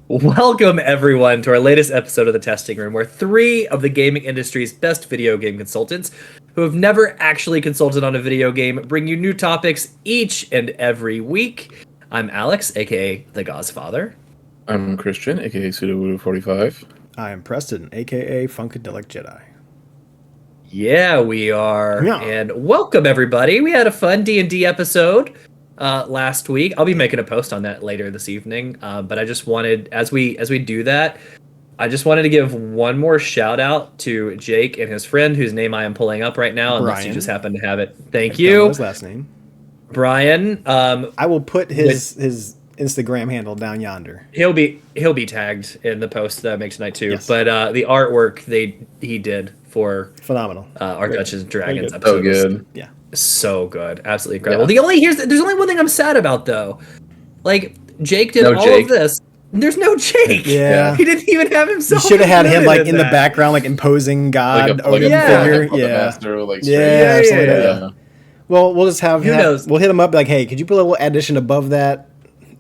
Welcome, everyone, to our latest episode of the Testing Room, where three of the gaming industry's best video game consultants, who have never actually consulted on a video game, bring you new topics each and every week. I'm Alex, aka the Godfather. I'm Christian, aka Pseudo45. I am Preston, aka Funkadelic Jedi. Yeah, we are. Yeah. And welcome, everybody. We had a fun D&D episode last week. I'll be making a post on that later this evening. But I just wanted, as we do that, I just wanted to give one more shout out to Jake and his friend, whose name I am pulling up right now, unless you Brian. just happen to have it. Thank I don't know you, his last name. Brian. I will put his Instagram handle down yonder. He'll be tagged in the post that I make tonight too. Yes. But the artwork he did for Phenomenal. our Dungeons and Dragons good. episode So good. Yeah. so good, absolutely incredible. Yeah. There's only one thing I'm sad about though. Like Jake did No all Jake. of this. There's no Jake. Yeah. He didn't even have You himself. should have had him like included in the that. background, like imposing God Odin yeah. figure. Puppet Yeah. Master, like, straight Yeah, up. absolutely. yeah. Well, we'll just have Who knows? we'll hit him up like, hey, could you put a little addition above that?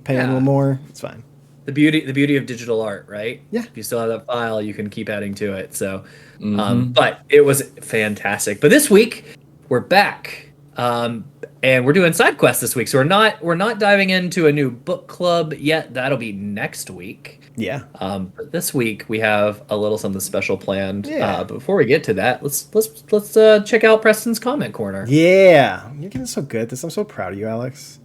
Pay him a Yeah. little more. It's fine. The beauty of digital art, right? Yeah. If you still have that file, you can keep adding to it. So, but it was fantastic. But this week we're back, and we're doing side quests this week. So we're not diving into a new book club yet. That'll be next week. Yeah. But this week we have a little something special planned. Yeah. But before we get to that, let's check out Preston's comment corner. Yeah. You're getting so good at this. I'm so proud of you, Alex.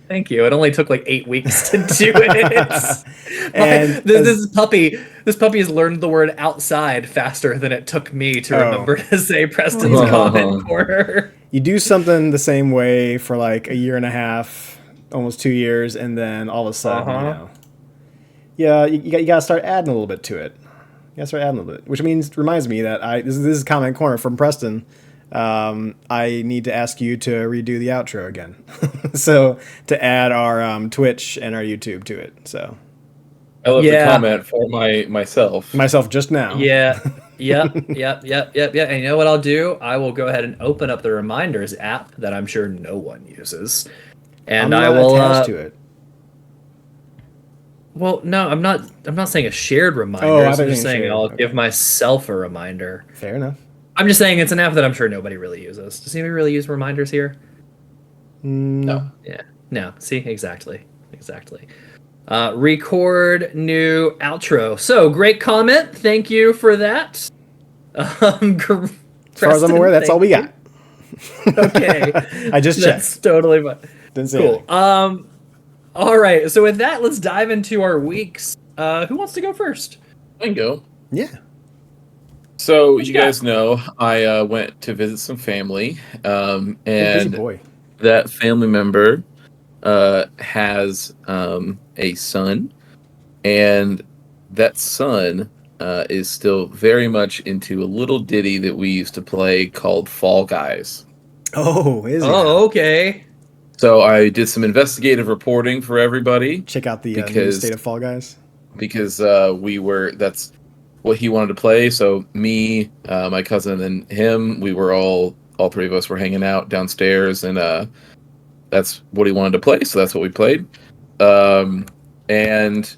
Thank you. It only took like 8 weeks to do it. And this puppy has learned the word outside faster than it took me to remember to say Preston's comment corner. You do something the same way for like a year and a half, almost 2 years, and then all of a sudden, yeah, you got to start adding a little bit to it. You got to start adding a little bit, which reminds me that this is comment corner from Preston. I need to ask you to redo the outro again. So to add our Twitch and our YouTube to it. So I left Yeah. a comment for myself. myself just now. Yeah. Yep. And you know what I'll do? I will go ahead and open up the reminders app that I'm sure no one uses. And I'm I not will attached to it. Well, no, I'm not saying a shared reminder. Oh, I I'm thought you just were saying shared. I'll Okay. give myself a reminder. Fair enough. I'm just saying it's an app that I'm sure nobody really uses. Does anybody really use reminders here? No. Yeah. No. See, exactly. Record new outro. So great comment. Thank you for that. As far as I'm aware, that's all we got. Okay. I just That's checked. totally fine. Didn't say Cool. anything. All right. So with that, let's dive into our weeks. Who wants to go first? I can go. Yeah. So What you you got? guys know I went to visit some family, Busy and boy. that family member has a son, and that son is still very much into a little ditty that we used to play called Fall Guys. Oh, is he? Oh, okay. So I did some investigative reporting for everybody Check out the new Because- state of Fall Guys. because that's what he wanted to play. So me, my cousin, and him, we were all three of us were hanging out downstairs, and that's what he wanted to play. So that's what we played. And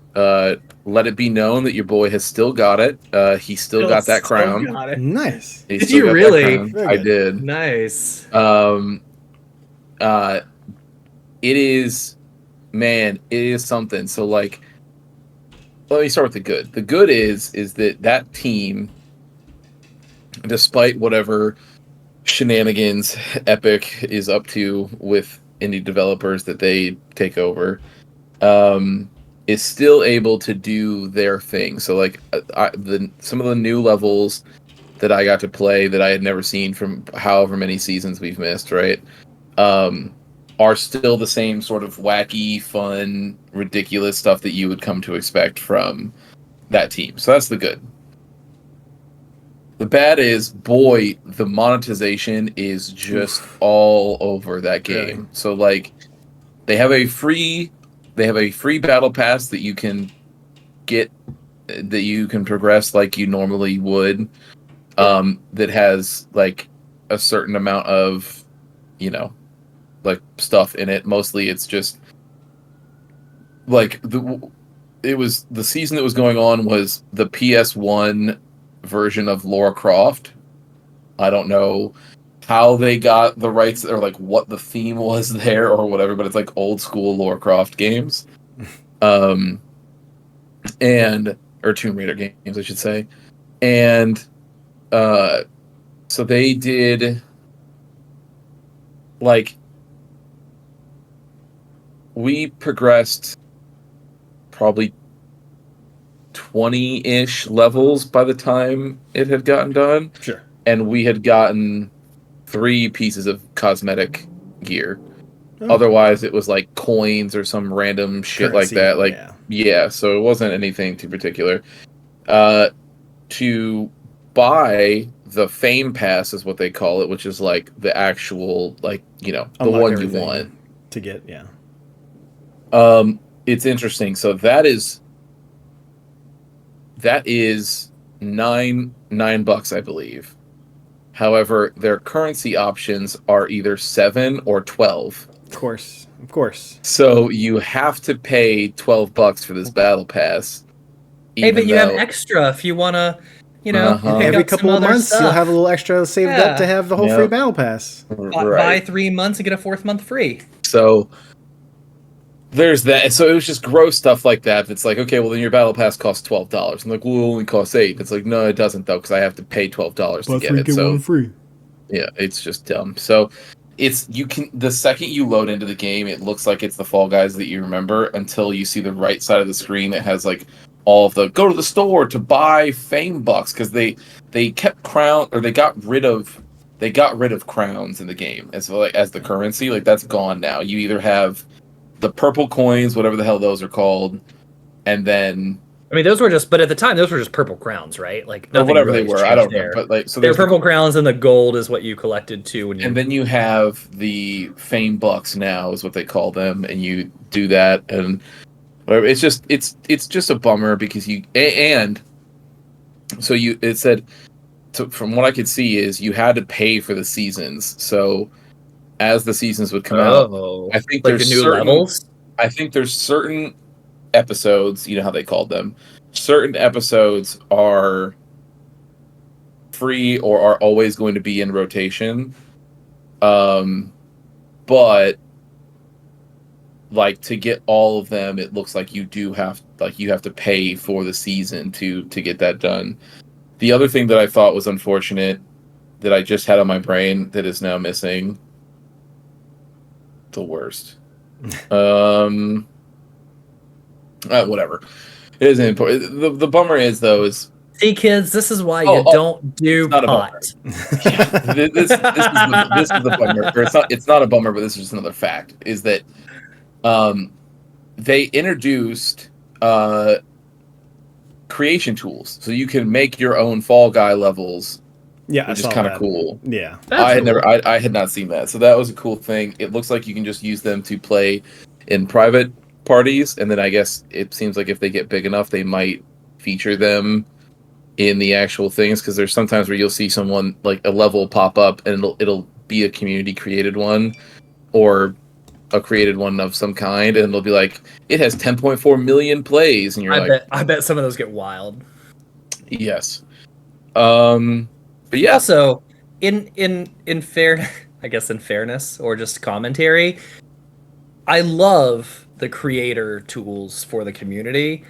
let it be known that your boy has still got it. He still got that crown. Got it. Nice. He Did still you got that really? crown. Very I good. did. Nice. It is, man, it is something. So like, let me start with the good. The good is that team, despite whatever shenanigans Epic is up to with indie developers that they take over, is still able to do their thing. So like, some of the new levels that I got to play that I had never seen from however many seasons we've missed, right? Are still the same sort of wacky, fun, ridiculous stuff that you would come to expect from that team. So that's the good. The bad is, boy, the monetization is just all over that game. Really? So like, they have a free battle pass that you can get, that you can progress like you normally would. That has like a certain amount of, like, stuff in it. Mostly it's just like it was the season that was going on was the PS1 version of Lara Croft. I don't know how they got the rights or like what the theme was there or whatever, but it's like old school Lara Croft games. And or Tomb Raider games, I should say. And so they did like we progressed probably 20-ish levels by the time it had gotten done. Sure. And we had gotten 3 pieces of cosmetic gear. Oh. Otherwise, it was like coins or some random shit Currency, like that. Like, yeah, so it wasn't anything too particular. To buy the Fame Pass is what they call it, which is like the actual, like, you know, the Unlock one you everything want. to get, yeah. It's interesting. So that is $9, I believe. However, their currency options are either 7 or 12. Of course. So you have to pay $12 for this battle pass. Hey, but you have extra if you want to, you know, pick every up couple some of other months stuff. you'll have a little extra saved up to have the whole free battle pass. Buy 3 months and get a 4th month free. So there's that. So it was just gross stuff like that. It's like, okay, well then your battle pass costs $12. I'm like, well, it only costs $8. It's like, no, it doesn't though, because I have to pay $12 to get it. So free. yeah, it's just dumb. So the second you load into the game, it looks like it's the Fall Guys that you remember until you see the right side of the screen that has like all of the go to the store to buy Fame bucks, because they kept they got rid of crowns in the game as well, like as the currency. Like that's gone now. You either have the purple coins, whatever the hell those are called, and then I mean, those were just, but at the time, those were just purple crowns, right? Like nothing whatever really they were. I don't know, there. but like so they're purple crowns, and the gold is what you collected too. And then you have the Fame bucks now, is what they call them, and you do that, and whatever. It's just a bummer because it said, from what I could see, is you had to pay for the seasons. So as the seasons would come out, I think like there's the new levels. I think there's certain episodes, you know how they called them. Certain episodes are free or are always going to be in rotation. But like to get all of them, it looks like you have to pay for the season to get that done. The other thing that I thought was unfortunate that I just had on my brain that is now missing. The worst. Whatever. It isn't important. The bummer is though is see kids, this is why you don't do pot. This is the bummer. Or it's not a bummer, but this is just another fact. Is that they introduced creation tools, so you can make your own Fall Guy levels. Yeah, which is kind of cool. Yeah, I had not seen that, so that was a cool thing. It looks like you can just use them to play in private parties, and then I guess it seems like if they get big enough, they might feature them in the actual things, because there's sometimes where you'll see someone like a level pop up and it'll be a community created one or a created one of some kind, and it'll be like it has 10.4 million plays, and I bet some of those get wild. Yes. But yeah. Also, in fairness or just commentary, I love the creator tools for the community.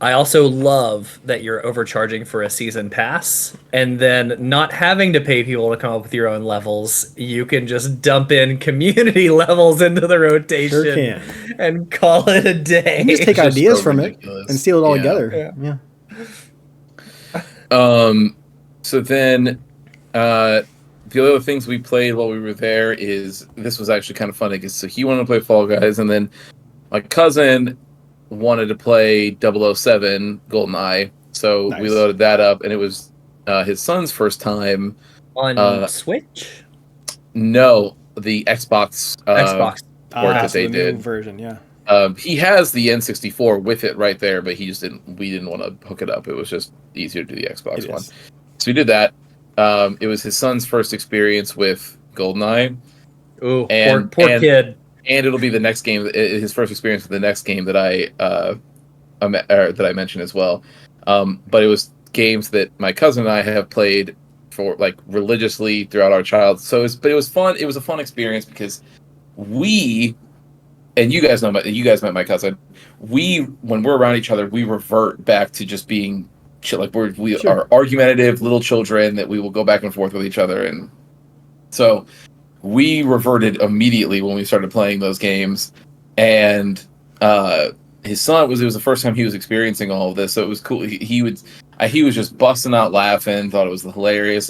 I also love that you're overcharging for a season pass and then not having to pay people to come up with your own levels. You can just dump in community levels into the rotation and call it a day. You just take ideas from ridiculous. It and steal it all together. Yeah. So then the other things we played while we were there is, this was actually kind of funny because so he wanted to play Fall Guys, and then my cousin wanted to play 007 GoldenEye, so we loaded that up, and it was his son's first time on Switch. No, the Xbox port that they did version. Yeah, he has the N64 with it right there, but we didn't want to hook it up. It was just easier to do the Xbox one, so we did that. It was his son's first experience with GoldenEye. Ooh, poor kid. And it'll be the next game, his first experience with the next game that I that I mentioned as well. But it was games that my cousin and I have played for like religiously throughout our childhood. But it was fun. It was a fun experience because we, and you guys met my cousin. When we're around each other, we revert back to just being chill. Like we Sure. are argumentative little children that we will go back and forth with each other, and so we reverted immediately when we started playing those games. And his son it was the first time he was experiencing all of this, so it was cool. He was just busting out laughing, thought it was hilarious,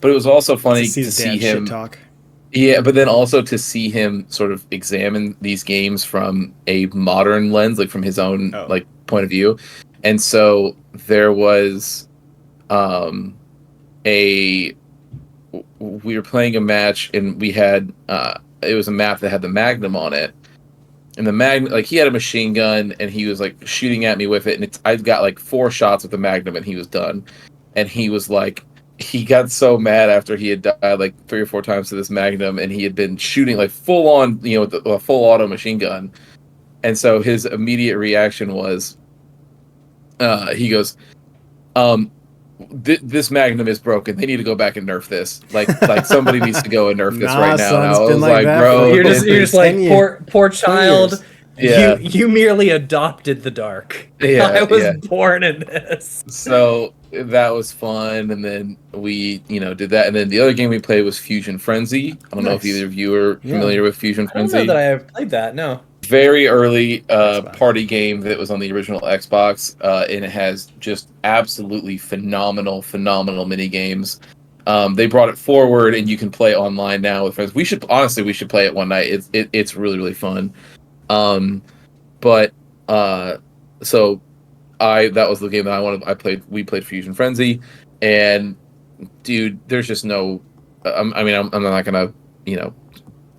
but it was also funny to see him shit talk. Yeah, but then also to see him sort of examine these games from a modern lens, like from his own like point of view. And so there was we were playing a match, and we had it was a map that had the Magnum on it. And the Magnum, like, he had a machine gun, and he was like shooting at me with it, and I got like 4 shots with the Magnum, and he was done. And he was like, he got so mad after he had died like 3 or 4 times to this Magnum, and he had been shooting like full on, with a full auto machine gun. And so his immediate reaction was, he goes, this Magnum is broken. They need to go back and nerf this. Like somebody needs to go and nerf this right now. Son, and I it's was been like that bro, for- You're just like poor child. Yeah. You merely adopted the dark. Yeah, I was yeah. born in this. So that was fun, and then we, did that, and then the other game we played was Fusion Frenzy. I don't know if Nice. either of you are familiar with Fusion I don't Frenzy. know that I have played that. No. Very early Xbox. party game that was on the original Xbox, and it has just absolutely phenomenal mini games. They brought it forward, and you can play online now with friends. We should play it one night. It's really fun. So that was the game that I wanted. We played Fusion Frenzy, and dude, there's just no. I'm not gonna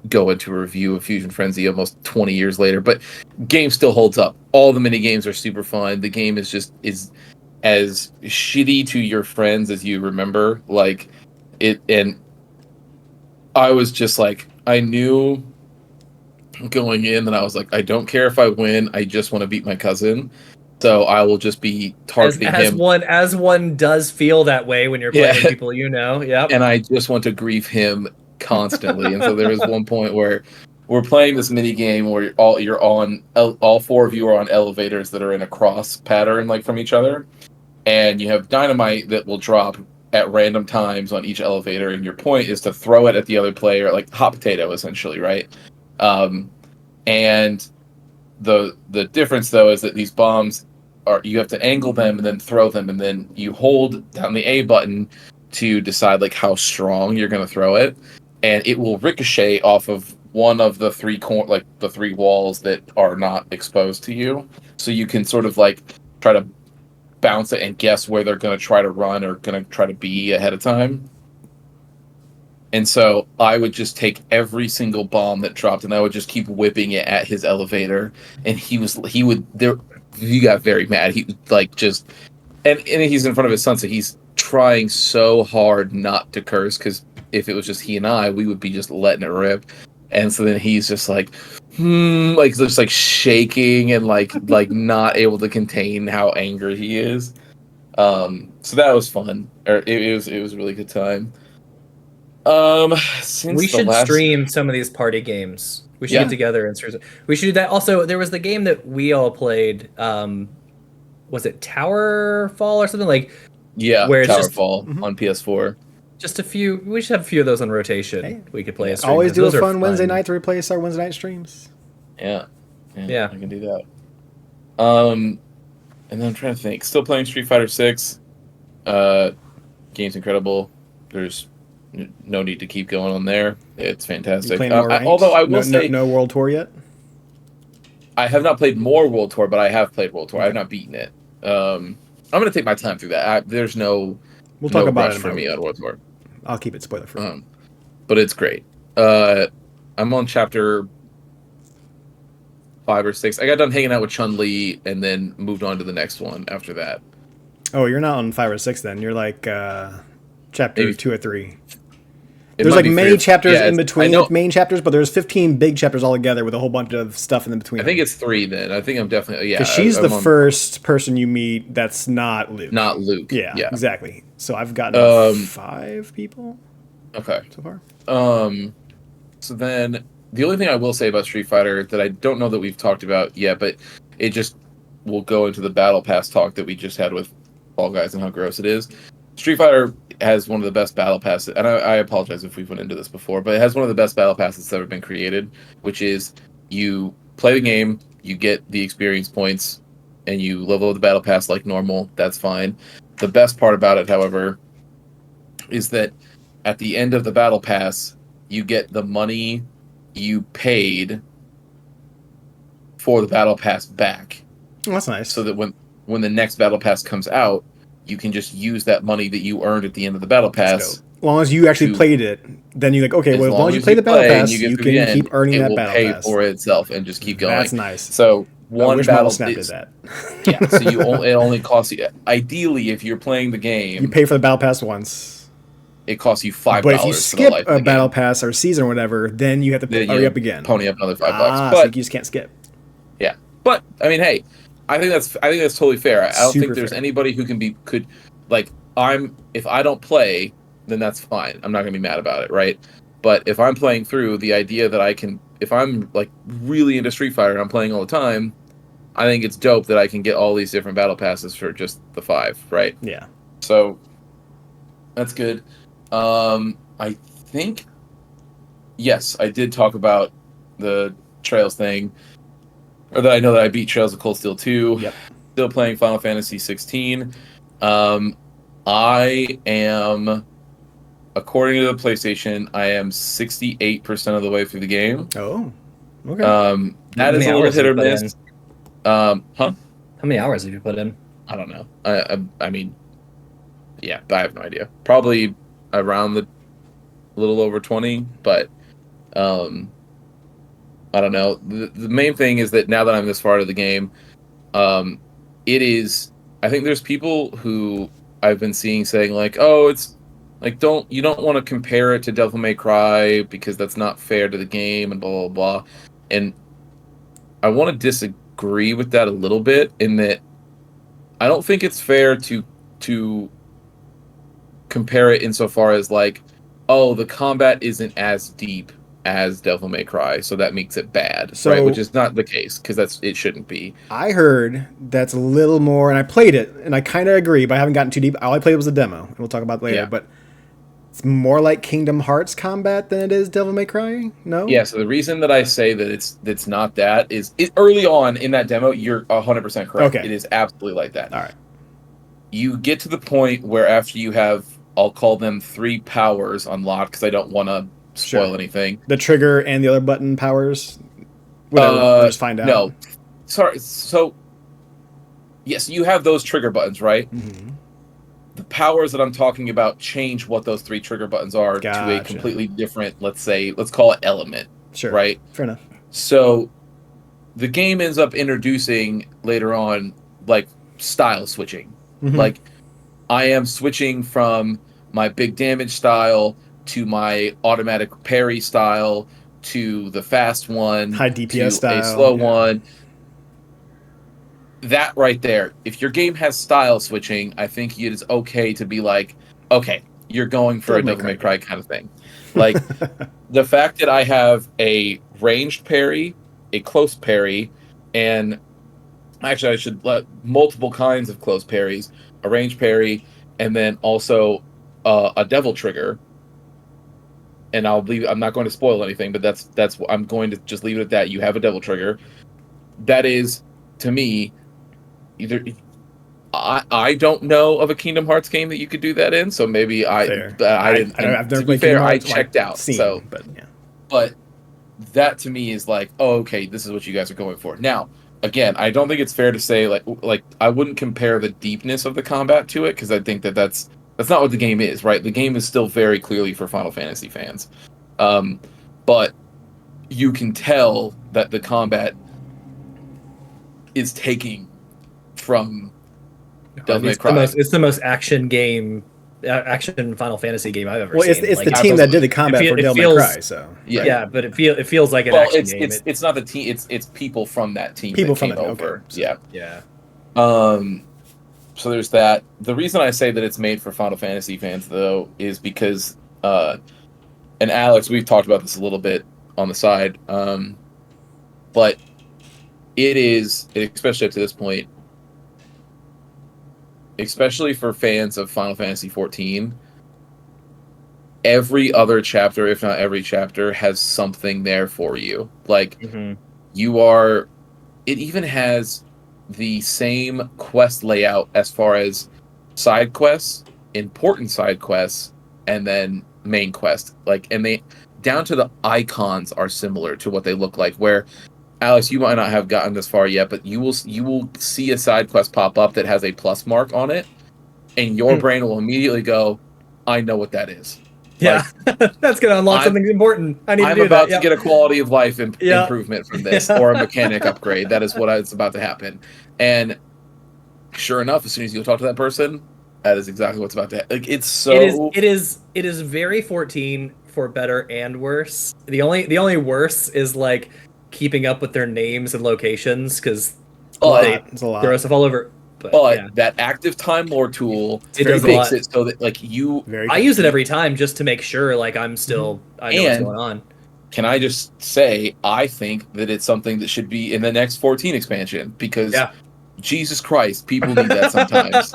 go into a review of Fusion Frenzy almost 20 years later, but game still holds up. All the mini games are super fun. The game is as shitty to your friends as you remember. Like it, and I was just like, I knew going in that I was like, I don't care if I win. I just want to beat my cousin. So I will just be targeting him. As one does feel that way when you're playing with people Yep. And I just want to grief him constantly. And so there was one point where we're playing this mini game where all 4 of you are on elevators that are in a cross pattern, like from each other, and you have dynamite that will drop at random times on each elevator, and your point is to throw it at the other player, like hot potato essentially, right? And the difference though is that these bombs you have to angle them and then throw them, and then you hold down the A button to decide like how strong you're going to throw it, and it will ricochet off of one of the 3 the 3 walls that are not exposed to you, so you can sort of like try to bounce it and guess where they're going to try to run or going to try to be ahead of time. And so I would just take every single bomb that dropped, and I would just keep whipping it at his elevator, and he got very mad. He like just and he's in front of his son, so he's trying so hard not to curse, because if it was just he and I, we would be just letting it rip. And so then he's just like, like just like shaking and like not able to contain how angry he is. So that was fun. It was a really good time. We should stream some of these party games. We should get together and we should do that. Also, there was the game that we all played. Was it Tower Fall or something like? Yeah, where it's Tower Fall on PS4. Just a few. We should have a few of those on rotation. Hey, we could play. Always do a fun Wednesday night to replace our Wednesday night streams. Yeah, I can do that. And then I'm trying to think. Still playing Street Fighter 6. Game's incredible. There's no need to keep going on there. It's fantastic. Although I will say, no World Tour yet. I have not played more World Tour, but I have played World Tour. I have not beaten it. I'm going to take my time through that. There's no. We'll talk about it for me on World Tour. I'll keep it spoiler free. But it's great. I'm on chapter 5 or 6. I got done hanging out with Chun-Li and then moved on to the next one after that. Oh, you're not on 5 or 6 then. You're like chapter Maybe 2 or 3. There's like many chapters in I between know. main chapters, but there's 15 big chapters all together with a whole bunch of stuff in between. I think it's 3 then. I think I'm definitely because she's the first person you meet that's not Luke. Not Luke. Yeah, exactly. So I've gotten 5 people. Okay. So far. So then the only thing I will say about Street Fighter that I don't know that we've talked about yet, but it just will go into the Battle Pass talk that we just had with Fall Guys and how gross it is. Street Fighter has one of the best Battle Passes, and I apologize if we've went into this before, but it has one of the best Battle Passes that's ever been created, which is you play the game, you get the experience points, and you level up the Battle Pass like normal. That's fine. The best part about it, however, is that at the end of the Battle Pass, you get the money you paid for the Battle Pass back. Oh, that's nice. So that when the next Battle Pass comes out, you can just use that money that you earned at the end of the Battle Pass. As long as you actually played it, then you're like, okay, well, as long as you play the Battle Pass, you can keep earning that Battle Pass. It will pay for itself and just keep going. That's nice. So one battle Snap did that. Yeah, so it only costs you. Ideally, if you're playing the game, you pay for the Battle Pass once. It costs you $5. But if you skip a Battle Pass or season or whatever, then you have to hurry up again. Pony up another $5. But so you just can't skip. Yeah, but I mean, hey, I think that's totally fair. I don't think there's fair. anybody who could if I don't play, then that's fine. I'm not gonna be mad about it, right? But if I'm playing through, the idea that if I'm like really into Street Fighter and I'm playing all the time, I think it's dope that I can get all these different battle passes for just the 5, right? Yeah. So that's good. I think, yes, I did talk about the Trails thing, or that I know that I beat Trails of Cold Steel 2. Yep. Still playing Final Fantasy 16. I am, according to the PlayStation, I am 68% of the way through the game. Oh, okay. That is a little hit or miss. How many hours have you put in? I don't know. I mean, yeah, I have no idea. Probably around the little over 20, but I don't know. The main thing is that now that I'm this far into the game, it is. I think there's people who I've been seeing saying like, "Oh, it's like you don't want to compare it to Devil May Cry because that's not fair to the game and blah blah blah." And I want to disagree with that a little bit in that I don't think it's fair to compare it insofar as like, oh, the combat isn't as deep as Devil May Cry, so that makes it bad, So- right? Which is not the case because it shouldn't be. I heard that's a little more, and I played it, and I kind of agree, but I haven't gotten too deep. All I played was a demo, and we'll talk about it later. Yeah. But it's more like Kingdom Hearts combat than it is Devil May Cry. No. Yeah. So the reason that I say that it's not that is early on in that demo, you're 100% correct. Okay. It is absolutely like that. All right. You get to the point where after you have, I'll call them 3 powers unlocked because I don't want to spoil anything. The trigger and the other button powers. Whatever. We'll just find out. No, sorry. So yes, you have those trigger buttons, right? Mm-hmm. The powers that I'm talking about change what those 3 trigger buttons are to a Gotcha. completely different, let's call it element, Sure. right? Fair enough. So the game ends up introducing later on like style switching. Mhm. Like I am switching from my big damage style to my automatic parry style to the fast one, High DPS to style, a slow yeah. one. That right there, if your game has style switching, I think it is okay to be like, okay, you're going for a Devil May Cry kind of thing. Like the fact that I have a ranged parry, a close parry, and actually I should let multiple kinds of close parries, a ranged parry, and then also a devil trigger. And I'm not going to spoil anything, but that's I'm going to just leave it at that. You have a devil trigger. That is, to me, either I don't know of a Kingdom Hearts game that you could do that in, so maybe I didn't. I've never to be played fair, Kingdom I Hearts, checked out. seen, So, but yeah. but that to me is like, oh, okay, this is what you guys are going for. Now, again, I don't think it's fair to say like I wouldn't compare the deepness of the combat to it because I think that's not what the game is, right? The game is still very clearly for Final Fantasy fans, but you can tell that the combat is taking from Devil May Cry. It's the most action game action Final Fantasy game I've ever Well, seen. it's Like, the team that did the it combat feel- for it Devil May feels- Cry, so yeah, but it feels like an Well, action game. it's not the team. It's people from that team people that from came the over. okay, so, Yeah. Yeah. So there's that. The reason I say that it's made for Final Fantasy fans, though, is because, and Alex, we've talked about this a little bit on the side, but it is, especially up to this point, especially for fans of Final Fantasy 14, every other chapter, if not every chapter, has something there for you. Like, you are, it even has the same quest layout as far as side quests, important side quests, and then main quest. Like, and they, down to the icons are similar to what they look like, where Alex, you might not have gotten this far yet, but you will see a side quest pop up that has a plus mark on it, and your brain will immediately go, I know what that is. Yeah, like, that's going to unlock something important. I'm about to get a quality of life improvement from this, or a mechanic upgrade. That is what is about to happen. And sure enough, as soon as you talk to that person, that is exactly what's about to happen. Like, it's so... It is very 14 for better and worse. The only worse is, like, keeping up with their names and locations, because they throw stuff all over. But yeah. That active Time Lord tool, it does makes it so that, like, I use it every time just to make sure, like, I'm still I know what's going on. Can I just say, I think that it's something that should be in the next 14 expansion, because Jesus Christ, people need that sometimes.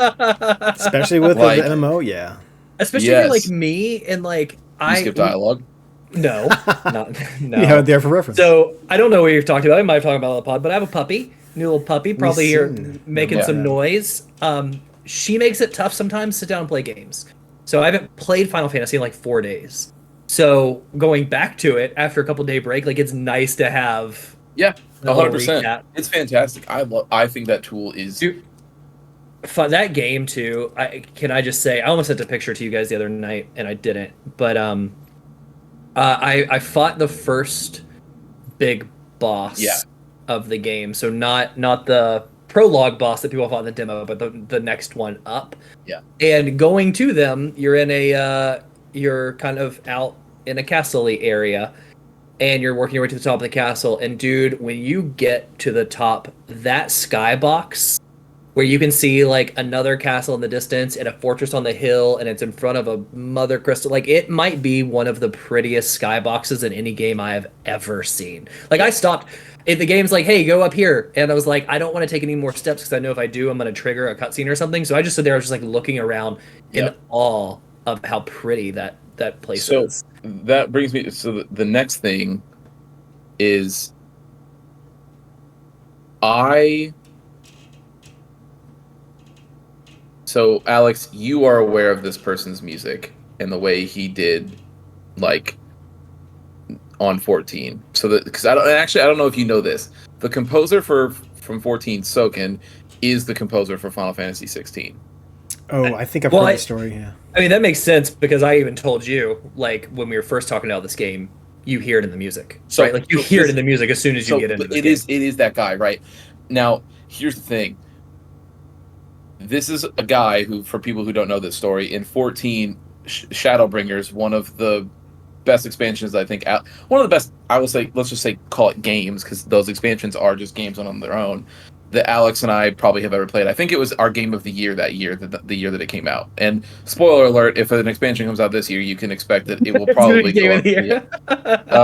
Especially with like, the MMO, yeah. Especially if you're like me and like you skip dialogue. No, no. You have it there for reference. So I don't know what you've talked about. I might have talked about it on the pod, but I have a puppy, new little puppy, probably here making some noise. She makes it tough sometimes to sit down and play games. So I haven't played Final Fantasy in like 4 days. So going back to it after a couple day break, like it's nice to have. Yeah, 100%. It's fantastic. I think that tool is. Fun, that game too. Can I just say I almost sent a picture to you guys the other night and I didn't, but I fought the first big boss of the game, so not the prologue boss that people fought in the demo, but the next one up. Yeah. And going to them, you're in you're kind of out in a castle-y area, and you're working your way to the top of the castle. And dude, when you get to the top, that skybox where you can see like another castle in the distance and a fortress on the hill, and it's in front of a mother crystal. Like, it might be one of the prettiest skyboxes in any game I have ever seen. Like, I stopped. If the game's like, hey, go up here, and I was like, I don't want to take any more steps because I know if I do, I'm going to trigger a cutscene or something. So I just stood there, I was just like looking around in awe of how pretty that place is. That brings me. So the next thing is, So, Alex, you are aware of this person's music and the way he did, like, on 14. So that, because I don't know if you know this, the composer from 14, Soken, is the composer for Final Fantasy 16. Oh, I think I've heard the story. Yeah. I mean, that makes sense because I even told you, like, when we were first talking about this game, you hear it in the music, so, right? Like, you hear it in the music as soon as you get into the game. It is that guy, right? Now, here's the thing. This is a guy who, for people who don't know this story, in 14, Shadowbringers, one of the best expansions, I think, one of the best, I will say, let's just say, call it games, because those expansions are just games on their own, that Alex and I probably have ever played. I think it was our game of the year that year, the year that it came out. And spoiler alert, if an expansion comes out this year, you can expect that it will probably go up.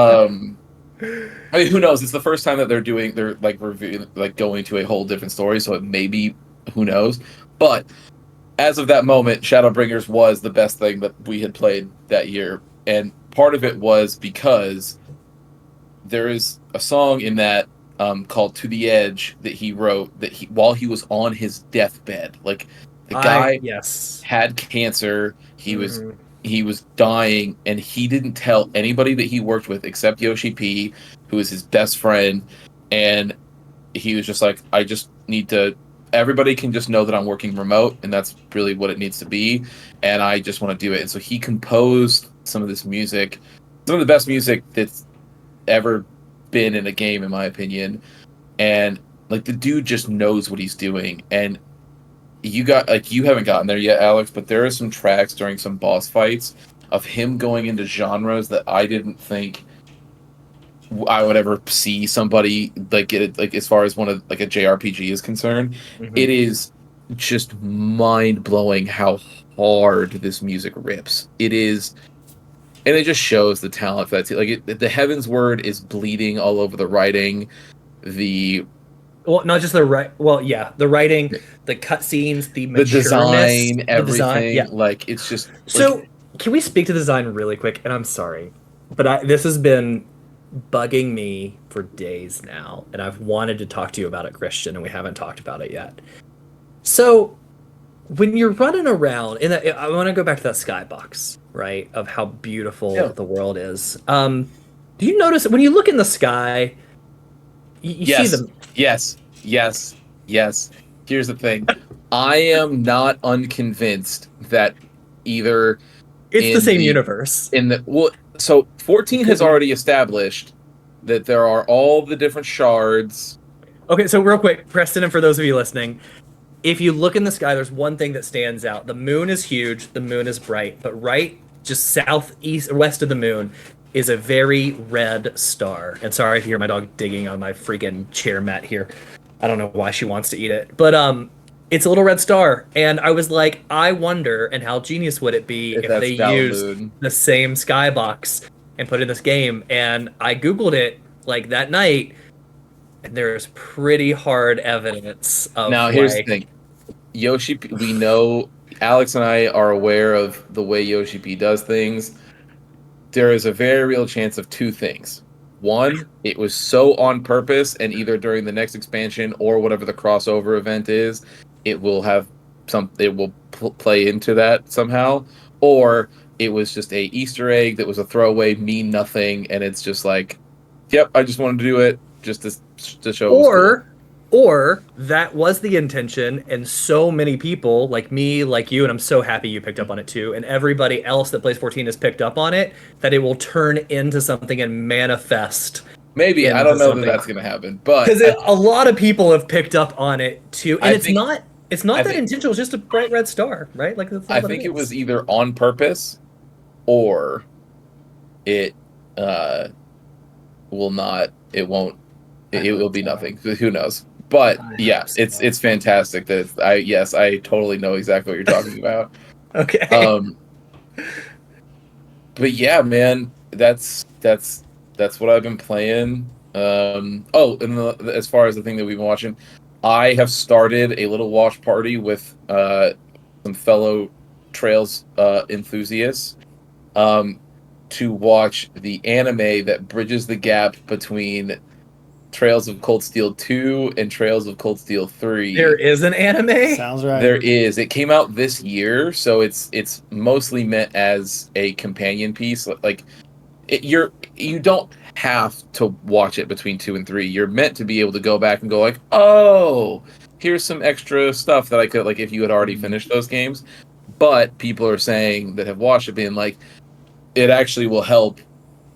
I mean, who knows? It's the first time that they're like reviewing, like going to a whole different story, so it may be, who knows. But as of that moment, Shadowbringers was the best thing that we had played that year. And part of it was because there is a song in that called To the Edge that he wrote while he was on his deathbed. Like, the guy had cancer. He was dying, and he didn't tell anybody that he worked with except Yoshi P, who is his best friend. And he was just like, I just need to... Everybody can just know that I'm working remote, and that's really what it needs to be, and I just want to do it. And so he composed some of this music, some of the best music that's ever been in a game, in my opinion. And like, the dude just knows what he's doing, and you haven't gotten there yet, Alex, but there are some tracks during some boss fights of him going into genres that I didn't think I would ever see somebody like get it, like as far as one of like a JRPG is concerned. Mhm. It is just mind blowing how hard this music rips. It is, and it just shows the talent that's like the Heaven's Word is bleeding all over the writing, the Not just the the writing, the cutscenes, the matureness, design, everything. the design, yeah. Like it's just So, can we speak to the design really quick? And I'm sorry, but this has been bugging me for days now, and I've wanted to talk to you about it, Christian, and we haven't talked about it yet. So, when you're running around, I want to go back to that skybox, right? Of how beautiful the world is. Do you notice when you look in the sky, you see them? Yes. Here's the thing. I am not unconvinced that either it's the same universe. So 14 has already established that there are all the different shards. Okay, so real quick, Preston, and for those of you listening, if you look in the sky, there's one thing that stands out. The moon is huge, the moon is bright, but right just southeast or west of the moon is a very red star. And sorry if you hear my dog digging on my freaking chair mat here. I don't know why she wants to eat it. But it's a little red star. And I was like, I wonder, and how genius would it be if they used the same skybox and put it in this game. And I Googled it like that night, and there's pretty hard evidence of now here's the thing. Yoshi, we know, Alex and I are aware of the way Yoshi P does things. There is a very real chance of two things. One, it was so on purpose, and either during the next expansion or whatever the crossover event is, it will play into that somehow. Or it was just a Easter egg that was a throwaway, mean nothing, and it's just like, yep, I just wanted to do it just to show. Or that was the intention, and so many people, like me, like you, and I'm so happy you picked up on it too, and everybody else that plays 14 has picked up on it, that it will turn into something and manifest. Maybe. I don't know that that's going to happen. But because a lot of people have picked up on it too, and it's not that intentional, it's just a bright red star, right? Like I think it was either on purpose or it will be nothing. Who knows? But yes, it's fantastic that I totally know exactly what you're talking about. Okay. But yeah, man, that's what I've been playing. And as far as the thing that we've been watching, I have started a little watch party with some fellow Trails enthusiasts to watch the anime that bridges the gap between Trails of Cold Steel 2 and Trails of Cold Steel 3. There is an anime? Sounds right. There is. It came out this year, so it's mostly meant as a companion piece. Like you don't have to watch it between 2 and 3. You're meant to be able to go back and go like, "Oh, here's some extra stuff that I could like if you had already finished those games." But people are saying that have watched it being like it actually will help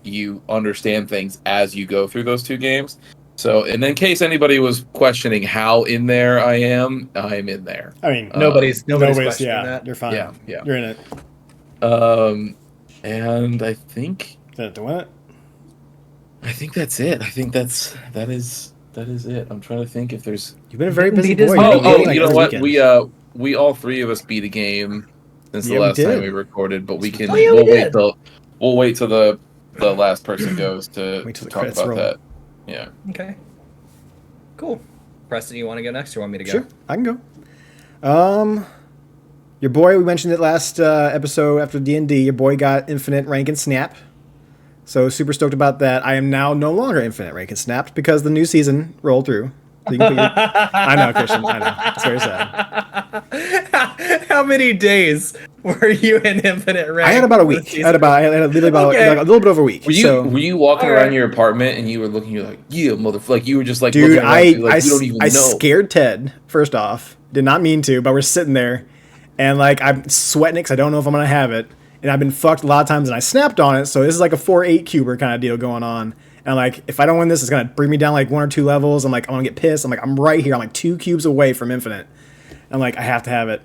you understand things as you go through those 2 games. So, and in case anybody was questioning how in there I am in there. I mean, nobody's questioning that. You're fine. Yeah. You're in it. And I think Did it to win it? I think that's it. I think that is it. I'm trying to think if there's. You've been a very busy Disney. boy. You know what? We all 3 of us beat a game since the last time we recorded, but we can. We'll wait till the last person goes to talk about that. Yeah. Okay. Cool. Preston, you want to go next or want me to go? Sure, I can go. Your boy, we mentioned it last episode after D&D, your boy got infinite rank and snap. So super stoked about that. I am now no longer infinite rank and snapped because the new season rolled through. So you can put I know, Christian. I know. It's very sad. How many days were you in infinite rank? I had about a week. I had literally about like a little bit over a week. Were you walking around your apartment and you were looking? You're like, yeah, motherfucker. Like you were just like, dude. You don't even know. I scared Ted. First off, did not mean to, but we're sitting there, and like I'm sweating it because I don't know if I'm gonna have it, and I've been fucked a lot of times, and I snapped on it. So this is like a 4-8 cuber kind of deal going on. And like, if I don't win this, it's gonna bring me down like 1 or 2 levels. I'm like, I'm gonna get pissed. I'm like, I'm right here. I'm like 2 cubes away from infinite. I'm like, I have to have it.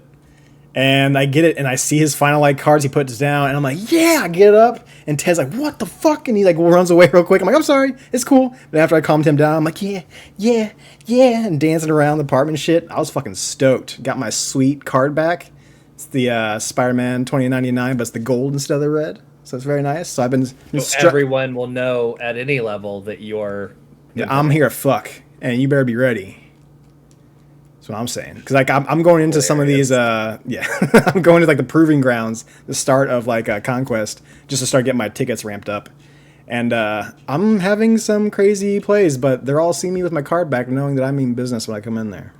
And I get it, and I see his final like cards he puts down, and I'm like, yeah, I get up. And Ted's like, what the fuck? And he like runs away real quick. I'm like, I'm sorry, it's cool. But after I calmed him down, I'm like, yeah, and dancing around the apartment and shit. I was fucking stoked. Got my sweet card back. It's the Spider-Man 2099, but it's the gold instead of the red. So it's very nice. So I've been... So everyone will know at any level that you're... I'm here to fuck, and you better be ready. That's what I'm saying. Because like I'm going into some of these, I'm going to like the proving grounds, the start of like a conquest, just to start getting my tickets ramped up. And I'm having some crazy plays, but they're all seeing me with my card back, knowing that I mean business when I come in there.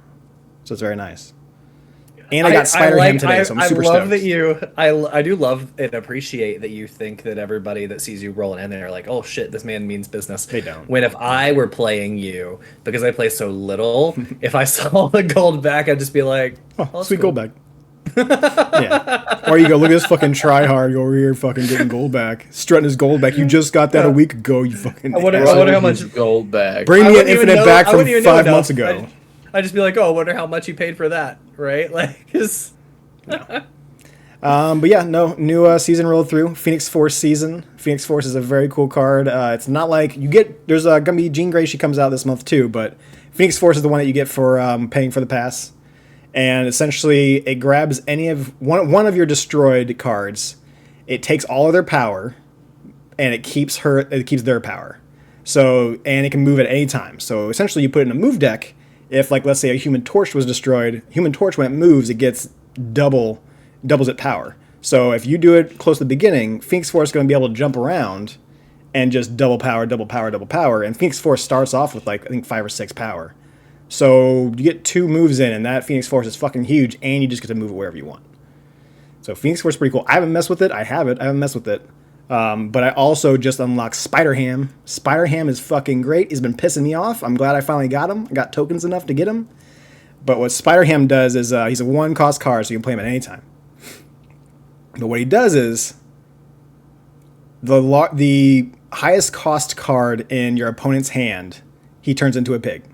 So it's very nice. And I got Spider-Ham today, so I'm super stoked. I do love and appreciate that you think that everybody that sees you rolling in there are like, oh shit, this man means business. They don't. When if I were playing you, because I play so little, if I saw the gold back, I'd just be like, oh sweet cool. Gold back. Yeah. Or you go, look at this fucking tryhard over here fucking getting gold back. Strutting his gold back. You just got that a week ago, you fucking I wonder how much gold back. Bring me an infinite back from 5 months ago. I'd just be like, oh, I wonder how much he paid for that, right? Like, cause... no. But yeah, no, new season rolled through. Phoenix Force season. Phoenix Force is a very cool card. It's not like you get, there's gonna be Jean Grey, she comes out this month too, but Phoenix Force is the one that you get for paying for the pass. And essentially, it grabs any of one of your destroyed cards. It takes all of their power, and it keeps their power. So, and it can move at any time. So essentially, you put it in a move deck. If, like, let's say a Human Torch was destroyed, Human Torch, when it moves, it gets doubles its power. So if you do it close to the beginning, Phoenix Force is going to be able to jump around and just double power. And Phoenix Force starts off with, like, I think 5 or 6 power. So you get 2 moves in, and that Phoenix Force is fucking huge, and you just get to move it wherever you want. So Phoenix Force is pretty cool. I haven't messed with it. I haven't messed with it. But I also just unlocked Spider-Ham. Spider-Ham is fucking great. He's been pissing me off. I'm glad I finally got him. I got tokens enough to get him. But what Spider-Ham does is he's a 1-cost card, so you can play him at any time. But what he does is the highest cost card in your opponent's hand, he turns into a pig.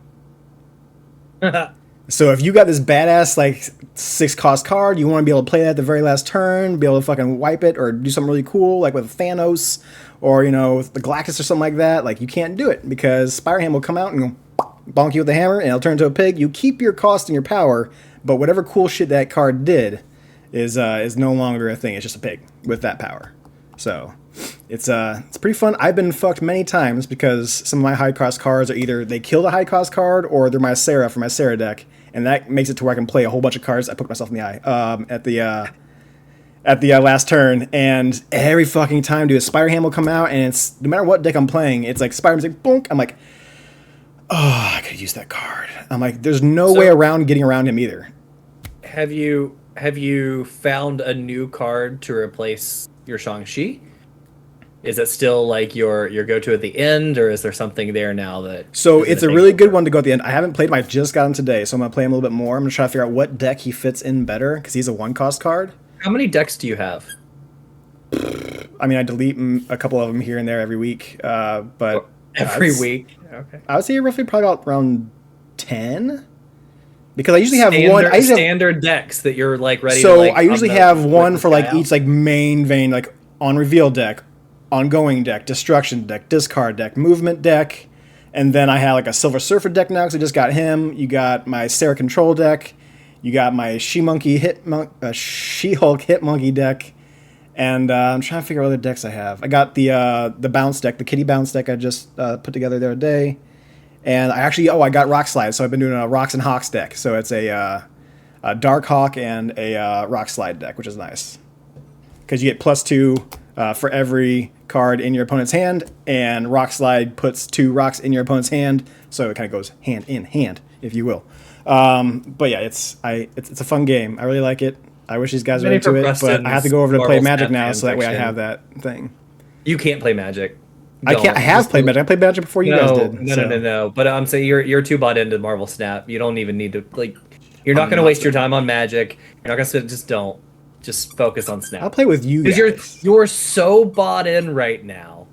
So if you got this badass like 6-cost card, you want to be able to play that at the very last turn, be able to fucking wipe it or do something really cool like with Thanos or, you know, with the Galactus or something like that, like you can't do it because Spider-Ham will come out and bonk you with the hammer and it'll turn into a pig. You keep your cost and your power, but whatever cool shit that card did is no longer a thing. It's just a pig with that power. So it's pretty fun. I've been fucked many times because some of my high cost cards are either they kill the high cost card or they're my Sarah for my Sarah deck, and that makes it to where I can play a whole bunch of cards. I put myself in the eye at the last turn, and every fucking time, dude, a Spider-Ham will come out, and it's no matter what deck I'm playing, it's like Spider-Man's like bonk. I'm like, oh, I could use that card. I'm like, there's no way around getting around him either. Have you found a new card to replace your Shang-Chi? Is it still like your go-to at the end, or is there something there now that... So it's a really good one to go at the end. I haven't played him. I just got him today, so I'm going to play him a little bit more. I'm going to try to figure out what deck he fits in better, because he's a 1-cost card. How many decks do you have? I mean, I delete a couple of them here and there every week, but... Every week? Okay. I would say roughly probably about around 10. Because I usually have standard decks that you're like ready to So like, I usually have one for like each like main vein, like on reveal deck, ongoing deck, destruction deck, discard deck, movement deck, and then I have like a Silver Surfer deck now because I just got him. You got my Sarah Control deck, you got my She-Hulk Hit Monkey deck, and I'm trying to figure out what other decks I have. I got the bounce deck, the Kitty bounce deck I just put together the other day. And I got Rock Slide, so I've been doing a Rocks and Hawks deck. So it's a Dark Hawk and a Rock Slide deck, which is nice. Because you get +2 for every card in your opponent's hand, and Rock Slide puts 2 rocks in your opponent's hand, so it kind of goes hand in hand, if you will. But yeah, it's a fun game. I really like it. I wish these guys were into it, but I have to go over to play Magic now, so that way I have that thing. You can't play Magic. I can't. I have played Magic. I played Magic before you guys did. No. But I'm saying you're too bought into Marvel Snap. You don't even need to like. You're not going to waste your time on Magic. You're not going to just focus on Snap. I'll play with you guys. Because you're so bought in right now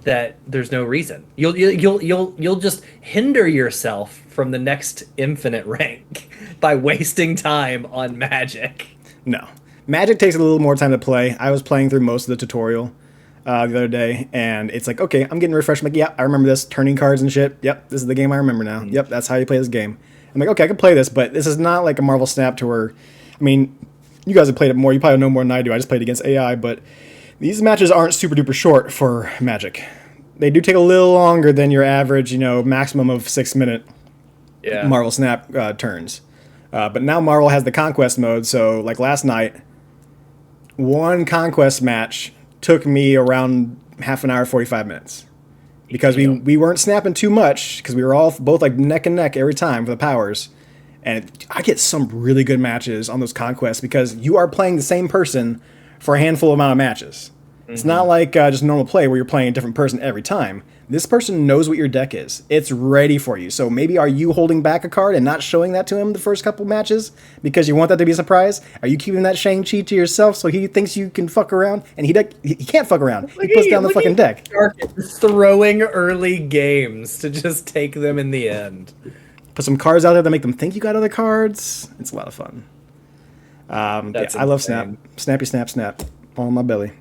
that there's no reason. You'll just hinder yourself from the next infinite rank by wasting time on Magic. No. Magic takes a little more time to play. I was playing through most of the tutorial the other day, and it's like, okay, I'm getting refreshed. I'm like, yeah, I remember this, turning cards and shit. Yep, this is the game I remember now. Yep, that's how you play this game. I'm like, okay, I can play this, but this is not like a Marvel Snap to where, I mean, you guys have played it more. You probably know more than I do. I just played against AI, but these matches aren't super duper short for Magic. They do take a little longer than your average, maximum of 6-minute Marvel Snap turns. But now Marvel has the Conquest mode, so like last night, one Conquest match took me around half an hour, 45 minutes. Because we weren't snapping too much, because we were all both like neck and neck every time for the powers. And I get some really good matches on those Conquests because you are playing the same person for a handful amount of matches. It's not like just normal play where you're playing a different person every time. This person knows what your deck is. It's ready for you. So maybe are you holding back a card and not showing that to him the first couple matches because you want that to be a surprise? Are you keeping that Shang-Chi to yourself so he thinks you can fuck around? And he can't fuck around. He puts down the fucking deck. Throwing early games to just take them in the end. Put some cards out there that make them think you got other cards. It's a lot of fun. I love Snap. Snappy snap snap. All in my belly.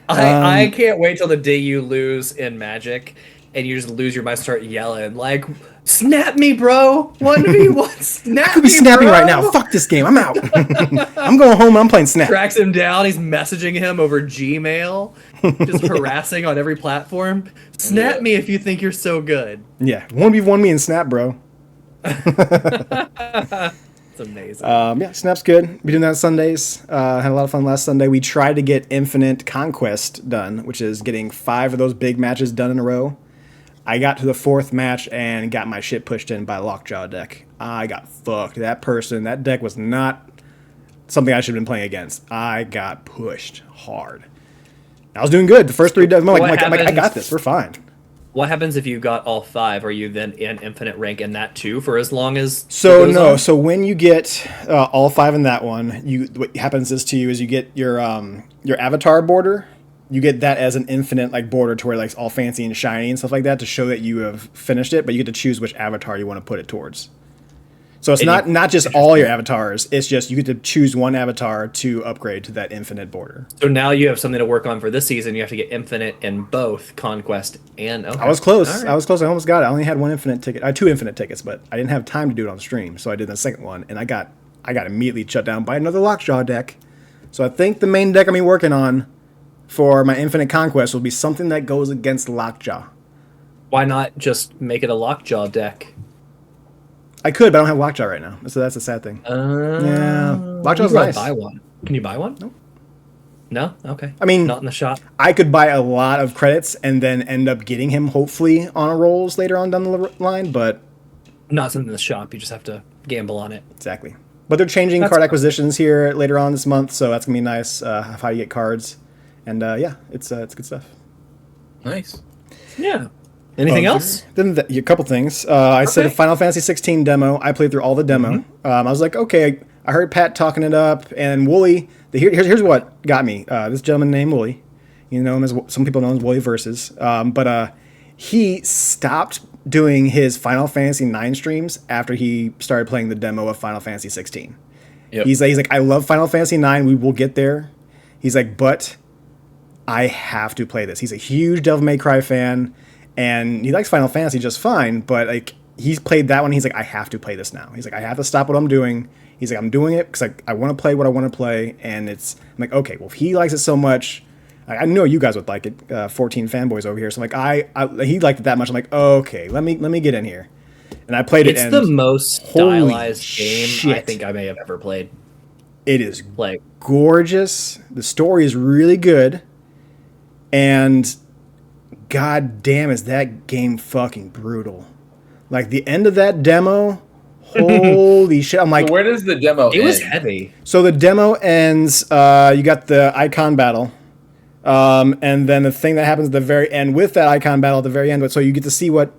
I can't wait till the day you lose in Magic and you just lose your mind, start yelling like, "Snap me, bro! 1v1, snap me, I could be snapping bro! right now. Fuck this game. I'm out. I'm going home. I'm playing Snap." Tracks him down. He's messaging him over Gmail, just harassing on every platform. Snap me if you think you're so good. Yeah, 1v1 me and Snap, bro. It's amazing. Snap's good. Be doing that Sundays. Had a lot of fun last Sunday. We tried to get Infinite Conquest done, which is getting 5 of those big matches done in a row. I got to the 4th match and got my shit pushed in by a Lockjaw deck. I got fucked. That deck was not something I should have been playing against. I got pushed hard. I was doing good. The first 3 decks, I'm like, I got this. We're fine. What happens if you got all 5? Are you then in infinite rank in that too for as long as? So when you get all 5 in that one, what happens is you get your avatar border. You get that as an infinite like border to where like all fancy and shiny and stuff like that to show that you have finished it. But you get to choose which avatar you want to put it towards. So it's not just all your avatars. It's just you get to choose one avatar to upgrade to that infinite border. So now you have something to work on for this season. You have to get infinite in both Conquest and. Okay. I was close. Right. I almost got it. I only had 1 infinite ticket. I had 2 infinite tickets, but I didn't have time to do it on stream, so I did the second one, and I got immediately shut down by another Lockjaw deck. So I think the main deck I'm working on for my infinite Conquest will be something that goes against Lockjaw. Why not just make it a Lockjaw deck? I could, but I don't have Lockjaw right now, so that's a sad thing. Yeah, Lockjaw's nice. Buy one. Can you buy one? Nope. No? Okay. I mean, not in the shop. I could buy a lot of credits and then end up getting him hopefully on a rolls later on down the line, but not something in the shop. You just have to gamble on it. Exactly. But they're changing card acquisitions here later on this month, so that's gonna be nice. Of how you get cards, and it's good stuff. Nice. Yeah. Anything else? Then a couple things. I said a Final Fantasy 16 demo. I played through all the demo. I was like, okay. I heard Pat talking it up, and Wooly. Here's what got me. This gentleman named Wooly. You know him as some people know him as Wooly Versus. But he stopped doing his Final Fantasy 9 streams after he started playing the demo of Final Fantasy 16. Yep. He's like, I love Final Fantasy 9. We will get there. He's like, but I have to play this. He's a huge Devil May Cry fan. And he likes Final Fantasy just fine, but like he's played that one. He's like, I have to play this now. He's like, I have to stop what I'm doing. He's like, I'm doing it because I want to play what I want to play. And I'm like, okay, well, if he likes it so much, I know you guys would like it. 14 fanboys over here. So I'm like, he liked it that much. I'm like, okay, let me get in here. And I played it. It's the most stylized game I think I may have ever played. It is gorgeous. The story is really good, and god damn, is that game fucking brutal. Like, the end of that demo, holy shit. I'm like, so where does the demo end? It was heavy. So the demo ends, you got the icon battle. And then the thing that happens at the very end with that icon battle at the very end, so you get to see what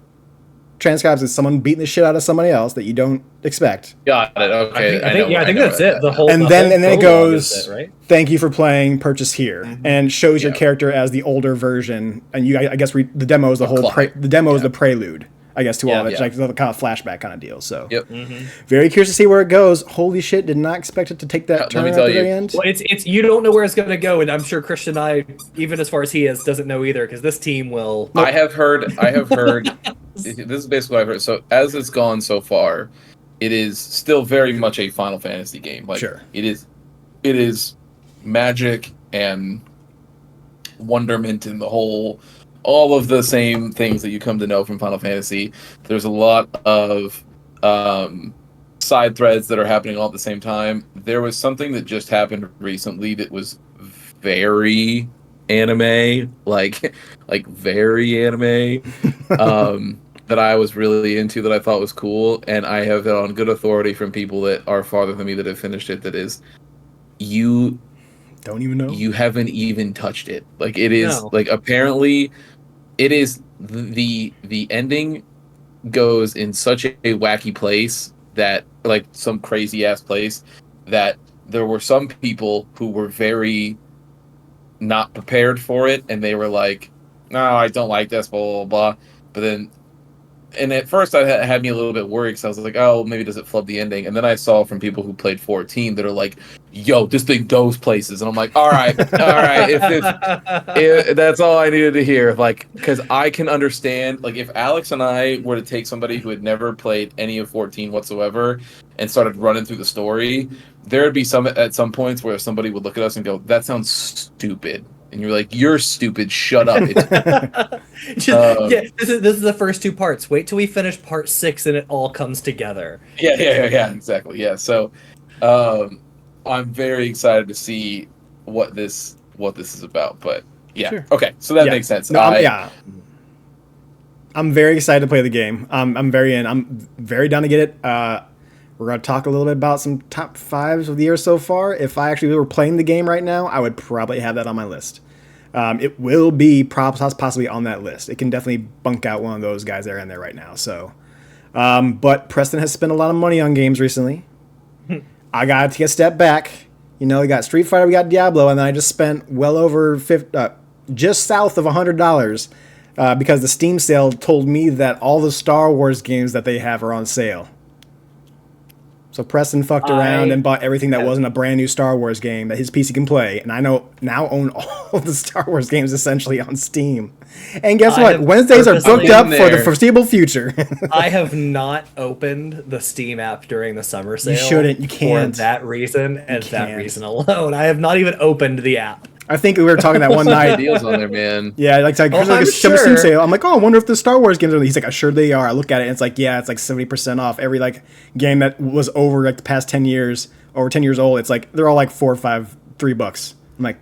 transcribes is someone beating the shit out of somebody else that you don't expect. Got it. Okay. I think that's it. The whole and then it prologue goes, is it, right? thank you for playing, purchase here, and shows your character as the older version. And you, I guess, the demo is the whole. The demo is the prelude, I guess, to all of it, like the kind of flashback kind of deal. So, very curious to see where it goes. Holy shit! Did not expect it to take that turn at the very end. Well, it's you don't know where it's going to go, and I'm sure Christian and I, even as far as he is, doesn't know either because this team will. I have heard. This is basically what I've heard. So as it's gone so far, it is still very much a Final Fantasy game. Like it is magic and wonderment in the whole. All of the same things that you come to know from Final Fantasy. There's a lot of side threads that are happening all at the same time. There was something that just happened recently that was very anime, like very anime, that I was really into, that I thought was cool, and I have it on good authority from people that are farther than me that have finished it. That is, you don't even know. You haven't even touched it. Like it is like apparently. It is the ending goes in such a wacky place that like some crazy ass place that there were some people who were very not prepared for it, and they were like, "No, I don't like this," blah blah blah. But then, and at first, I had me a little bit worried because I was like, "Oh, maybe does it flub the ending?" And then I saw from people who played 14 that are like, "Yo, this thing goes places," and I'm like, "All right, if that's all I needed to hear." Like, because I can understand, like, if Alex and I were to take somebody who had never played any of 14 whatsoever and started running through the story, there would be at some points where somebody would look at us and go, "That sounds stupid." And you're like, "You're stupid. Shut up." This is the first two parts. Wait till we finish part 6 and it all comes together. Yeah, exactly. Yeah. So, I'm very excited to see what this is about. But yeah, okay. So that makes sense. No, I'm very excited to play the game. I'm very in. I'm very down to get it. We're going to talk a little bit about some top 5s of the year so far. If I actually were playing the game right now, I would probably have that on my list. It will be possibly on that list. It can definitely bunk out one of those guys that are in there right now. So, but Preston has spent a lot of money on games recently. I got to take a step back. You know, we got Street Fighter, we got Diablo, and then I just spent well over just south of $100 because the Steam sale told me that all the Star Wars games that they have are on sale. So Preston fucked around and bought everything that wasn't a brand new Star Wars game that his PC can play, and I now own all the Star Wars games essentially on Steam. And guess what? Wednesdays are booked up for the foreseeable future. I have not opened the Steam app during the summer sale. You shouldn't. You can't. For that reason and that reason alone. I have not even opened the app. I think we were talking that one night. Deals on there, man. Yeah, like a Steam sale. I'm like, oh, I wonder if the Star Wars games are. He's like, sure they are. I look at it, and it's like, yeah, it's like 70% off every like game that was over like the past 10 years, over 10 years old. It's like they're all like $4, $5, $3. I'm like,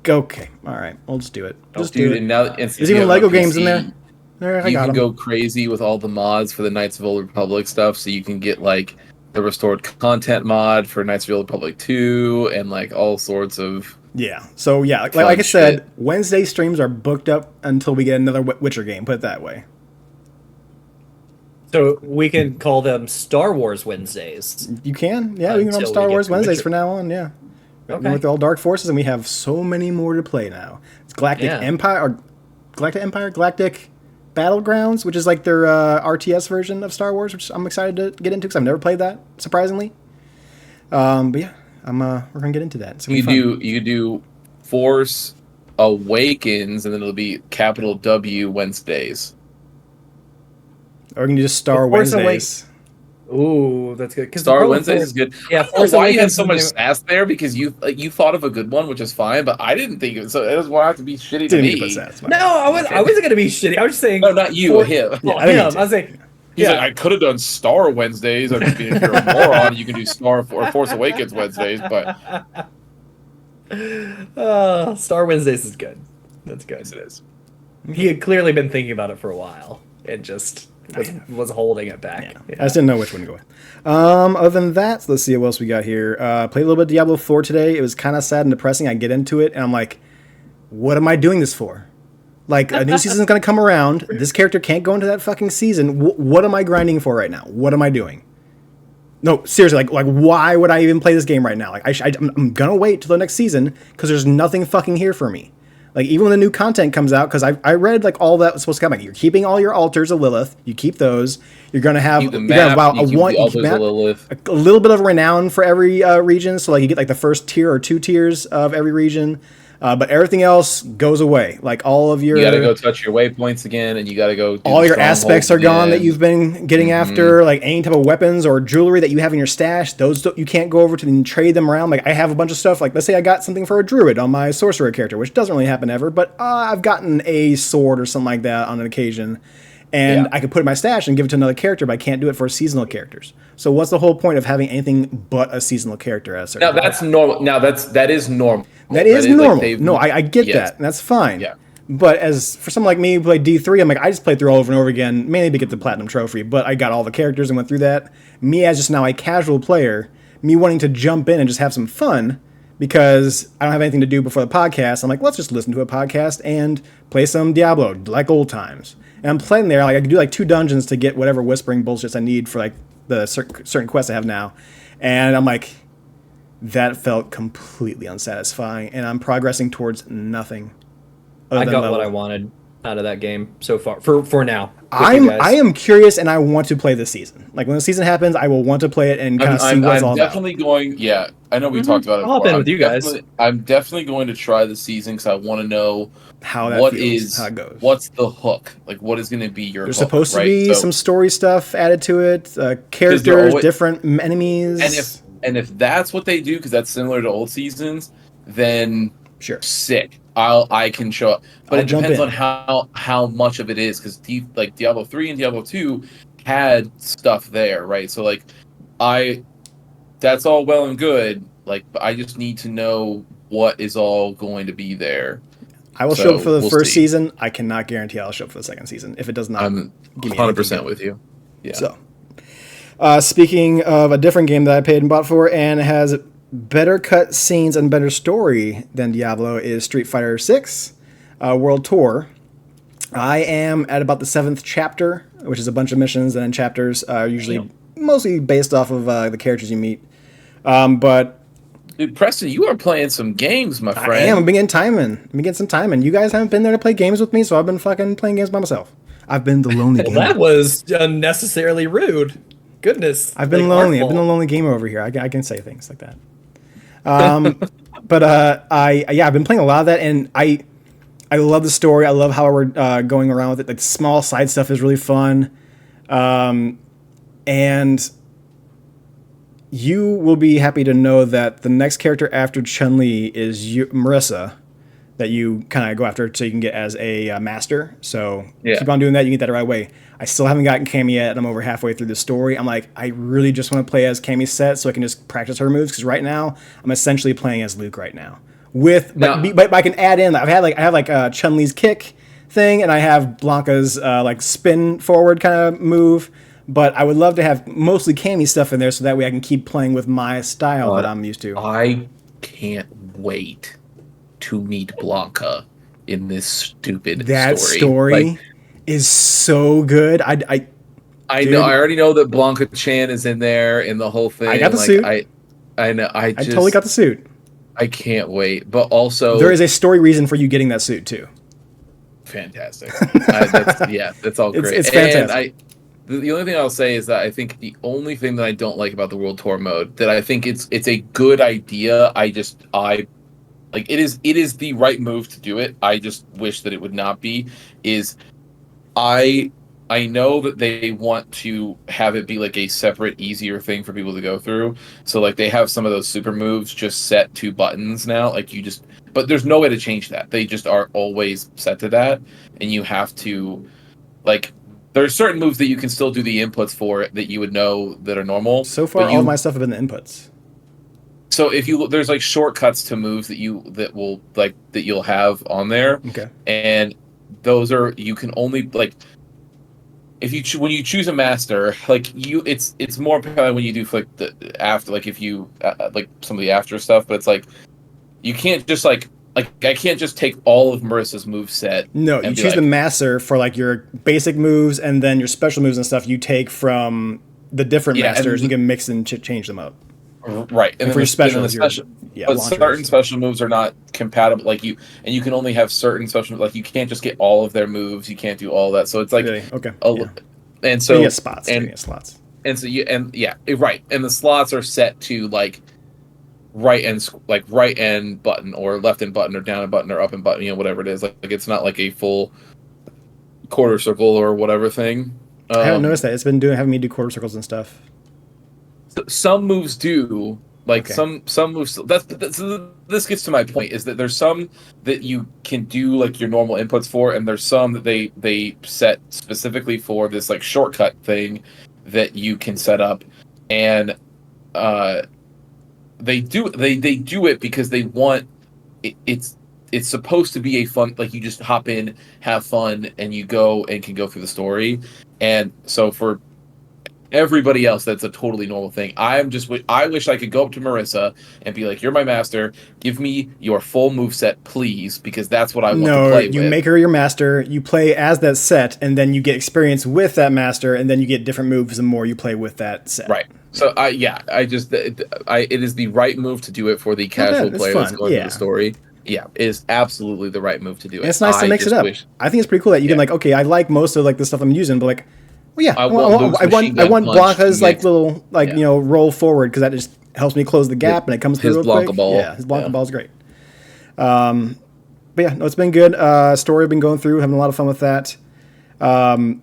okay, all right, I'll just do it. Just do it. And now there's even Lego games in there. You can go crazy with all the mods for the Knights of the Old Republic stuff, so you can get like the restored content mod for Knights of the Old Republic 2 and like all sorts of. Yeah. So yeah, like I said, Wednesday streams are booked up until we get another Witcher game. Put it that way. So we can call them Star Wars Wednesdays. You can, yeah. We can call them Star Wars Wednesdays for now on. Yeah. Okay. With all Dark Forces, and we have so many more to play now. It's Galactic Empire, Galactic Battlegrounds, which is like their RTS version of Star Wars, which I'm excited to get into because I've never played that, surprisingly. But yeah. We're gonna get into that. You could do Force Awakens, and then it'll be capital W Wednesdays. Or we can just Star Wednesdays. Ooh, that's good. Star Wednesdays is good. Yeah, I don't know why you had so much sass there, because you thought of a good one, which is fine, but I didn't think it. So it doesn't want to be shitty to me. No, I wasn't gonna be shitty. I was just saying. No, not you. Him. I was saying. He's like, I could have done Star Wednesdays. I mean, if you're a moron, you can do Force Awakens Wednesdays, but Star Wednesdays is good. That's good. Yes, it is. He had clearly been thinking about it for a while and just was holding it back. Yeah. I just didn't know which one to go with. Other than that, so let's see what else we got here. Played a little bit of Diablo 4 today. It was kind of sad and depressing. I get into it, and I'm like, what am I doing this for? Like, a new season's going to come around. This character can't go into that fucking season. What am I grinding for right now? What am I doing? No, seriously, like why would I even play this game right now? Like, I'm going to wait till the next season because there's nothing fucking here for me. Like, even when the new content comes out, because I read, like, all that was supposed to come. Like, you're keeping all your altars of Lilith. You keep those. You're going to have, a little bit of renown for every region. So, like, you get, like, the first tier or 2 tiers of every region. But everything else goes away. Like, all of your... You gotta go touch your waypoints again, and you gotta go... all your aspects are gone that you've been getting after. Like, any type of weapons or jewelry that you have in your stash, those you can't go over to and trade them around. Like, I have a bunch of stuff. Like, let's say I got something for a druid on my sorcerer character, which doesn't really happen ever, but I've gotten a sword or something like that on an occasion. And I could put it in my stash and give it to another character, but I can't do it for seasonal characters. So what's the whole point of having anything but a seasonal character at a certain point? That's normal. Now, that is normal. That is normal. Like no, I get that. And that's fine. Yeah. But as for someone like me who played D3, I'm like, I just played through all over and over again, mainly to get the Platinum Trophy, but I got all the characters and went through that. Me as just now a casual player, me wanting to jump in and just have some fun, because I don't have anything to do before the podcast, I'm like, let's just listen to a podcast and play some Diablo, like old times. And I'm playing there, like I can do like 2 dungeons to get whatever whispering bullshits I need for like the certain quests I have now. And I'm like, that felt completely unsatisfying, and I'm progressing towards nothing. I got what I wanted out of that game so far. For now, I am curious, and I want to play this season. Like when the season happens, I will want to play it and kind of see what's all about. I'm definitely going. Yeah, I know we talked about it. I'll hop in with you guys. I'm definitely going to try the season because I want to know how that feels, how it goes. What's the hook? Like, what is going to be your? There's hook, supposed to be some story stuff added to it. Characters, different enemies. And if that's what they do, because that's similar to old seasons, then sure, sick. I can show up, but it depends on how much of it is, because like Diablo 3 and Diablo 2 had stuff there, right? So like, that's all well and good. Like, but I just need to know what is all going to be there. I will show up for the first season. I cannot guarantee I'll show up for the second season if it does not. I'm 100% with you. Yeah. So. Speaking of a different game that I paid and bought for and has better cut scenes and better story than Diablo is Street Fighter 6 World Tour. I am at about the 7th chapter, which is a bunch of missions, and then chapters are usually mostly based off of the characters you meet. But dude, Preston, you are playing some games, my friend. I am. I've been getting time in. I've been getting some time in. You guys haven't been there to play games with me, so I've been fucking playing games by myself. I've been the lonely gamer. That was unnecessarily rude. Goodness. I've been lonely. I've been a lonely gamer over here. I can say things like that. But I've been playing a lot of that, and I love the story. I love how we're going around with it. Like, small side stuff is really fun. And you will be happy to know that the next character after Chun-Li is Marissa, that you kind of go after so you can get as a master. So keep on doing that. You get that the right way. I still haven't gotten Cammy yet, and I'm over halfway through the story. I'm like, I really just want to play as Cammy's set so I can just practice her moves, because right now I'm essentially playing as Luke right now. But I can add in. I have like Chun-Li's kick thing, and I have Blanca's like spin forward kind of move. But I would love to have mostly Cammy stuff in there, so that way I can keep playing with my style that I'm used to. I can't wait to meet Blanca in this stupid story. That story is so good. I know. I already know that Blanca Chan is in there in the whole thing. I got the suit. I know. I totally got the suit. I can't wait. But also, there is a story reason for you getting that suit too. Fantastic. That's all great. It's fantastic. And the only thing I'll say is that I think the only thing that I don't like about the World Tour mode, that I think it's a good idea. Like, it is the right move to do it. I just wish that it would not be. I know that they want to have it be like a separate, easier thing for people to go through. So like, they have some of those super moves just set to buttons now. Like, but there's no way to change that. They just are always set to that, and you have to, like, there are certain moves that you can still do the inputs for that you would know that are normal. So far, all my stuff have been the inputs. So if you there's like shortcuts to moves that you'll have on there. Okay. And those are, you can only, like, if you when you choose a master, like, it's more when you do like if you like some of the after stuff, but it's like you can't just like like I can't just take all of Marissa's move set. No, you choose the master for like your basic moves, and then your special moves and stuff you take from the different masters. You can mix and change them up. Right, and for your special, but certain special moves are not compatible. Like you can only have certain special. Like you can't just get all of their moves. You can't do all that. So it's like okay, and so you get spots. Slots. And so right, and the slots are set to like right end button or left end button or down end button or up end button. Whatever it is. Like it's not like a full quarter circle or whatever thing. I haven't noticed that. It's been having me do quarter circles and stuff. Some moves do, like some moves. This gets to my point, is that there's some that you can do like your normal inputs for, and there's some that they set specifically for this like shortcut thing that you can set up, and they do it because they want it's supposed to be a fun, like you just hop in, have fun, and you go and can go through the story, and so for everybody else, that's a totally normal thing. I wish I could go up to Marissa and be like, "You're my master. Give me your full moveset, please," because that's what I want to play with. No, you make her your master. You play as that set, and then you get experience with that master, and then you get different moves the more you play with that set. Right. So it is the right move to do it for the casual player that's going through the story. Yeah, it is absolutely the right move to do it. And it's nice to mix it up. I think it's pretty cool that you can okay, I like most of like the stuff I'm using, but like. Well, yeah, I want Blanca's like little roll forward because that just helps me close the gap and it comes through real Blanca quick. ball. Yeah, his Blanca ball is great. But yeah, no, it's been good. Story I've been going through, having a lot of fun with that. I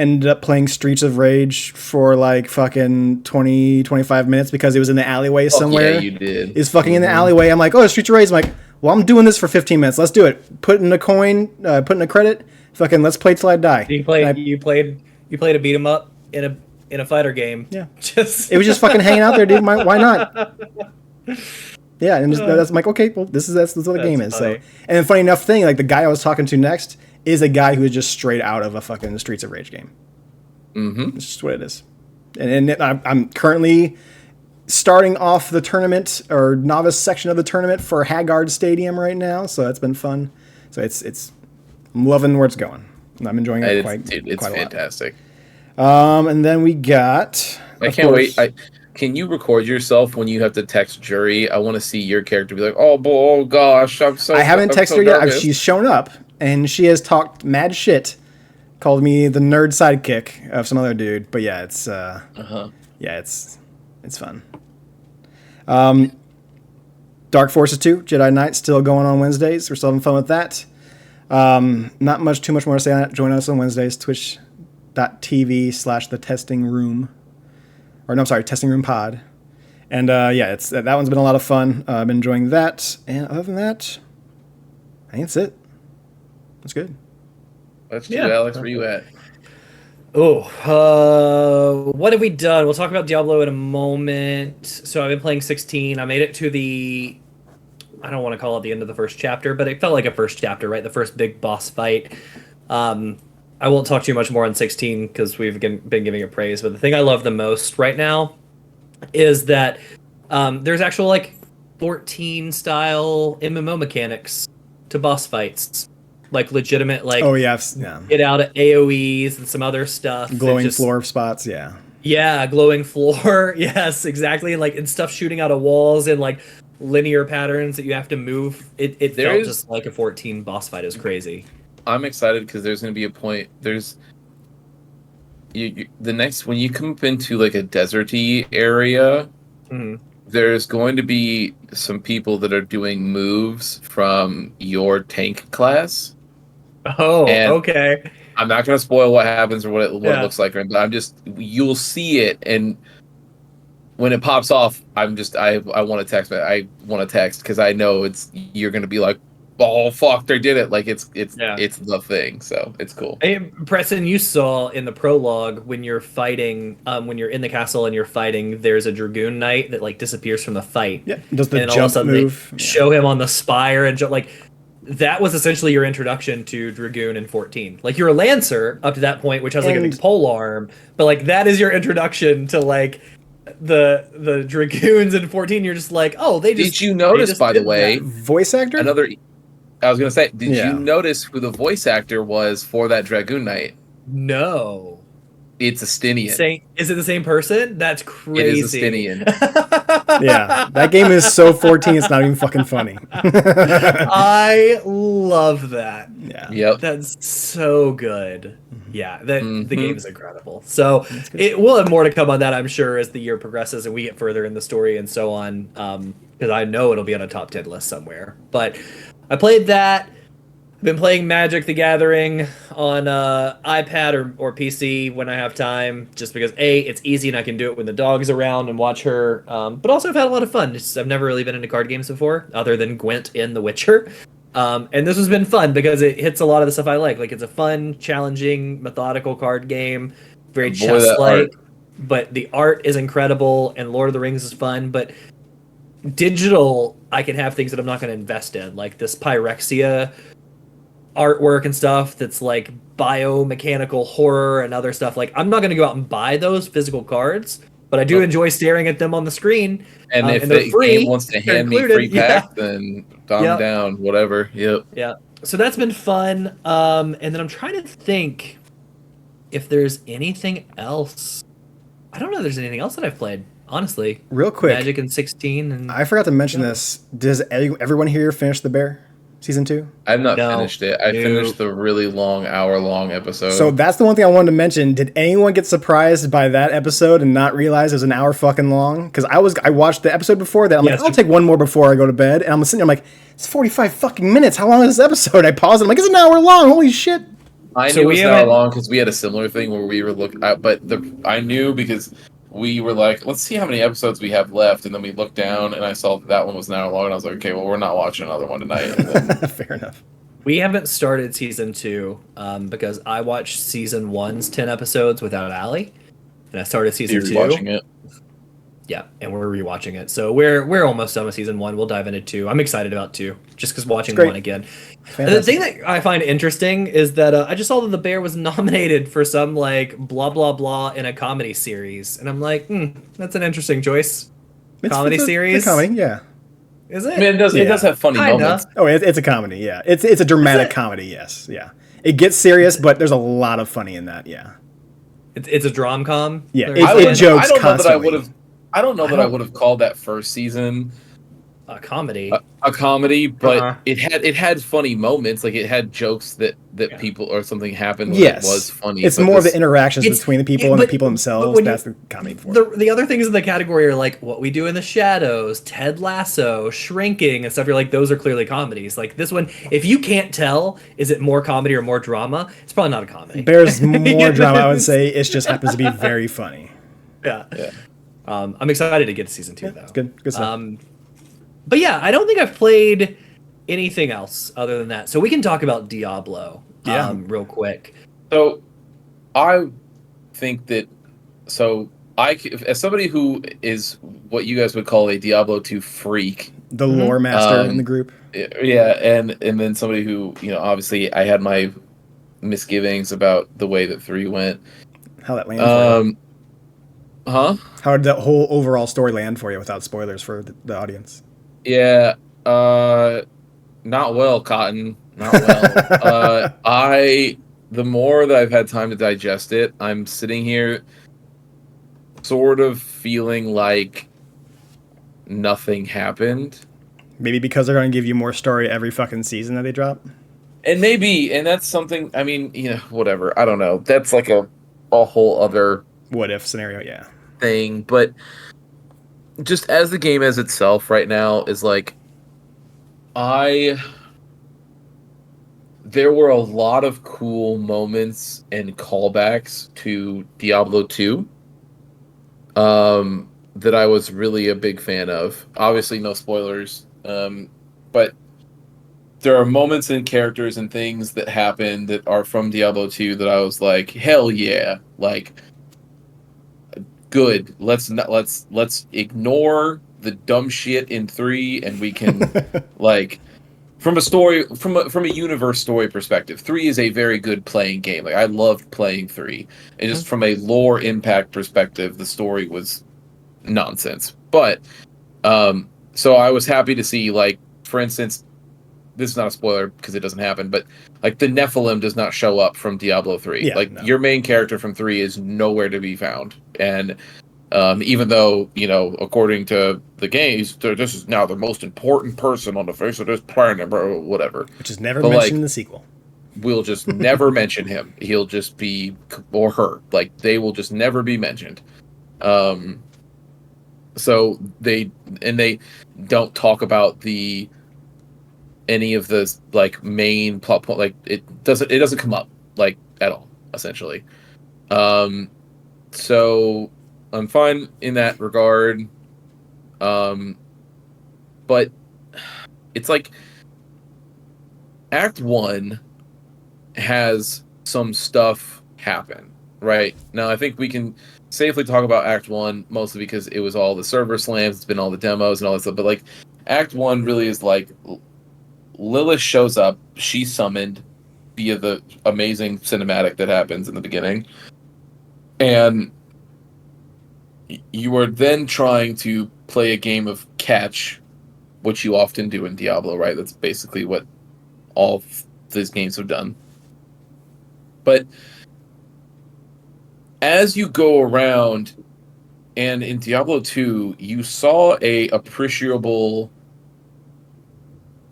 ended up playing Streets of Rage for like fucking 20-25 minutes because it was in the alleyway somewhere. Yeah, you did. It's fucking in the alleyway. I'm like, oh, Streets of Rage. I'm like, well, I'm doing this for 15 minutes. Let's do it. Put in a coin, put in a credit. Fucking let's play till I die. You played a beat 'em up in a fighter game. Yeah, it was just fucking hanging out there, dude. Why not? Yeah, and that's I'm like, okay, well, that's what the game is. Funny. So, and then funny enough thing, like the guy I was talking to next is a guy who is just straight out of a fucking Streets of Rage game. Mm-hmm. It's just what it is. And I'm currently starting off the tournament or novice section of the tournament for Haggard Stadium right now, so it's been fun. So I'm loving where it's going. I'm enjoying it quite a lot. It's fantastic. And then we got. I can't wait. Can you record yourself when you have to text Jury? I want to see your character be like, "Oh gosh, I'm so." I haven't texted her yet. She's shown up and she has talked mad shit, called me the nerd sidekick of some other dude. But yeah, it's it's fun. Dark Forces 2, Jedi Knight, still going on Wednesdays. We're still having fun with that. Not too much more to say on that. Join us on Wednesdays, twitch.tv/the testing room. Or no, I'm sorry, testing room pod. And it's that one's been a lot of fun. I've been enjoying that. And other than that, I think that's it. That's good. That's true, Alex. Where you at? What have we done? We'll talk about Diablo in a moment. So I've been playing 16. I made it to the... I don't want to call it the end of the first chapter, but it felt like a first chapter, right? The first big boss fight. I won't talk too much more on 16 because we've been giving it praise, but the thing I love the most right now is that there's actual like 14 style MMO mechanics to boss fights. Like legitimate, like get out of AoEs and some other stuff. Glowing floor spots, yeah. Yeah, glowing floor. Yes, exactly. Like and stuff shooting out of walls and like linear patterns that you have to move. It felt just like a 14 boss fight. It was crazy. I'm excited because there's going to be a point. There's the next when you come up into like a deserty area. Mm-hmm. There's going to be some people that are doing moves from your tank class. Oh, okay. I'm not going to spoil what happens or what it looks like, but you'll see it, and when it pops off, I want to text. I want to text because I know you're going to be like, oh fuck, they did it! Like it's the thing, so it's cool. Hey, Preston, you saw in the prologue when you're fighting, when you're in the castle and you're fighting, there's a Dragoon Knight that like disappears from the fight. Yeah, does the jump move? Show him on the spire and like. That was essentially your introduction to Dragoon in 14. Like, you're a Lancer up to that point, which has, like, a big pole arm. But, like, that is your introduction to, like, the dragoons in 14, you're just like, oh, Did you notice, by the way, Voice actor? I was gonna say, did Yeah. you notice who the voice actor was for that Dragoon Knight? No. It's a Stinian. Is it the same person? That's crazy. It is a Stinian. Yeah, that game is so 14, it's not even fucking funny. I love that. Yeah. Yep. That's so good. Yeah, the game is incredible. So good. we'll have more to come on that, I'm sure, as the year progresses and we get further in the story and so on. Because I know it'll be on a top 10 list somewhere. But I played that. Been playing Magic the Gathering on iPad or PC when I have time, just because it's easy and I can do it when the dog's around and watch her. But also I've had a lot of fun. I've never really been into card games before, other than Gwent in The Witcher. And this has been fun because it hits a lot of the stuff I like. Like, it's a fun, challenging, methodical card game, very chess-like. But the art is incredible, and Lord of the Rings is fun. But digital, I can have things that I'm not going to invest in, like this Pyrexia artwork and stuff that's like biomechanical horror and other stuff. Like, I'm not going to go out and buy those physical cards, but I do enjoy staring at them on the screen. And if the game wants to hand me free pack, then calm down, whatever. Yep. Yeah. So that's been fun. And then I'm trying to think if there's anything else. I don't know if there's anything else that I've played, honestly. Real quick. Magic in 16. And I forgot to mention this. Does everyone here finish The Bear? Season 2? I've not finished it. I finished the really long, hour-long episode. So that's the one thing I wanted to mention. Did anyone get surprised by that episode and not realize it was an hour fucking long? Because I watched the episode before that. I'm like, I'll take one more before I go to bed. And I'm sitting there, I'm like, it's 45 fucking minutes. How long is this episode? I paused it. I'm like, it's an hour long. Holy shit. I knew it was an hour long because we had a similar thing where we were looking at, but I knew because we were like, let's see how many episodes we have left, and then we looked down and I saw that one was an hour long, and I was like, okay, well, we're not watching another one tonight. Fair enough. We haven't started season 2 because I watched season 1's 10 episodes without Allie, and I started season 2. Watching it. Yeah, and we're rewatching it. So we're almost done with season 1. We'll dive into 2. I'm excited about 2, just because watching 1 again. And the thing that I find interesting is that I just saw that The Bear was nominated for some like blah blah blah in a comedy series, and I'm like, that's an interesting choice. Comedy series, it's a comedy, yeah. Is it? I mean, it does have funny moments. Oh, it's a comedy, yeah. It's a dramatic comedy, yes, yeah. It gets serious, but there's a lot of funny in that, yeah. It's a drom-com. Yeah, it jokes constantly. I don't know that I would have called that first season a comedy. A comedy, but it had funny moments. Like, it had jokes that people or something happened when it was funny. It's more of the interactions between the people and the people themselves. That's the comedy for it. The other things in the category are like What We Do in the Shadows, Ted Lasso, Shrinking, and stuff. You're like, those are clearly comedies. Like, this one, if you can't tell, is it more comedy or more drama? It's probably not a comedy. There's more drama, I would say. It just happens to be very funny. Yeah. I'm excited to get to season 2, though. It's good stuff. But yeah, I don't think I've played anything else other than that. So we can talk about Diablo real quick. So I think that, as somebody who is what you guys would call a Diablo 2 freak. The lore master in the group. Yeah, and then somebody who, obviously I had my misgivings about the way that 3 went. How that landed for you. How did that whole overall story land for you without spoilers for the audience? Yeah, not well, Cotton. Not well. The more that I've had time to digest it, I'm sitting here sort of feeling like nothing happened. Maybe because they're going to give you more story every fucking season that they drop? And that's something, I mean, whatever. I don't know. That's like a whole other... what if scenario, yeah. Thing, but just as the game as itself right now is like, there were a lot of cool moments and callbacks to Diablo 2 that I was really a big fan of. Obviously no spoilers, but there are moments and characters and things that happen that are from Diablo 2 that I was like, hell yeah, like, good. Let's ignore the dumb shit in 3, and we can like, from a universe story perspective, 3 is a very good playing game. Like, I loved playing 3, and just from a lore impact perspective, the story was nonsense. But so I was happy to see, like, for instance, this is not a spoiler because it doesn't happen, but like the Nephilim does not show up from Diablo 3. Yeah, Like no. your main character from 3 is nowhere to be found. And even though, according to the games, this is now the most important person on the face of this planet, or whatever. Which is never But, mentioned like, in the sequel. we'll just never mention him. He'll just be, or her. Like, they will just never be mentioned. So they don't talk about any of the, like, main plot point. Like, it doesn't come up, like, at all, essentially. So I'm fine in that regard. But it's like Act 1 has some stuff happen, right? Now I think we can safely talk about Act 1 mostly because it was all the server slams, it's been all the demos and all that stuff, but, like, Act 1 really is like Lilith shows up, she's summoned via the amazing cinematic that happens in the beginning, and you are then trying to play a game of catch, which you often do in Diablo, right? That's basically what all these games have done. But as you go around, and in Diablo 2, you saw a appreciable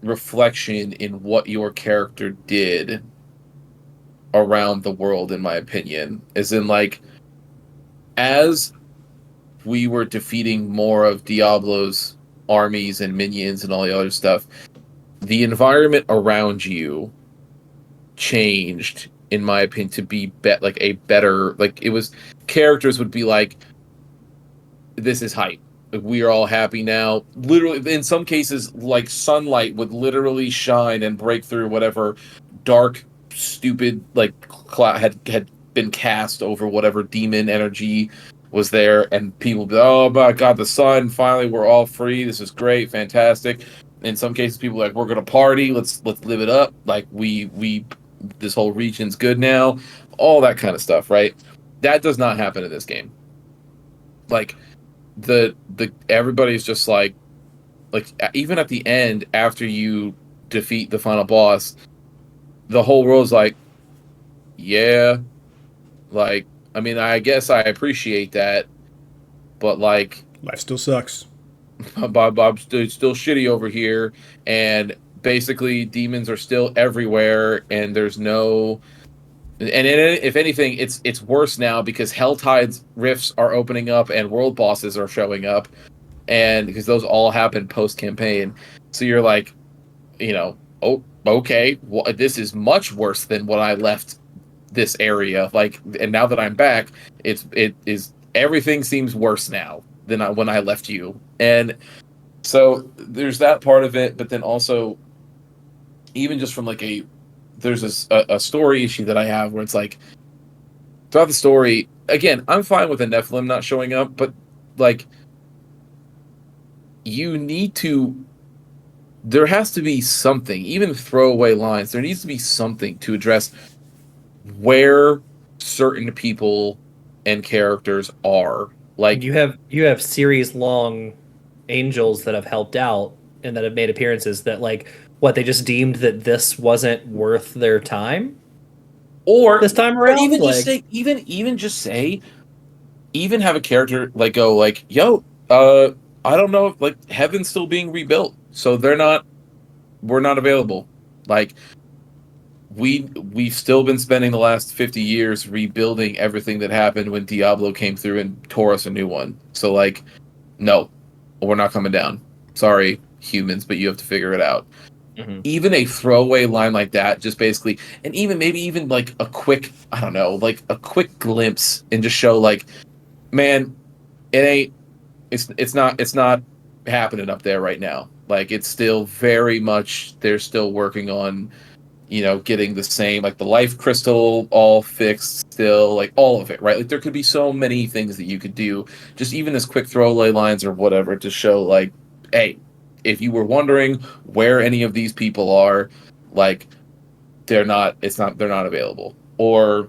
reflection in what your character did around the world, in my opinion. As in, like, as we were defeating more of Diablo's armies and minions and all the other stuff, the environment around you changed, in my opinion, to be like a better, like, it was, characters would be like, this is hype. We are all happy now. Literally, in some cases, like, sunlight would literally shine and break through whatever dark, stupid, like, cloud had been cast over whatever demon energy was there, and people be, oh my god, the sun, finally we're all free, this is great, fantastic. In some cases, people are like, we're gonna party, let's live it up, like, we this whole region's good now, all that kind of stuff, right? That does not happen in this game. Like, the everybody's just like even at the end, after you defeat the final boss, the whole world's like, yeah, like, I mean, I guess I appreciate that, but, like, Life still sucks. Bob still shitty over here, and basically demons are still everywhere, and there's no, and if anything, it's worse now because Helltide's rifts are opening up and world bosses are showing up, and because those all happen post campaign, so you're like, oh, okay, well, this is much worse than when I left this area. Like, and now that I'm back, it is, everything seems worse now than when I left you, and so there's that part of it. But then also, even just from, like, there's a story issue that I have where it's like, throughout the story, again, I'm fine with the Nephilim not showing up, but, like, you need to, there has to be something, even throwaway lines, there needs to be something to address where certain people and characters are. Like, you have series long angels that have helped out and that have made appearances that, like, what, they just deemed that this wasn't worth their time, or this time around, even like, just say, even just say, even have a character, like, go like, yo, I don't know if, like, heaven's still being rebuilt, so we're not available. Like, we've still been spending the last 50 years rebuilding everything that happened when Diablo came through and tore us a new one. So, like, no, we're not coming down. Sorry, humans, but you have to figure it out. mm-hmm. Even a throwaway line like that, just basically, and even maybe even like a quick, I don't know, like a quick glimpse, and just show, like, man, it's not happening up there right now. Like, it's still very much, they're still working on, getting the same, like, the life crystal all fixed still, like, all of it, right? Like, there could be so many things that you could do, just even as quick throwaway lines or whatever, to show, like, hey, if you were wondering where any of these people are, like, they're not available. Or,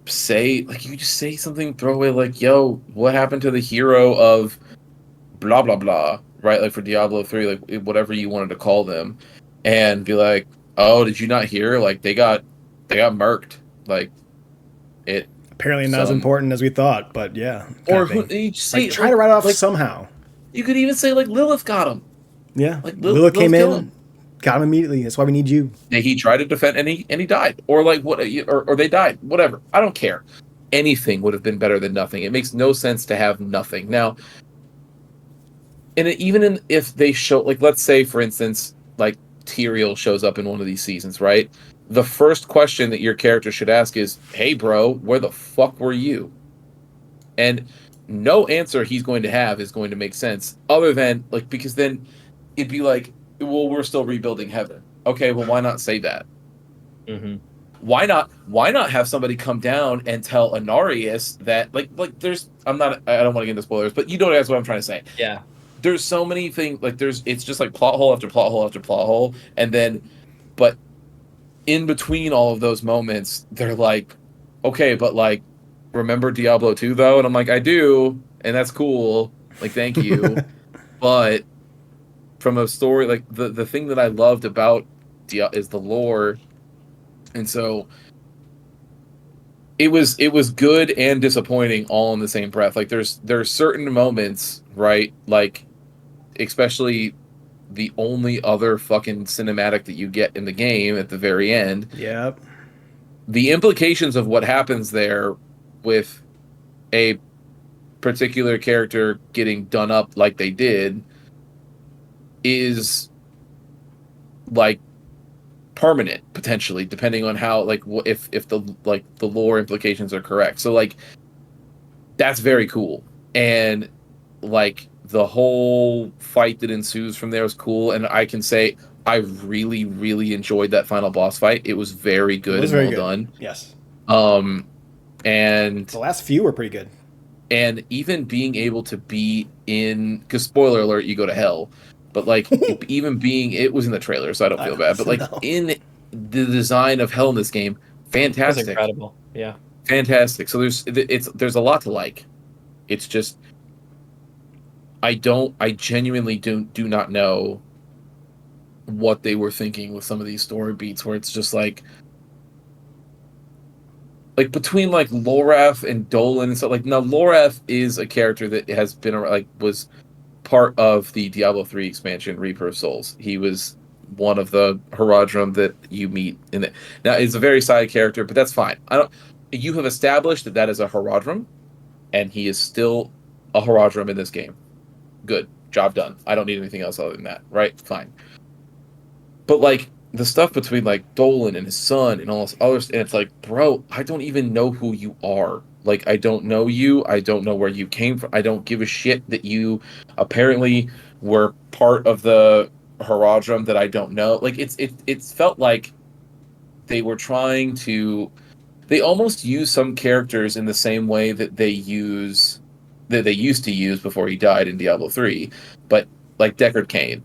say, like, you just say something throwaway like, yo, what happened to the hero of blah blah blah, right? Like for Diablo 3, like whatever you wanted to call them, and be like, oh, did you not hear? Like they got murked. Like it Apparently not as some important as we thought, but yeah, kind or of who thing. you just say Try to write it off like somehow. you could even say like Lilith got him. Yeah, Like Lilith Lilith came killed in, him. got him immediately. That's why we need you. And he tried to defend and he died. Or like what or they died. Whatever. I don't care. Anything would have been better than nothing. It makes no sense to have nothing. Now, and if they show, like, let's say for instance, like Tyrael shows up in one of these seasons, right? The first question that your character should ask is, "Hey, bro, where the fuck were you?" And no answer he's going to have is going to make sense, other than like because then it'd be like, "Well, we're still rebuilding heaven." Okay, well, why not say that? Mm-hmm. Why not have somebody come down and tell Anarius that like there's I don't want to get into spoilers, but you know that's what I'm trying to say. Yeah. There's so many things, like it's just like plot hole after plot hole after plot hole, and then but in between all of those moments they're like, okay, but like, remember Diablo 2 though? And I'm like, I do, and that's cool, like, thank you. But from a story, like the thing that I loved about is the lore, and so it was good and disappointing all in the same breath. Like there's certain moments, right? Like especially the only other fucking cinematic that you get in the game at the very end. Yep. The implications of what happens there with a particular character getting done up like they did is like permanent, potentially, depending on how, like, if the lore implications are correct. So like that's very cool, and like the whole fight that ensues from there is cool, and I can say I really really enjoyed that final boss fight. It was very good and well done. Yes. And The last few were pretty good. and even being able to be in, because spoiler alert, you go to hell, but like even being, it was in the trailer, so I don't feel bad, but like No. in the design of hell in this game, That's fantastic, incredible. Yeah. fantastic. So there's a lot to like. It's just I genuinely do not know what they were thinking with some of these story beats, where it's just like between like Lorath and Dolan and stuff. Like, now Lorath is a character that has been around, like was part of the Diablo 3 expansion, Reaper of Souls. He was one of the Herodrum that you meet in it. Now, it's a very side character, but that's fine. You have established that is a Herodrum, and he is still a Herodrum in this game. Good. Job done. I don't need anything else other than that. Right? Fine. But like the stuff between like Dolan and his son and all this other stuff, and it's like, bro, I don't even know who you are. Like, I don't know you. I don't know where you came from. I don't give a shit that you apparently were part of the Herodrum that I don't know. Like, it's felt like they were trying to. They almost use some characters in the same way that they used to use before he died in Diablo 3, but like Deckard Cain.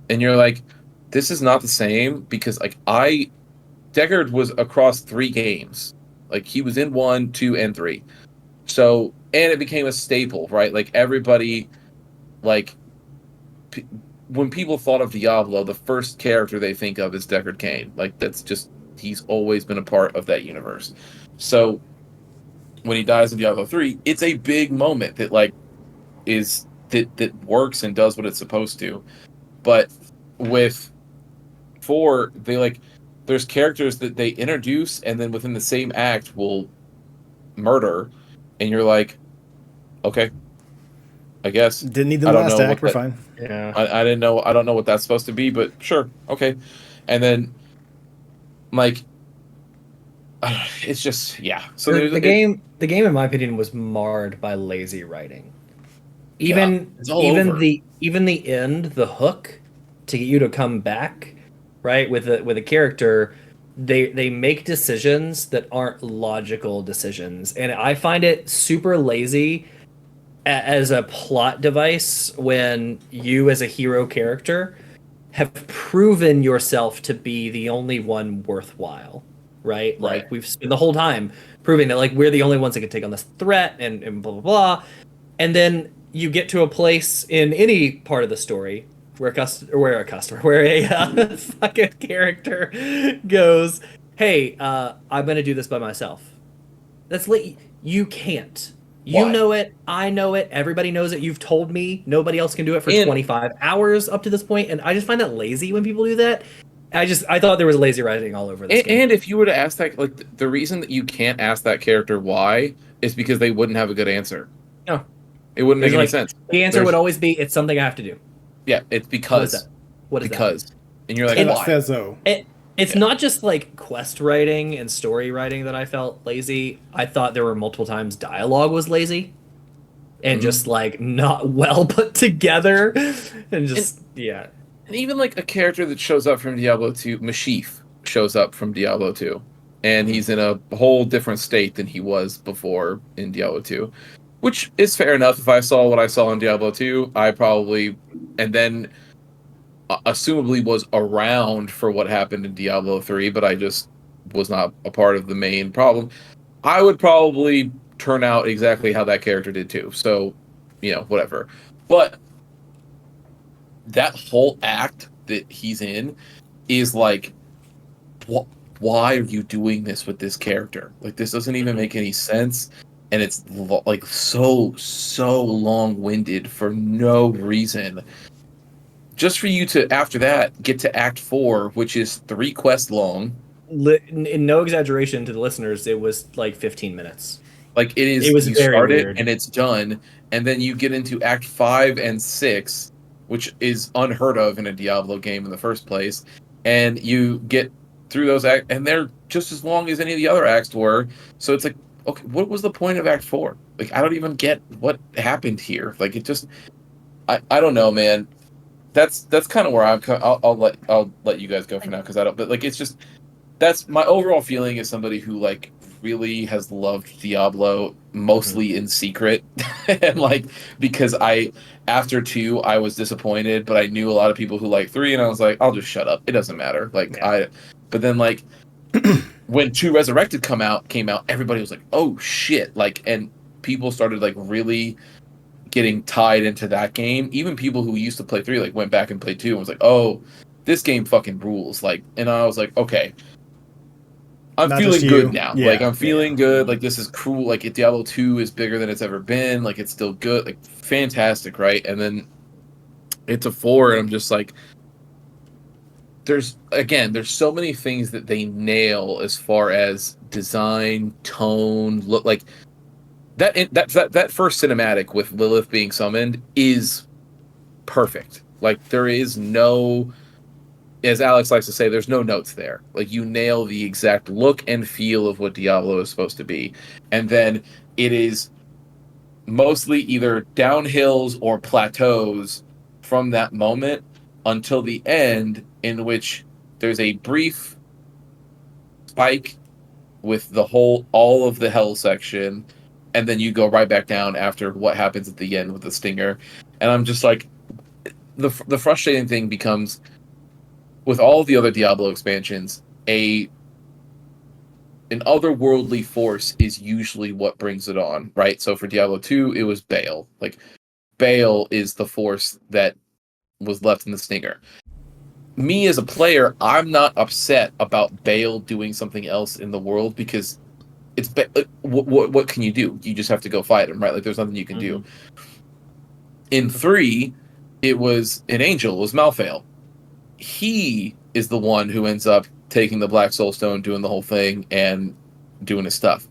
And you're like, this is not the same, because like Deckard was across 3 games. Like, he was in 1, 2, and 3. So, and it became a staple, right? Like, everybody, like, when people thought of Diablo, the first character they think of is Deckard Cain. Like, that's just, he's always been a part of that universe. So, when he dies in Diablo 3, it's a big moment that, like, that works and does what it's supposed to. But with 4, they, like, there's characters that they introduce and then within the same act will murder, and you're like, okay, I guess. Didn't need them I don't last know act. what We're that, fine. Yeah. I didn't know. I don't know what that's supposed to be, but sure, okay. And then, like, it's just, yeah. So The game, in my opinion, was marred by lazy writing. Even it's all over. the end, the hook to get you to come back, right, with a character, they make decisions that aren't logical decisions, and I find it super lazy as a plot device when you, as a hero character, have proven yourself to be the only one worthwhile. right? Right. Like we've spent the whole time proving that like we're the only ones that can take on this threat and blah blah blah. And then you get to a place in any part of the story where where a fucking character goes, "Hey, I'm gonna do this by myself." That's you can't. You Why? know it. I know it. Everybody knows it. You've told me nobody else can do it for And 25 hours up to this point, and I just find that lazy when people do that. I thought there was lazy writing all over this game. and if you were to ask that, like the reason that you can't ask that character why is because they wouldn't have a good answer. No, It wouldn't make there's any like sense. the answer would always be it's something I have to do. Yeah, it's What is that? because What is that? because, and you're like, And why? It's Yeah. not just like quest writing and story writing that I felt lazy. I thought there were multiple times dialogue was lazy and just like not well put together and just yeah. And even like a character that shows up from Diablo 2, Mashif shows up from Diablo 2, and he's in a whole different state than he was before in Diablo 2, which is fair enough. If I saw what I saw in Diablo 2, I probably, and then assumably was around for what happened in Diablo 3, but I just was not a part of the main problem. I would probably turn out exactly how that character did too. So, whatever. But that whole act that he's in is like, why are you doing this with this character? Like, this doesn't even make any sense. And it's like so long-winded for no reason. Just for you to, after that, get to Act 4, which is 3 quests long. In no exaggeration to the listeners, it was like 15 minutes. Like, It was you very start weird. it, and it's done. And then you get into Act 5 and 6, which is unheard of in a Diablo game in the first place. And you get through those acts, and they're just as long as any of the other acts were. So it's like, okay, what was the point of Act 4? Like, I don't even get what happened here. Like, it just, I don't know, man. That's kind of where I'll let you guys go for now, because I don't. But like, it's just, that's my overall feeling as somebody who like really has loved Diablo mostly in secret, and like because after 2 I was disappointed, but I knew a lot of people who like 3, and I was like, I'll just shut up. It doesn't matter. Like but then like when 2 Resurrected came out, everybody was like, oh shit! Like, and people started like really getting tied into that game. Even people who used to play 3 like went back and played 2 and was like, oh, this game fucking rules. Like, and I was like, okay, I'm Not feeling just good you. now. Yeah, Like, I'm feeling yeah. good. Like, this is cool. Like, Diablo 2 is bigger than it's ever been. Like, it's still good. Like, fantastic, right? And then it's a 4, and I'm just like, there's so many things that they nail as far as design, tone, look. Like, that first cinematic with Lilith being summoned is perfect. Like, there is no, as Alex likes to say, there's no notes there. Like, you nail the exact look and feel of what Diablo is supposed to be. And then it is mostly either downhills or plateaus from that moment until the end, in which there's a brief spike with all of the hell section, and then you go right back down after what happens at the end with the stinger. And I'm just like, the frustrating thing becomes, with all the other Diablo expansions, an otherworldly force is usually what brings it on, right? So for Diablo 2, it was Baal. Like, Baal is the force that was left in the stinger. Me as a player, I'm not upset about Baal doing something else in the world, because it's what can you do? You just have to go fight him, right? Like, there's nothing you can do. In 3, it was an angel, it was Malthael. He is the one who ends up taking the Black Soul Stone, doing the whole thing, and doing his stuff.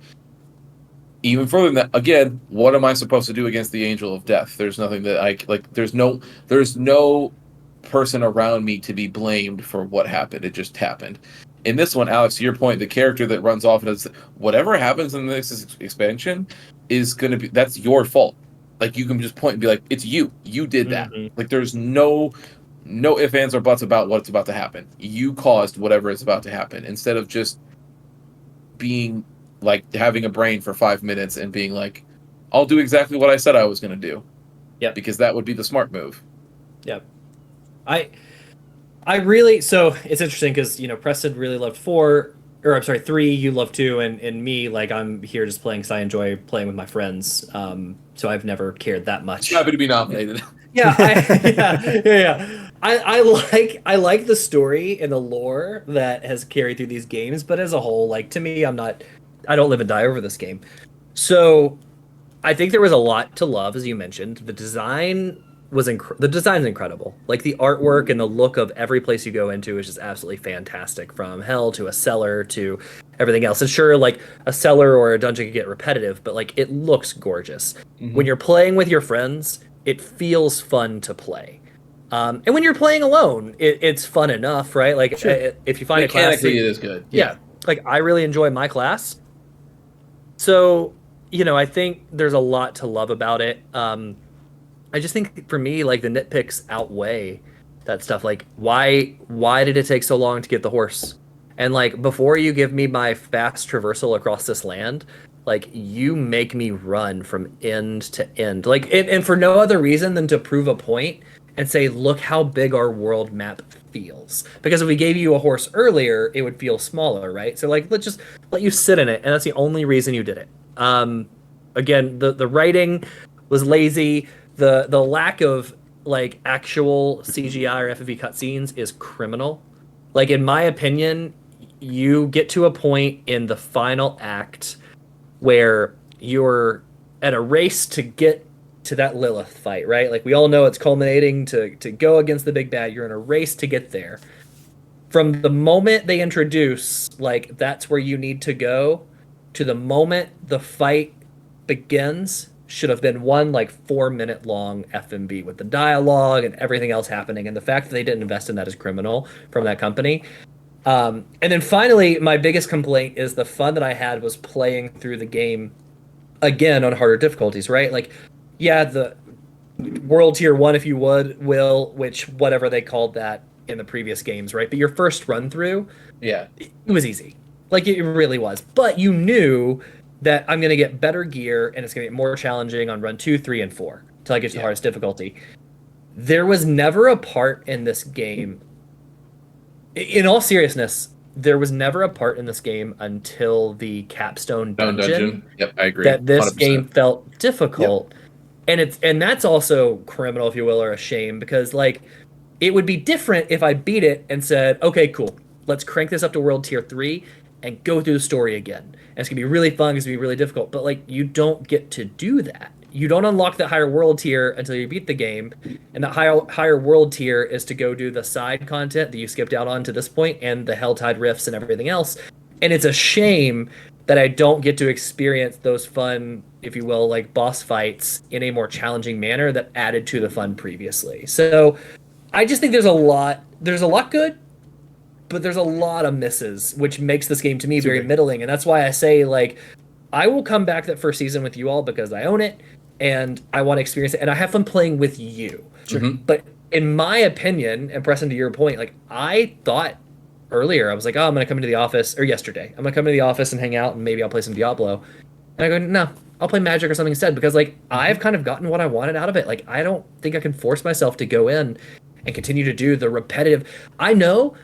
Even further than that, again, what am I supposed to do against the Angel of Death? There's nothing that I like. There's no person around me to be blamed for what happened. It just happened. In this one, Alex, to your point, the character that runs off and does whatever happens in this expansion is going to be, that's your fault. Like, you can just point and be like, it's you. You did that. Like, there's no ifs, ands, or buts about what's about to happen. You caused whatever is about to happen, instead of just being like having a brain for 5 minutes and being like, I'll do exactly what I said I was going to do. Yep. Because that would be the smart move. Yep. I really, so it's interesting because, Preston really loved 4. or I'm sorry, 3 you love 2, and me, like I'm here just playing because I enjoy playing with my friends. So I've never cared that much. Happy to be nominated. Yeah, yeah. I like the story and the lore that has carried through these games, but as a whole, like to me, I don't live and die over this game. So I think there was a lot to love, as you mentioned. The design's incredible. Like the artwork and the look of every place you go into is just absolutely fantastic, from hell to a cellar to everything else. And sure, like a cellar or a dungeon can get repetitive, but like it looks gorgeous. When you're playing with your friends, it feels fun to play. And when you're playing alone, it's fun enough, right? Like if you find a class, Mechanically, it is good. yeah, like I really enjoy my class. So, I think there's a lot to love about it. I just think for me, like the nitpicks outweigh that stuff. Like, why did it take so long to get the horse? And like, before you give me my fast traversal across this land, like you make me run from end to end, like, and for no other reason than to prove a point and say, look how big our world map feels. Because if we gave you a horse earlier, it would feel smaller, right? So like, let's just let you sit in it, and that's the only reason you did it. Again, the writing was lazy. The lack of like actual CGI or FFV cutscenes is criminal. Like in my opinion, you get to a point in the final act where you're at a race to get to that Lilith fight, right? Like we all know it's culminating to go against the big bad. You're in a race to get there. From the moment they introduce like that's where you need to go to the moment the fight begins should have been one like 4 minute long FMV with the dialogue and everything else happening. And the fact that they didn't invest in that is criminal from that company. And then finally, my biggest complaint is the fun that I had was playing through the game again on harder difficulties, right? Like, yeah, the World Tier 1, if you will, which whatever they called that in the previous games, right? But your first run through, Yeah. it was easy. Like, it really was. But you knew that I'm going to get better gear and it's going to get more challenging on run 2, 3, and 4 until I get to the hardest difficulty. There was never a part in this game, in all seriousness, there was never a part in this game until the capstone dungeon. Yep, I agree. That this 100%. game felt difficult. Yep. And that's also criminal, if you will, or a shame, because like it would be different if I beat it and said, okay, cool, let's crank this up to World Tier 3 and go through the story again. And it's gonna be really fun, it's gonna be really difficult. But like you don't get to do that. You don't unlock that higher world tier until you beat the game, and that higher world tier is to go do the side content that you skipped out on to this point, and the Helltide rifts and everything else. And it's a shame that I don't get to experience those fun, if you will, like boss fights in a more challenging manner that added to the fun previously. So I just think there's a lot good, but there's a lot of misses, which makes this game to me very middling. And that's why I say, like, I will come back that first season with you all because I own it and I want to experience it and I have fun playing with you. Mm-hmm. But in my opinion, and Preston, to your point, like I thought earlier, I was like, oh, I'm going to come into the office, or yesterday, I'm going to come into the office and hang out and maybe I'll play some Diablo. And I go, no, I'll play Magic or something instead, because like I've kind of gotten what I wanted out of it. Like I don't think I can force myself to go in and continue to do the repetitive. I know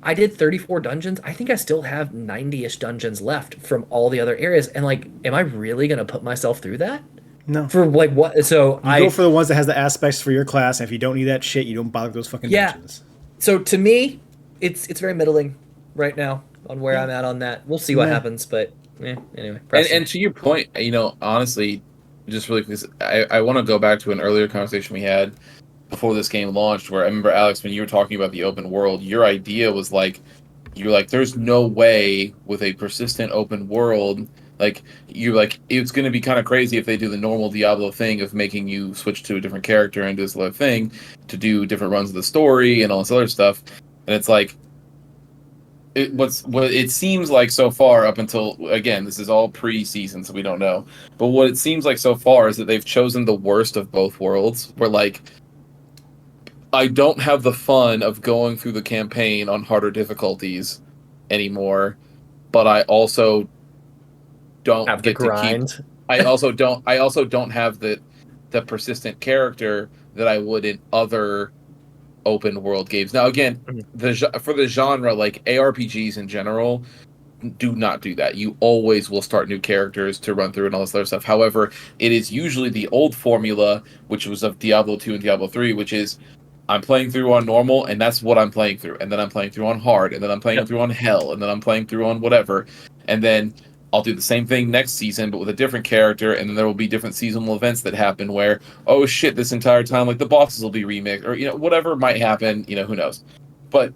I did 34 dungeons. I think I still have 90-ish dungeons left from all the other areas. And like, am I really going to put myself through that? No. For like what? So you go for the ones that has the aspects for your class. And if you don't need that shit, you don't bother with those fucking dungeons. So to me, it's very middling right now on where I'm at on that. We'll see what happens, but anyway. And to your point, honestly, just really quick, I want to go back to an earlier conversation we had before this game launched, where I remember, Alex, when you were talking about the open world, your idea was like, you're like, there's no way with a persistent open world, like, you're like, it's going to be kind of crazy if they do the normal Diablo thing of making you switch to a different character and do this other thing to do different runs of the story and all this other stuff. And it's like, what it seems like so far, up until, again, this is all pre-season, so we don't know, but what it seems like so far is that they've chosen the worst of both worlds, where like, I don't have the fun of going through the campaign on harder difficulties anymore, but I also don't have get the grind. to keep. I also don't have the persistent character that I would in other open world games. Now, again, for the genre, like ARPGs in general, do not do that. You always will start new characters to run through and all this other stuff. However, it is usually the old formula, which was of Diablo 2 and Diablo 3, which is I'm playing through on normal, and that's what I'm playing through. And then I'm playing through on hard, and then I'm playing through on hell, and then I'm playing through on whatever. And then I'll do the same thing next season, but with a different character, and then there will be different seasonal events that happen where, oh shit, this entire time, like, the bosses will be remixed, or, whatever might happen, who knows. But...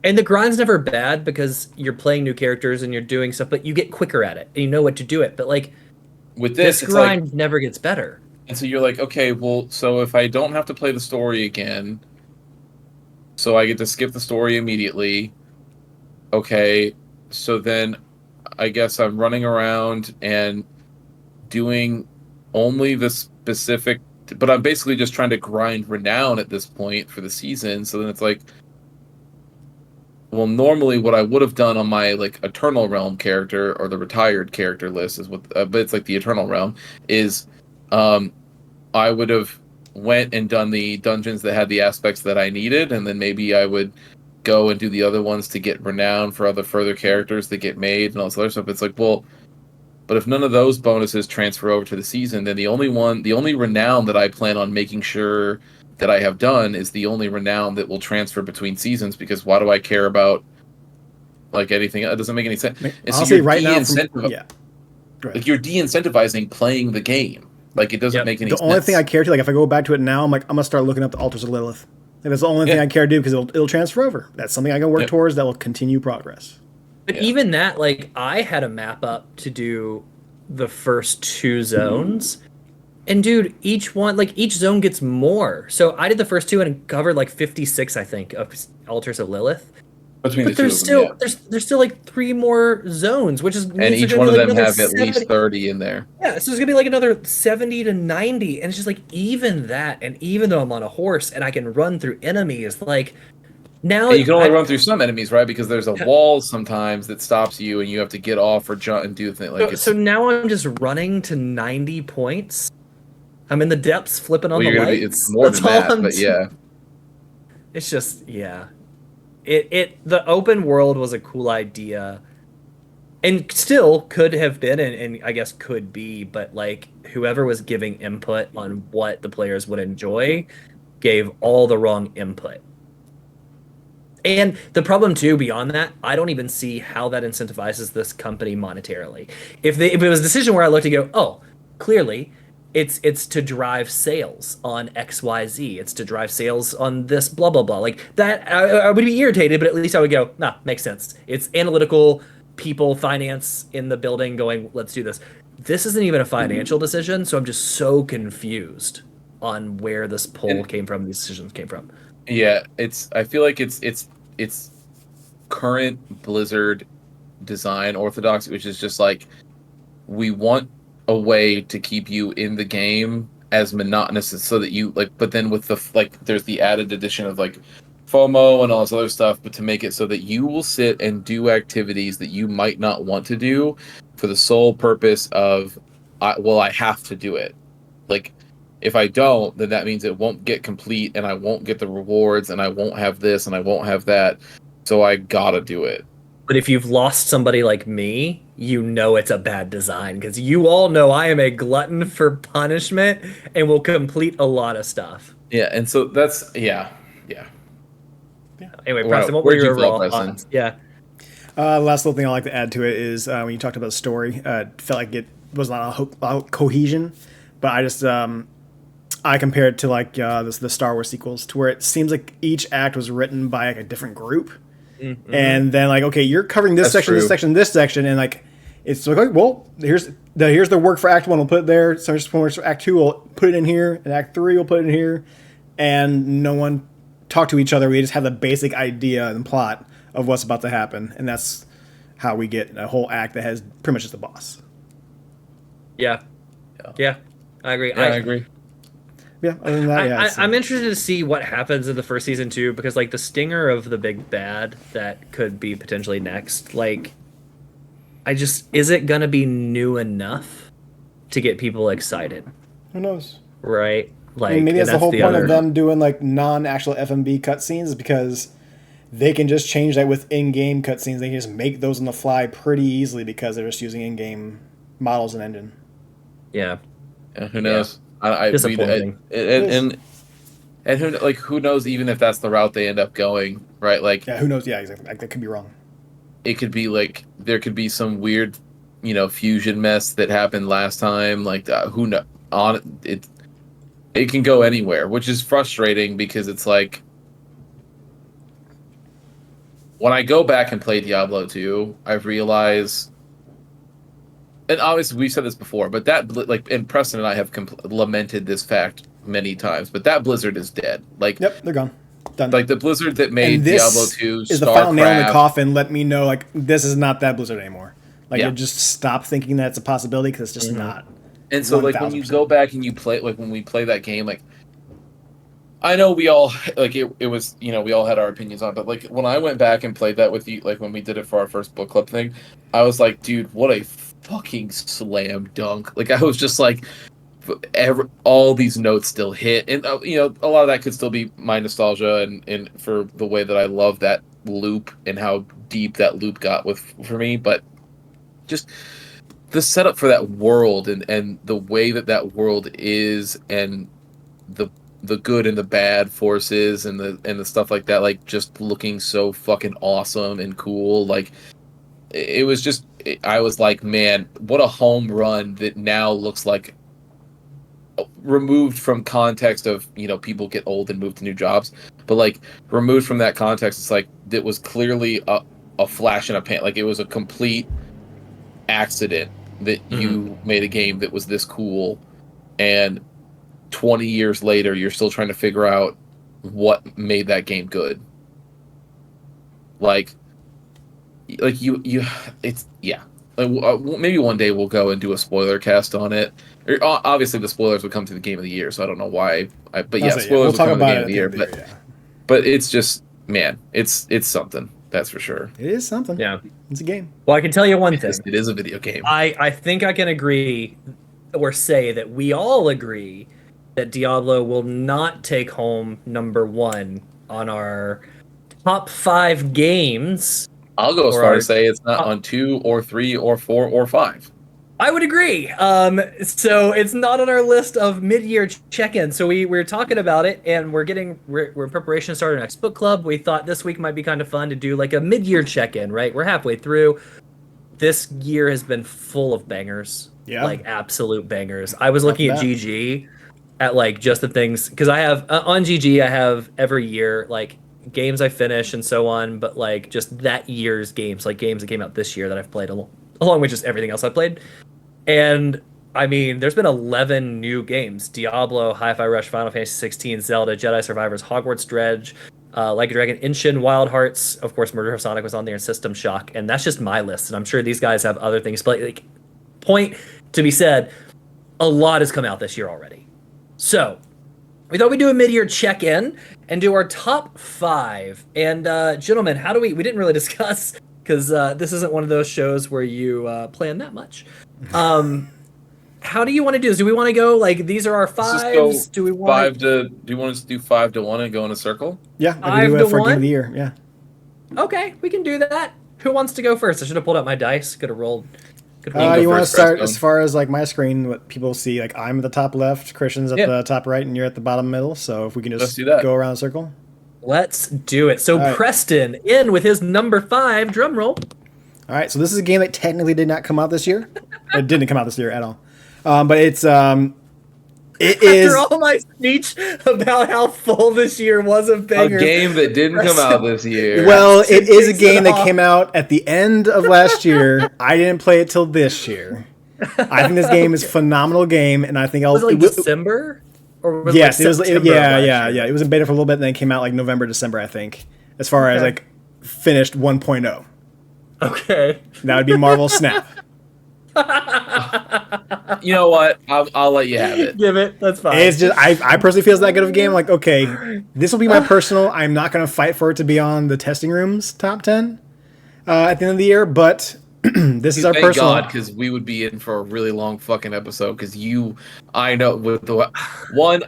And the grind's never bad because you're playing new characters and you're doing stuff, but you get quicker at it, and you know what to do it. But, like, with this grind never gets better. And so you're like, okay, well, so if I don't have to play the story again, so I get to skip the story immediately, okay, so then I guess I'm running around and doing only the specific, but I'm basically just trying to grind renown at this point for the season, so then it's like, well, normally what I would have done on my, like, Eternal Realm character, or the retired character list, is what, but it's like the Eternal Realm, is... I would have went and done the dungeons that had the aspects that I needed, and then maybe I would go and do the other ones to get renown for other further characters that get made and all this other stuff. It's like, well, but if none of those bonuses transfer over to the season, then the only renown that I plan on making sure that I have done is the only renown that will transfer between seasons, because why do I care about, like, anything? It doesn't make any sense. Honestly, so right now, like, you're de-incentivizing playing the game. Like, it doesn't make any sense. The only thing I care to, like, if I go back to it now, I'm like, I'm going to start looking up the Altars of Lilith. Like, that's the only thing I care to do, because it'll transfer over. That's something I can work towards that will continue progress. But even that, like, I had a map up to do the first 2 zones. And, dude, each zone gets more. So I did the first 2 and covered, like, 56, I think, of Altars of Lilith. But there's still there's still like 3 more zones, which is, and each one of them have at least 30 in there. Yeah, so there's gonna be like another 70 to 90, and it's just like, even that, and even though I'm on a horse and I can run through enemies, like, now and you can only run through some enemies, right? Because there's a wall sometimes that stops you, and you have to get off or jump and do things like. So now I'm just running to 90 points. I'm in the depths, flipping on the lights. It's more than that, but yeah. It's just, yeah. The open world was a cool idea, and still could have been, and I guess could be, but, like, whoever was giving input on what the players would enjoy gave all the wrong input. And the problem too, beyond that, I don't even see how that incentivizes this company monetarily. If it was a decision where I looked and go, oh, clearly it's to drive sales on XYZ. It's to drive sales on this blah, blah, blah. Like, that, I would be irritated, but at least I would go, nah, makes sense. It's analytical people, finance in the building going, let's do this. This isn't even a financial decision, so I'm just so confused on where this poll came from, these decisions came from. Yeah, I feel like it's current Blizzard design orthodoxy, which is just like, we want a way to keep you in the game as monotonous, so that you, like, but then with the, like, there's the added addition of, like, FOMO and all this other stuff, but to make it so that you will sit and do activities that you might not want to do for the sole purpose of, I have to do it. Like, if I don't, then that means it won't get complete, and I won't get the rewards, and I won't have this, and I won't have that, so I gotta do it. But if you've lost somebody like me, you know it's a bad design, because you all know I am a glutton for punishment and will complete a lot of stuff. Yeah, and so that's, yeah. Anyway, Preston, what were your overall thoughts? Yeah. Last little thing I'd like to add to it is when you talked about the story, it felt like it was not a cohesion, but I just I compare it to, like, the Star Wars sequels, to where it seems like each act was written by, like, a different group. Mm-hmm. And then, like, okay, you're covering this section, this section, this section, and, like, it's like, okay, well, here's the work for Act 1, we'll put it there. So just for Act 2, we'll put it in here, and Act 3, we'll put it in here, and no one talked to each other. We just have the basic idea and plot of what's about to happen, and that's how we get a whole act that has pretty much just a boss. Yeah, I agree. Yeah, I agree. Yeah, other than that, I'm interested to see what happens in the first season too, because, like, the stinger of the big bad that could be potentially next, like, is it gonna be new enough to get people excited? Who knows? Right? Like, I mean, maybe that's the whole point of them doing, like, non-actual FMV cutscenes, because they can just change that with in-game cutscenes. They can just make those on the fly pretty easily because they're just using in-game models and engine. Yeah. Who knows? Disappointing. Who knows even if that's the route they end up going, right? Like, yeah, who knows? Yeah, exactly. Like, that could be wrong. It could be like there could be some weird, fusion mess that happened last time. Like, who knows? It can go anywhere, which is frustrating because it's like when I go back and play Diablo 2, I've realized, and obviously we've said this before, but and Preston and I have lamented this fact many times, but that Blizzard is dead. Like, yep, they're gone. Done. Like the Blizzard that made Diablo 2, is the final nail in the coffin. Let me know, like, this is not that Blizzard anymore. Like, you just stop thinking that it's a possibility because it's just not. And so, like, when you go back and you play, like, when we play that game, like, I know we all, like, it was, we all had our opinions on it, but, like, when I went back and played that with you, like, when we did it for our first book club thing, I was like, dude, what a fucking slam dunk. Like, I was just like, all these notes still hit, and a lot of that could still be my nostalgia and for the way that I love that loop and how deep that loop got for me, but just the setup for that world and the way that world is, and the good and the bad forces and the stuff like that, like, just looking so fucking awesome and cool. Like, it was just, I was like, man, what a home run that now looks like, removed from context of people get old and move to new jobs, but like removed from that context, it's like it was clearly a flash in a pan. Like, it was a complete accident that you made a game that was this cool, and 20 years later you're still trying to figure out what made that game good. Like you it's maybe one day we'll go and do a spoiler cast on it. Obviously, the spoilers would come to the game of the year, so I don't know why. Spoilers we'll will talk come to the about game it of the year. But it's just, man, it's something. That's for sure. It is something. Yeah, it's a game. Well, I can tell you one thing. It is a video game. I think I can agree, or say that we all agree that Diablo will not take home #1 on our top 5 games. I'll go as far as say it's not on 2 or 3 or 4 or 5. I would agree. So it's not on our list of mid-year check-ins. So we're talking about it, and we're in preparation to start our next book club. We thought this week might be kind of fun to do like a mid-year check-in, right? We're halfway through. This year has been full of bangers. Yeah. Like absolute bangers. I was looking at GG at like just the things, because I have on GG I have every year like games I finish and so on, but like just that year's games, like games that came out this year that I've played along with just everything else I played. And I mean, there's been 11 new games: Diablo, Hi-Fi Rush, Final Fantasy 16, Zelda, Jedi Survivors, Hogwarts Dredge, Like a Dragon, Inshin, Wild Hearts, of course, Murder of Sonic was on there, and System Shock. And that's just my list, and I'm sure these guys have other things. But like, point to be said, a lot has come out this year already. So we thought we'd do a mid-year check-in and do our top 5. And gentlemen, how do we didn't really discuss, because this isn't one of those shows where you plan that much. How do you want to do this? Do we want to go like these are our 5s? Do we want do you want us to do 5 to 1 and go in a circle? Yeah, I can do it for Game of the Year. Yeah. Okay, we can do that. Who wants to go first? I should have pulled out my dice. Could have rolled. You want to start as far as like my screen? What people see, like I'm at the top left, Christian's at the top right, and you're at the bottom middle. So if we can just go around the circle. Let's do it. So Preston in with his number 5. Drum roll. All right. So this is a game that technically did not come out this year. It didn't come out this year at all. But it's After all my speech about how full this year was of bangers. A game that didn't come out this year. Well, it is a game that came out at the end of last year. I didn't play it till this year. I think this game is a phenomenal game, and I think was it like December? Or was yes, it was. Yeah. It was in beta for a little bit, and then it came out like November, December, I think. As far as like finished 1.0. Okay. That would be Marvel Snap. You know what? I'll let you have it. Give it. That's fine. It's just I personally feel it's that good of a game. Like, okay, this will be my personal. I'm not going to fight for it to be on the testing room's top 10 at the end of the year, but this is our personal. Thank God, because we would be in for a really long fucking episode. Because I know with the one,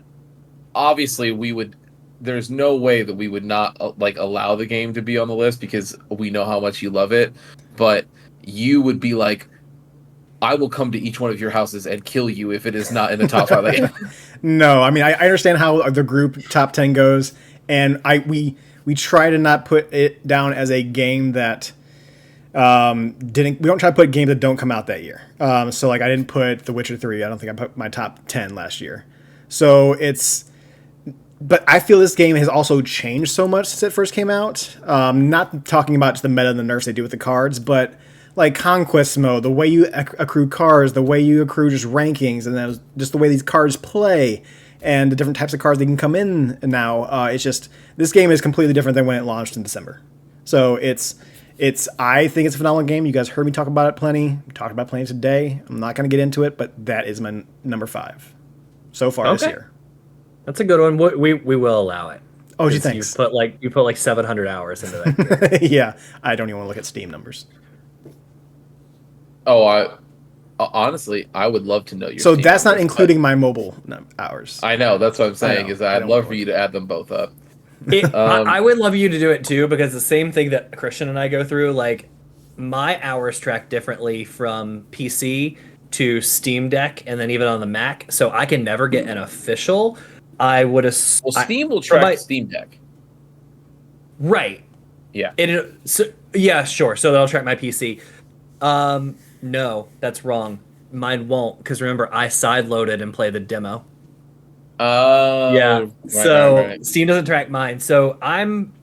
obviously we would there's no way that we would not like allow the game to be on the list because we know how much you love it, but you would be like, I will come to each one of your houses and kill you if it is not in the top 5. Like, No, I mean I understand how the group top 10 goes, and we try to not put it down as a game that didn't. We don't try to put games that don't come out that year. So like I didn't put The Witcher 3. I don't think I put my top 10 last year. So it's. But I feel this game has also changed so much since it first came out. Not talking about just the meta and the nerfs they do with the cards, but like conquest mode, the way you accrue cards, the way you accrue just rankings, and then just the way these cards play, and the different types of cards that can come in now. It's just this game is completely different than when it launched in December. So I think it's a phenomenal game. You guys heard me talk about it plenty. We talked about it plenty today. I'm not going to get into it, but that is my number 5 so far this year. That's a good one. We will allow it. Oh, gee, thanks. You put like 700 hours into that. Yeah, I don't even want to look at Steam numbers. oh, honestly, I would love to know your. So Steam that's not numbers, including my mobile hours. I know that's what I'm saying. know, Is I'd love for you to add them both up. I would love you to do it too, because the same thing that Christian and I go through, like my hours track differently from PC to Steam Deck and then even on the Mac, so I can never get an official. I would assume. Well, Steam will track Steam Deck. Right. Yeah. Yeah, sure. So they'll track my PC. No, that's wrong. Mine won't, because remember, I sideloaded and play the demo. Yeah. Right. Steam doesn't track mine. So I'm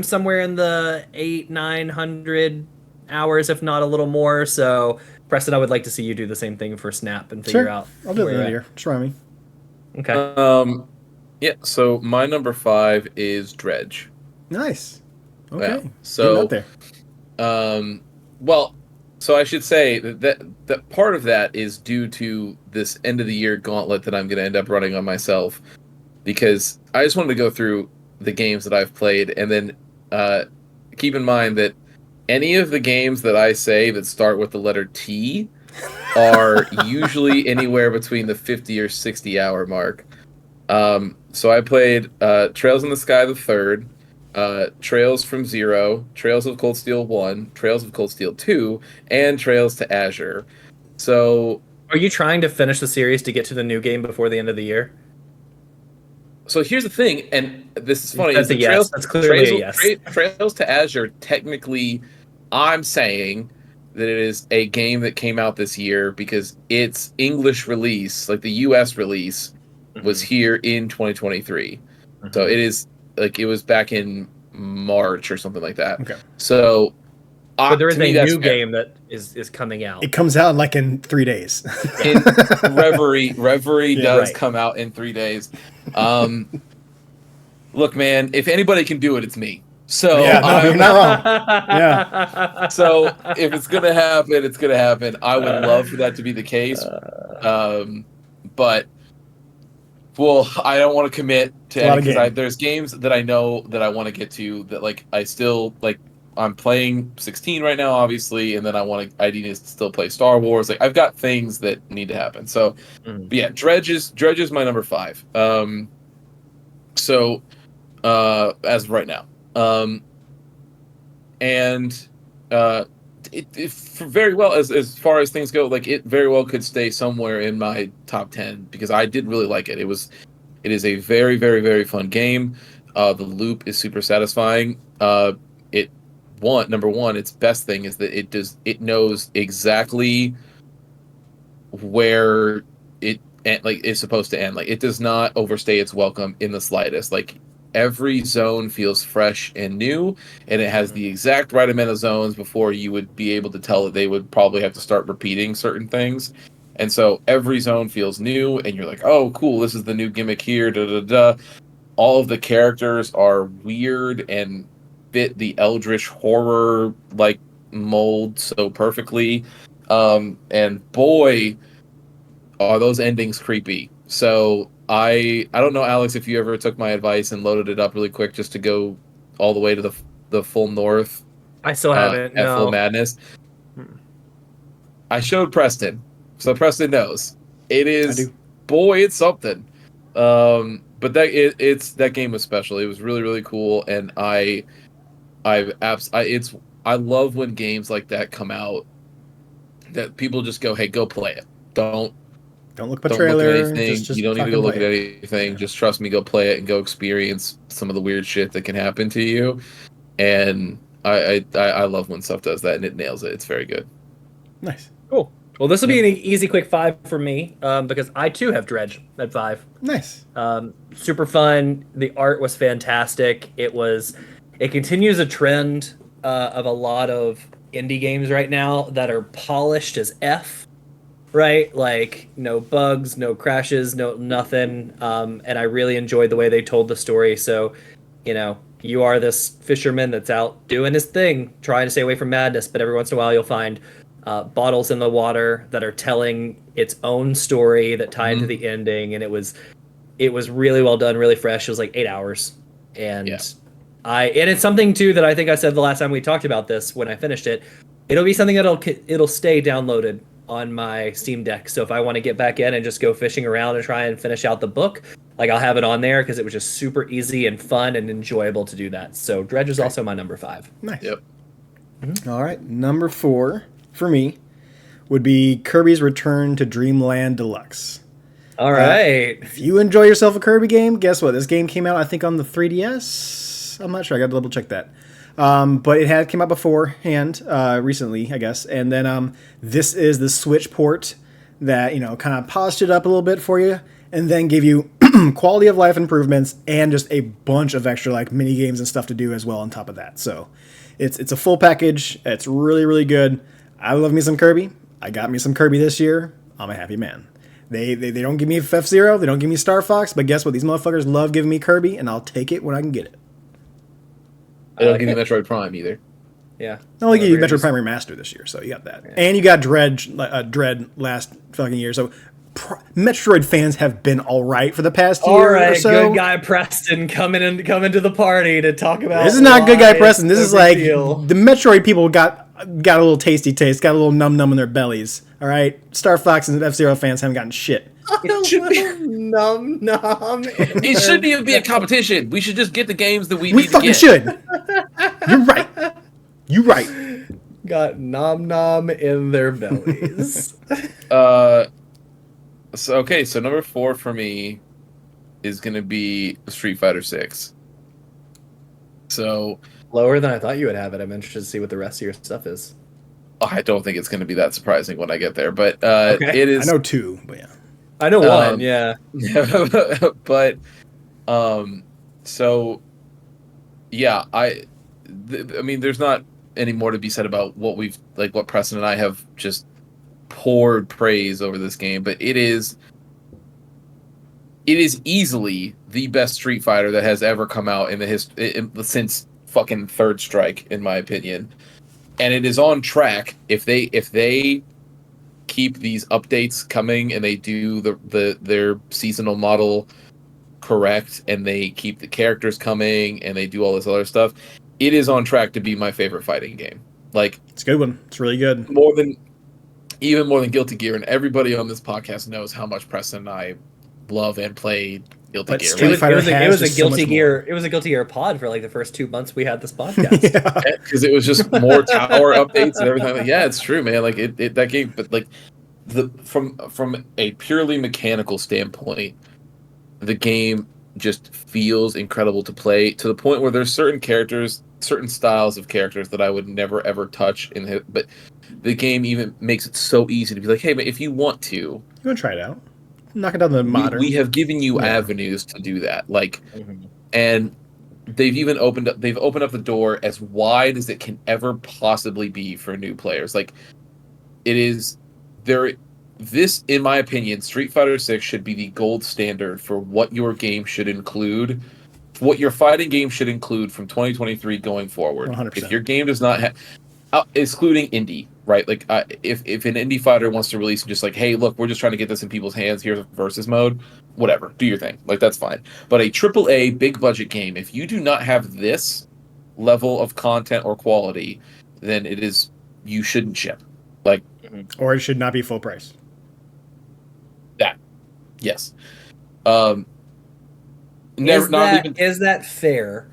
somewhere in the 800-900 hours, if not a little more. So Preston, I would like to see you do the same thing for Snap and figure out. I'll do it later. Try me. Okay. Yeah. So my number 5 is Dredge. Nice. Okay. Yeah. So, well, so I should say that part of that is due to this end of the year gauntlet that I'm going to end up running on myself, because I just wanted to go through the games that I've played, and then keep in mind that any of the games that I say that start with the letter T are usually anywhere between the 50 or 60 hour mark. So I played Trails in the Sky the Third, Trails from Zero, Trails of Cold Steel 1, Trails of Cold Steel 2, and Trails to Azure. So, are you trying to finish the series to get to the new game before the end of the year? So here's the thing, and this is funny. That's a yes. That's clearly a yes. Trails to Azure, technically, I'm saying that it is a game that came out this year because its English release, like the US release, was here in 2023. Mm-hmm. So it is like it was back in March or something like that. Okay. So there is a new game that is coming out. It comes out like in 3 days. Reverie does come out in 3 days. Look, man, if anybody can do it, it's me. So yeah, no, you're not wrong. Yeah. So if it's gonna happen, it's gonna happen. I would love for that to be the case. But well, I don't want to commit to any because there's games that I know that I want to get to that like I still like. I'm playing 16 right now, obviously, and then I need to still play Star Wars. Like I've got things that need to happen. So, but yeah, Dredge is my number 5. So, as of right now, and it very well as far as things go, like it very well could stay somewhere in my top 10 because I did really like it. It is a very, very, very fun game. The loop is super satisfying. Number one, its best thing is that it knows exactly where it is supposed to end. Like it does not overstay its welcome in the slightest. Like every zone feels fresh and new, and it has the exact right amount of zones before you would be able to tell that they would probably have to start repeating certain things. And so every zone feels new, and you're like, oh, cool, this is the new gimmick here. Da da da. All of the characters are weird and fit the eldritch horror like mold so perfectly, and boy are those endings creepy. So I don't know, Alex, if you ever took my advice and loaded it up really quick just to go all the way to the full north. I still haven't at full madness. I showed Preston, so Preston knows it is. Boy, it's something. but that game was special. It was really really cool, and I love when games like that come out that people just go, hey, go play it. Don't look at a look at trailer. anything. Just You don't need to fucking go look play at it. anything. Yeah. Just trust me. Go play it and go experience some of the weird shit that can happen to you. And I love when stuff does that, and it nails it. It's very good. Nice. Cool. Well, this will be an easy, quick 5 for me because I too have Dredge at 5. Nice. Super fun. The art was fantastic. It continues a trend of a lot of indie games right now that are polished as F, right? Like no bugs, no crashes, no nothing. And I really enjoyed the way they told the story. So, you are this fisherman that's out doing his thing, trying to stay away from madness, but every once in a while you'll find bottles in the water that are telling its own story that tie into the ending, and it was really well done, really fresh. It was like 8 hours, and and it's something too that I think I said the last time we talked about this when I finished it. It'll be something it'll stay downloaded on my Steam Deck. So if I want to get back in and just go fishing around and try and finish out the book, like I'll have it on there because it was just super easy and fun and enjoyable to do that. So Dredge is also my number 5. Nice. Yep. All right, number 4 for me would be Kirby's Return to Dreamland Deluxe. All right. If you enjoy yourself a Kirby game, guess what? This game came out, I think, on the 3DS. I'm not sure. I got to double check that. But it had came out beforehand, recently, I guess. And then this is the Switch port that, kind of polished it up a little bit for you and then give you quality of life improvements and just a bunch of extra like mini games and stuff to do as well on top of that. So it's a full package. It's really, really good. I love me some Kirby. I got me some Kirby this year. I'm a happy man. They don't give me F-Zero. They don't give me Star Fox. But guess what? These motherfuckers love giving me Kirby, and I'll take it when I can get it. They don't give you Metroid Prime either. Yeah. They only give you Metroid Prime Remaster this year, so you got that. Yeah. And you got Dread last fucking year. So Metroid fans have been all right for the past year or so. Good guy Preston coming to the party to talk about. This is not good guy Preston. This is like the Metroid people got a little tasty taste, got a little num in their bellies. All right, Star Fox and F-Zero fans haven't gotten shit. It should be num. It shouldn't even be a competition. We should just get the games that we need to get. We fucking should. You're right. You're right. Got nom in their bellies. So number 4 for me is going to be Street Fighter 6. So lower than I thought you would have it. I'm interested to see what the rest of your stuff is. I don't think it's going to be that surprising when I get there, but it is. I know 2, but yeah. I know 1, yeah. But so yeah, I mean, there's not any more to be said about what Preston and I have just poured praise over this game, but it is easily the best Street Fighter that has ever come out in the history since fucking Third Strike, in my opinion. And it is on track if they keep these updates coming and they do their seasonal model correct and they keep the characters coming and they do all this other stuff. It is on track to be my favorite fighting game. Like, it's a good one. It's really good. Even more than Guilty Gear, and everybody on this podcast knows how much Preston and I love and play Guilty Gear. It was a Guilty Gear. It was a Guilty Gear pod for like the first 2 months we had this podcast. Because it was just more tower updates and everything. Like, yeah, it's true, man. Like that game, but like from a purely mechanical standpoint, the game just feels incredible to play to the point where there's certain styles of characters that I would never ever touch but the game even makes it so easy to be like, hey, but if you want to try it out, knock it down the modern. We have given you avenues to do that, like, and they've even opened up the door as wide as it can ever possibly be for new players. Like, it is there. This, in my opinion, Street Fighter 6 should be the gold standard for what your game should include, what your fighting game should include from 2023 going forward. 100%. If your game does not have, excluding indie, right? Like, if an indie fighter wants to release just like, hey, look, we're just trying to get this in people's hands, here's a versus mode, whatever, do your thing. Like, that's fine. But a AAA big budget game, if you do not have this level of content or quality, then you shouldn't ship. Like, or it should not be full price. That, yes. Is that fair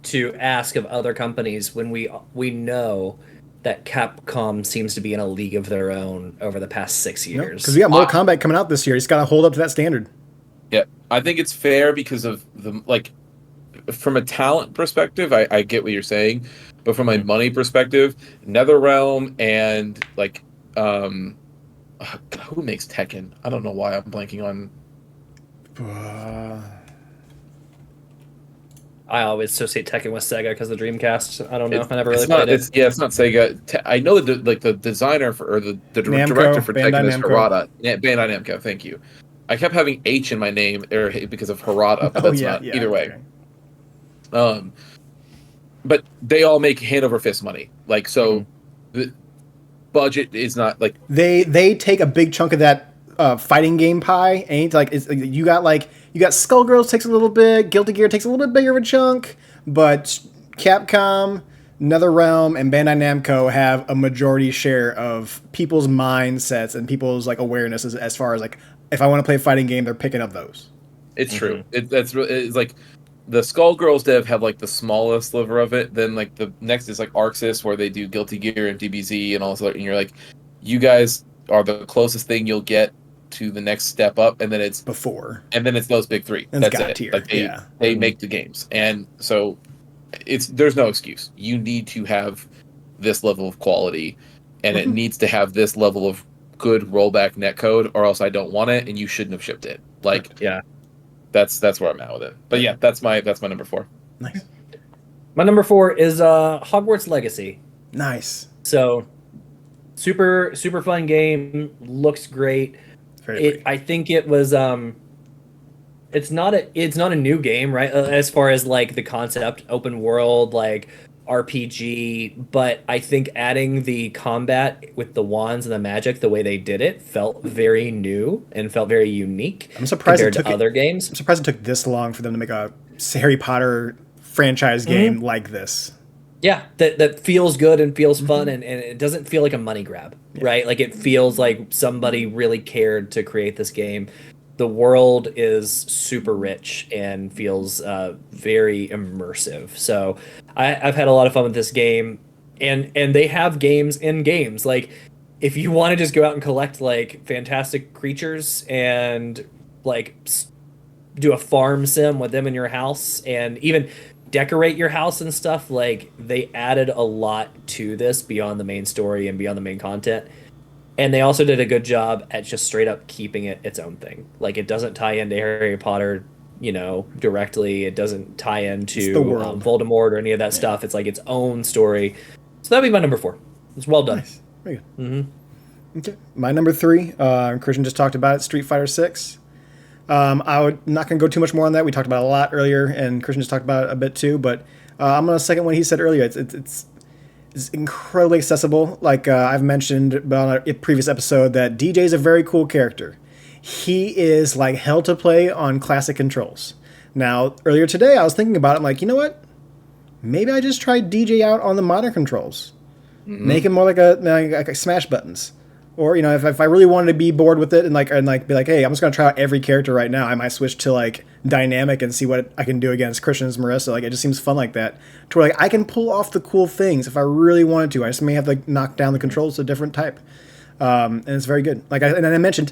to ask of other companies when we know that Capcom seems to be in a league of their own over the past 6 years? Because we got Mortal Kombat coming out this year. He's got to hold up to that standard. Yeah, I think it's fair because of from a talent perspective, I get what you're saying, but from a money perspective, NetherRealm and who makes Tekken? I don't know why I'm blanking on. I always associate Tekken with Sega because of the Dreamcast. I don't know. I never really played it. It's not Sega. I know the designer the director for Tekken is Harada. Yeah, Bandai Namco. Thank you. I kept having H in my name because of Harada, but that's not either way. Okay. But they all make hand over fist money. The budget is not like they take a big chunk of that fighting game pie. Ain't you got Skullgirls takes a little bit, Guilty Gear takes a little bit bigger of a chunk, but Capcom, NetherRealm, and Bandai Namco have a majority share of people's mindsets and people's awareness as far as if I want to play a fighting game, they're picking up those. It's true. It's like the Skullgirls dev have the smallest sliver of it. Then the next is Arxis, where they do Guilty Gear and DBZ and all this. And you're you guys are the closest thing you'll get to the next step up, and then it's those big three. And that's it. Tier. They make the games, and so there's no excuse. You need to have this level of quality, and it needs to have this level of good rollback netcode, or else I don't want it, and you shouldn't have shipped it. That's where I'm at with it. But yeah, that's my number 4. Nice. My number 4 is Hogwarts Legacy. Nice. So super fun game. Looks great. I think it was it's not a new game, right? As far as the concept, open world, RPG, but I think adding the combat with the wands and the magic, the way they did it, felt very new and felt very unique. I'm surprised compared to other games. I'm surprised it took this long for them to make a Harry Potter franchise game like this. Yeah, that feels good and feels fun, and it doesn't feel like a money grab, right? It feels like somebody really cared to create this game. The world is super rich and feels very immersive. So I've had a lot of fun with this game, and they have games in games. If you want to just go out and collect fantastic creatures and do a farm sim with them in your house, and even decorate your house and stuff, they added a lot to this beyond the main story and beyond the main content. And they also did a good job at just straight up keeping it its own thing. It doesn't tie into Harry Potter, directly. It doesn't tie into Voldemort or any of that stuff. It's its own story. So that'd be my number 4. It's well done. Nice. Very good. Okay. My number 3, Christian just talked about it, Street Fighter 6. Not going to go too much more on that. We talked about it a lot earlier, and Christian just talked about it a bit too. But I'm going to second what he said earlier. It's incredibly accessible. I've mentioned on a previous episode that DJ is a very cool character. He is hell to play on classic controls. Now, earlier today, I was thinking about it. I'm you know what? Maybe I just try DJ out on the modern controls. Make him more like a smash buttons. Or, if I really wanted to be bored with it and be hey, I'm just going to try out every character right now, I might switch to dynamic and see what I can do against Christian's Marissa. It just seems fun like that. To where I can pull off the cool things if I really wanted to. I just may have to knock down the controls to a different type. And it's very good. And I mentioned,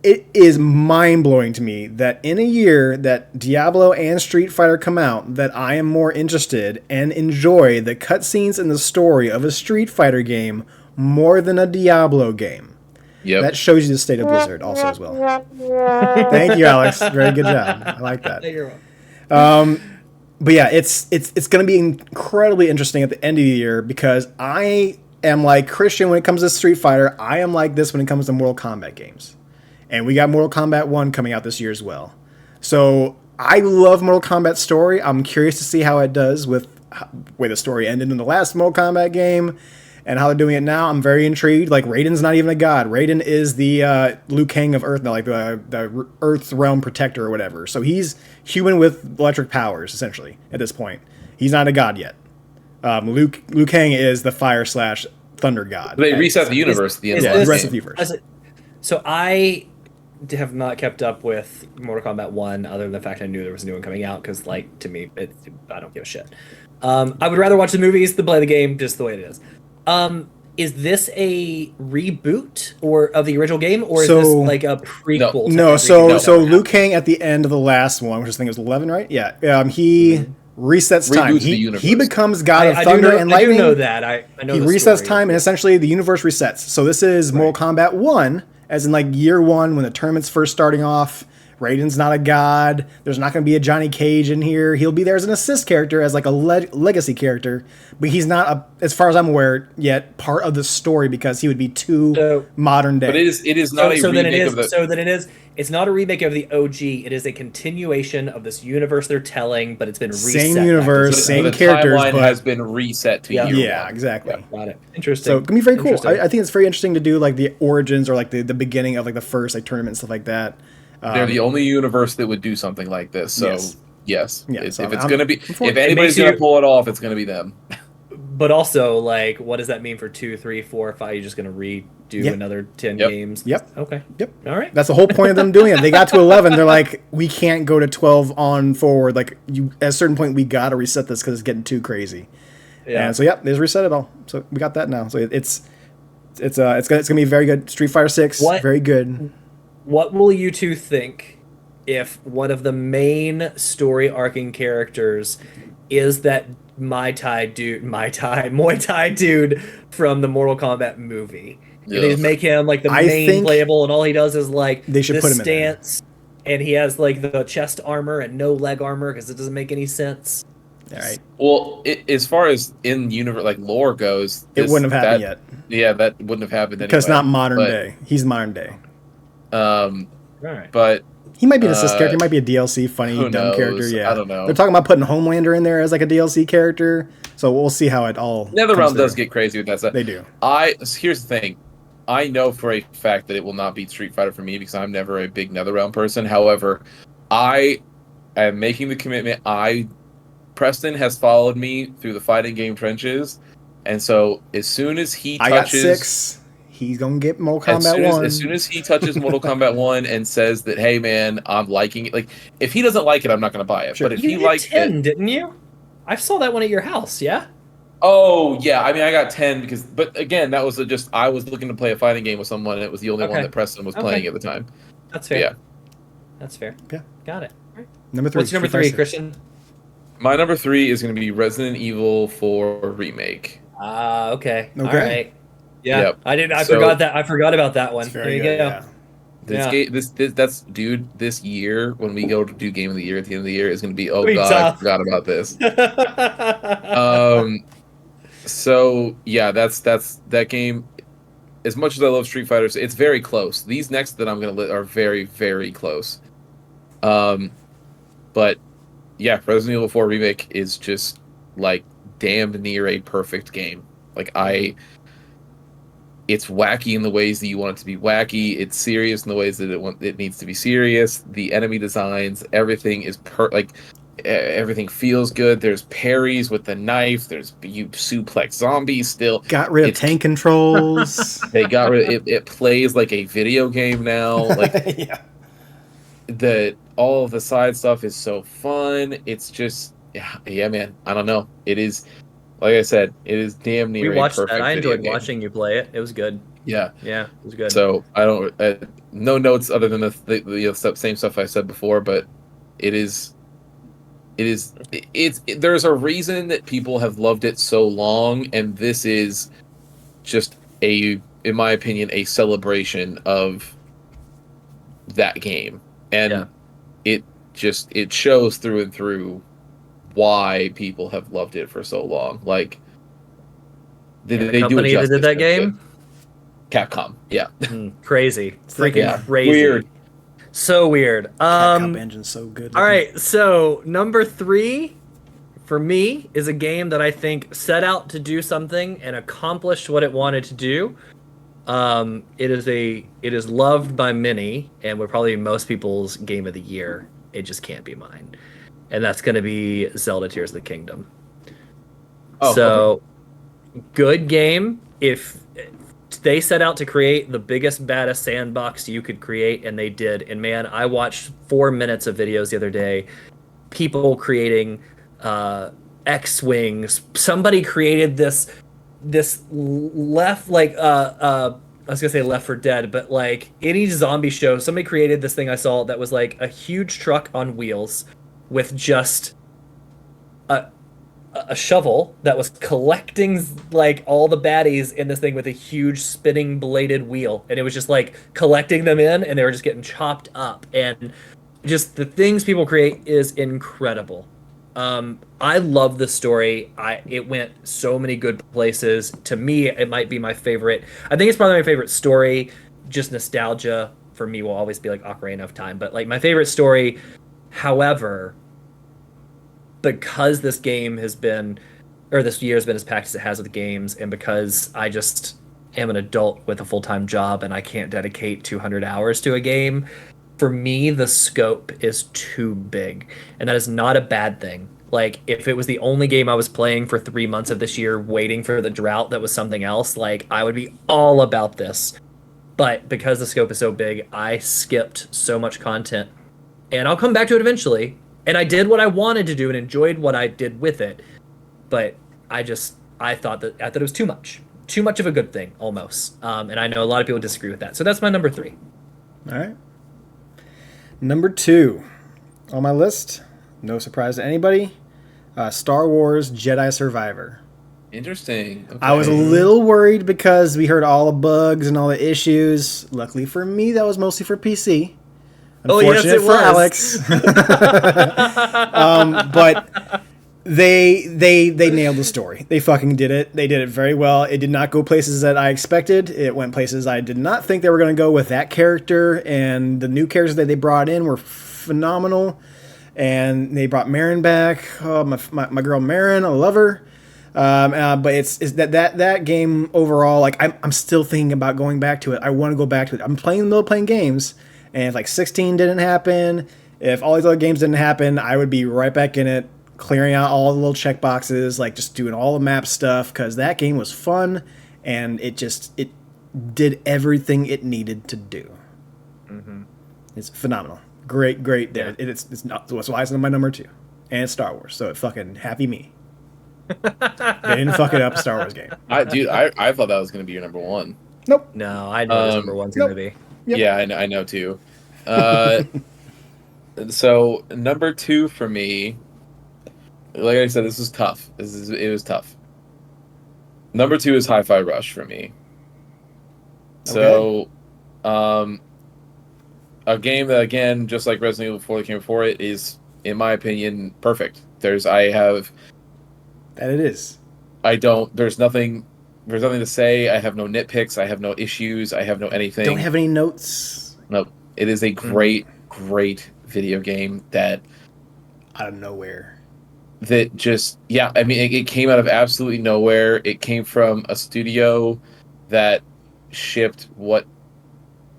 it is mind-blowing to me that in a year that Diablo and Street Fighter come out, that I am more interested and enjoy the cutscenes and the story of a Street Fighter game more than a Diablo game. Yep. That shows you the state of Blizzard also as well. Thank you, Alex. Very good job. I like that. You're welcome. But yeah, it's going to be incredibly interesting at the end of the year because I am like Christian when it comes to Street Fighter. I am like this when it comes to Mortal Kombat games. And we got Mortal Kombat 1 coming out this year as well. So I love Mortal Kombat's story. I'm curious to see how it does with the way the story ended in the last Mortal Kombat game. And how they're doing it now, I'm very intrigued. Raiden's not even a god. Raiden is the Liu Kang of Earth now, the Earth's realm protector or whatever. So he's human with electric powers, essentially, at this point. He's not a god yet. Liu Kang is the fire/thunder god. They reset the universe at the end of the rest of the universe. So I have not kept up with Mortal Kombat 1 other than the fact I knew there was a new one coming out because, like, to me, I don't give a shit. I would rather watch the movies than play the game just the way it is. Is this a reboot or of the original game, or is this like a prequel? No, so Liu Kang at the end of the last one, which I think was 11, right? Yeah. He resets time. He becomes God of Thunder and Lightning. I do know that. I know he resets time, and essentially the universe resets. So this is Mortal Kombat 1, as in like year 1 when the tournament's first starting off. Raiden's not a god. There's not going to be a Johnny Cage in here. He'll be there as an assist character, as like a legacy character, but he's not, as far as I'm aware, yet part of the story because he would be too modern day. But it is not a remake of the. So then it is. It's not a remake of the OG. It is a continuation of this universe they're telling, but it's been reset. Same universe, same characters, but has been reset to year yeah, one. exactly. Yeah, got it. Interesting. So it can be very cool. I think it's very interesting to do like the origins or like the beginning of like the first like tournament and stuff like that. They're the only universe that would do something like this. So yes. Yeah, if it's gonna be, if anybody's gonna pull it off, it's gonna be them. But also, like, what does that mean for 2, 3, 4, 5? You're just gonna redo another 10 games? Yep. Okay. Yep. All right. That's the whole point of them doing it. They got to 11. They're like, we can't go to 12 on forward. Like, at a certain point, we gotta reset this because it's getting too crazy. Yeah. And so they just reset it all. So we got that now. So it's gonna be very good. Street Fighter 6, very good. What will you two think if one of the main story arcing characters is that Muay Thai dude from the Mortal Kombat movie? Yeah. They just make him like the main playable, and all he does is like they should this put him stance, and he has like the chest armor and no leg armor because it doesn't make any sense. All right. Well, as far as in universe like lore goes, it wouldn't have happened yet. Yeah, that wouldn't have happened because not modern day. He's modern day. Right. But he might be an assist character. He might be a DLC funny dumb character. Yeah, I don't know. They're talking about putting Homelander in there as like a DLC character. So we'll see how it all. NetherRealm does get crazy with that stuff. They do. Here's the thing. I know for a fact that it will not beat Street Fighter for me because I'm never a big NetherRealm person. However, I am making the commitment. Preston has followed me through the fighting game trenches, and so as soon as he touches, I got 6. He's gonna get Mortal Kombat 1. As soon as he touches Mortal Kombat 1 and says that, hey man, I'm liking it. Like, if he doesn't like it, I'm not gonna buy it. Sure. But if you he likes 10, it, didn't you? I saw that one at your house. Yeah. Oh yeah, I mean I got 10 but again that was I was looking to play a fighting game with someone, and it was the only one that Preston was playing at the time. That's fair. Yeah. That's fair. Yeah. Got it. Right. Number 3. What's your number 3, Christian? My number 3 is going to be Resident Evil 4 Remake. Okay. All right. Yeah, yep. I forgot that. I forgot about that one. There you go. Yeah. This year when we go to do Game of the Year at the end of the year is going to be I forgot about this. So yeah, that's that game. As much as I love Street Fighter, it's very close. These next that I'm going to are very very close. But yeah, Resident Evil 4 Remake is just like damn near a perfect game. Like it's wacky in the ways that you want it to be wacky. It's serious in the ways that it needs to be serious. The enemy designs, everything is everything feels good. There's parries with the knife. You suplex zombies still. Got rid of tank controls. They got rid. It plays like a video game now. Like all of the side stuff is so fun. It's just yeah, man. I don't know. It is. Like I said, it is damn near. We watched a perfect that. I enjoyed video watching you play it. It was good. Yeah, it was good. So I don't no notes other than the same stuff I said before, but it's there's a reason that people have loved it so long, and this is just in my opinion, a celebration of that game, and it shows through and through why people have loved it for so long. Like they do it that did that game? Capcom. Yeah. Crazy. Freaking crazy. Weird. So weird. Capcom engine's so good. All right, so number 3 for me is a game that I think set out to do something and accomplished what it wanted to do. It is loved by many and would probably be most people's game of the year. It just can't be mine. And that's going to be Zelda Tears of the Kingdom. Good game. If they set out to create the biggest, baddest sandbox you could create, and they did. And man, I watched 4 minutes of videos the other day, people creating X-wings. Somebody created this left I was gonna say Left 4 Dead, but like any zombie show, somebody created this thing I saw that was like a huge truck on wheels with just a shovel that was collecting like all the baddies in this thing with a huge spinning bladed wheel, and it was just like collecting them in, and they were just getting chopped up, and just the things people create is incredible. I love the story. It went so many good places. To me, it might be my favorite. I think it's probably my favorite story. Just nostalgia for me will always be like Ocarina of Time, but like my favorite story. However, because this game has been, or this year has been as packed as it has with games, and because I just am an adult with a full-time job and I can't dedicate 200 hours to a game, for me, the scope is too big. And that is not a bad thing. Like, if it was the only game I was playing for 3 months of this year, waiting for the drought that was something else, like, I would be all about this. But because the scope is so big, I skipped so much content. And I'll come back to it eventually. And I did what I wanted to do and enjoyed what I did with it. But I thought it was too much. Too much of a good thing, almost. And I know a lot of people disagree with that. So that's my number 3. All right. Number 2 on my list, no surprise to anybody, Star Wars Jedi Survivor. Interesting. Okay. I was a little worried because we heard all the bugs and all the issues. Luckily for me, that was mostly for PC. Unfortunate for Alex. But they nailed the story. They fucking did it. They did it very well. It did not go places that I expected. It went places I did not think they were going to go with that character. And the new characters that they brought in were phenomenal. And they brought Marin back. Oh, my girl Marin, I love her. But it's that game overall. Like I'm still thinking about going back to it. I want to go back to it. I'm playing games, and if like 16 didn't happen, if all these other games didn't happen, I would be right back in it, clearing out all the little check boxes, like just doing all the map stuff, because that game was fun and it did everything it needed to do. Mm-hmm. It's phenomenal. Great. Yeah. It's not, so why it's my number 2, and it's Star Wars. So it fucking happy me. They didn't fuck it up, Star Wars game. I thought that was going to be your number 1. Nope. No, I know what number 1's going to be. Yep. Yeah, I know too. So number 2 for me, like I said, this was tough. It was tough. Number 2 is Hi-Fi Rush for me. So, a game that, again, just like Resident Evil 4 that came before it, is, in my opinion, perfect. There's nothing to say. I have no nitpicks. I have no issues. I have no anything. Don't have any notes. Nope. It is a great video game that out of nowhere. That just, yeah, I mean, it came out of absolutely nowhere. It came from a studio that shipped what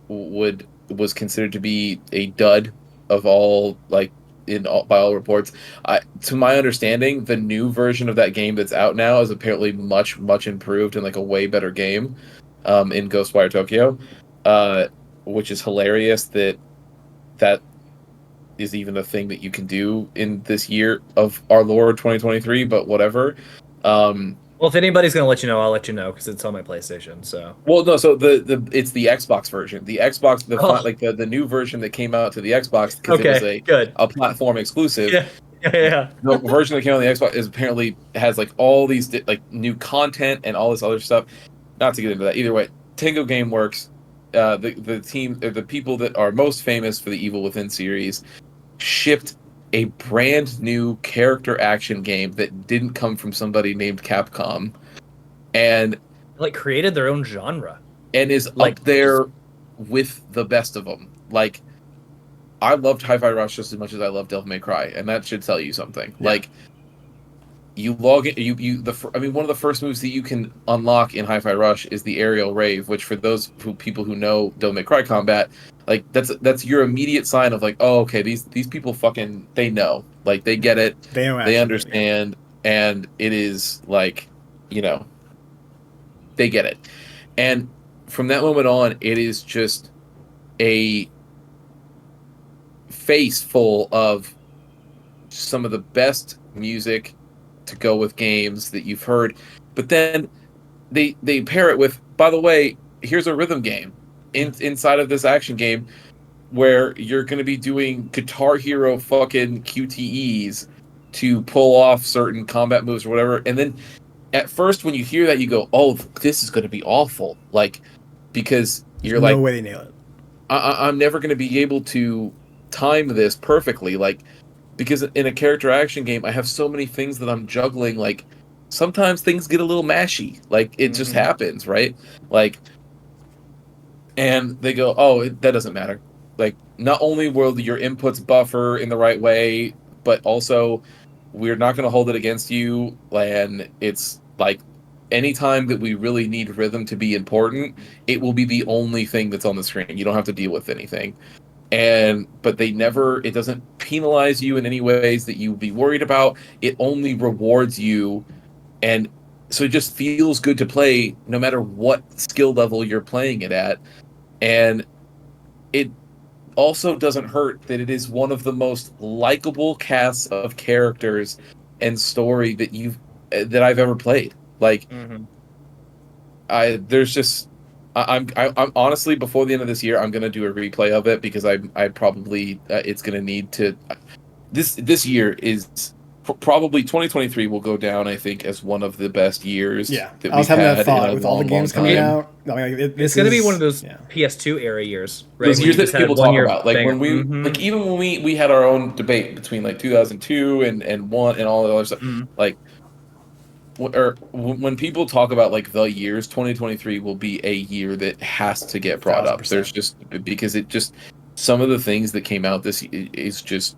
was considered to be a dud of all, like, by all reports. To my understanding, the new version of that game that's out now is apparently much improved and like a way better game in Ghostwire Tokyo, which is hilarious that is even a thing that you can do in this year of our Lord 2023, but whatever. Well, if anybody's gonna let you know, I'll let you know because it's on my PlayStation. So so it's the Xbox version. The Xbox, the new version that came out to the Xbox because it was a platform exclusive. Yeah. The version that came out on the Xbox apparently has like all these like new content and all this other stuff. Not to get into that either way. Tango Gameworks, the team, the people that are most famous for the Evil Within series, shipped a brand new character action game that didn't come from somebody named Capcom, and like created their own genre, and is like up there with the best of them. Like, I loved Hi-Fi Rush just as much as I love Devil May Cry, and that should tell you something. Yeah. Like, you log in, one of the first moves that you can unlock in Hi-Fi Rush is the aerial rave, which for those people who know Devil May Cry combat, like that's your immediate sign of like, oh, okay, these people fucking, they know, like they get it, they understand, and it is like, they get it. And from that moment on, it is just a face full of some of the best music to go with games that you've heard. But then they pair it with, by the way, here's a rhythm game inside of this action game where you're going to be doing Guitar Hero fucking QTEs to pull off certain combat moves or whatever. And then at first when you hear that, you go, oh, this is going to be awful. Like, because you're no like, way they nail it. I'm never going to be able to time this perfectly. Like, because in a character action game, I have so many things that I'm juggling. Like, sometimes things get a little mashy. Like, it just happens, right? Like, and they go, oh, that doesn't matter. Like, not only will your inputs buffer in the right way, but also we're not going to hold it against you. And it's like, anytime that we really need rhythm to be important, it will be the only thing that's on the screen. You don't have to deal with anything. But it doesn't penalize you in any ways that you'd be worried about. It only rewards you. And so it just feels good to play no matter what skill level you're playing it at. And it also doesn't hurt that it is one of the most likable casts of characters and story that I've ever played. Like, I'm honestly, before the end of this year, I'm gonna do a replay of it because I probably it's gonna need to. This year is probably 2023 will go down, I think, as one of the best years. Yeah, that I was we've having had that thought in a with all the long, games long coming time. out. I mean, It's going to be one of those PS2 era years, right? Those When years you that just had people one talk year about, like banger. when we, like even when we had our own debate between like 2002 and one and all the other stuff, like. Or when people talk about like the years, 2023 will be a year that has to get brought up. 1000%. There's just because it just some of the things that came out this is just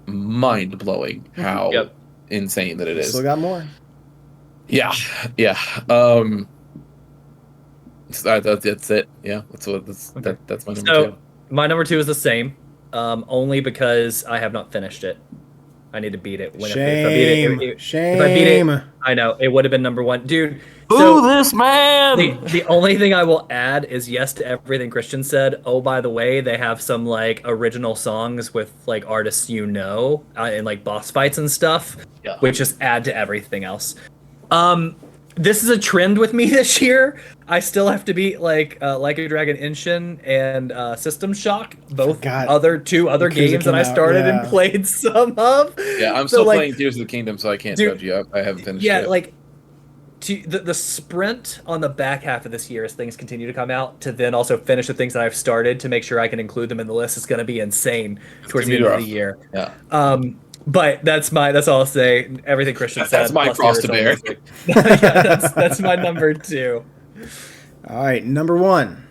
mind blowing how insane that it is. Still got more. Yeah. That's it. Yeah, that's my number two. My number two is the same, only because I have not finished it. I need to beat it. Shame. If I beat it, I know it would have been number one, dude. Boo this man! The only thing I will add is yes to everything Christian said. Oh, by the way, they have some like original songs with like artists and like boss fights and stuff, which just add to everything else. This is a trend with me this year. I still have to beat like a Dragon Inshin and System Shock, both two other games that I started and played some of. Yeah, I'm still playing Tears of the Kingdom, so I can't judge you. I haven't finished it. Yeah, like the sprint on the back half of this year as things continue to come out to then also finish the things that I've started to make sure I can include them in the list is going to be insane towards the end of the year. Yeah. But that's all I'll say. Everything Christian said. That's my cross to bear. That's my number two. All right, number one.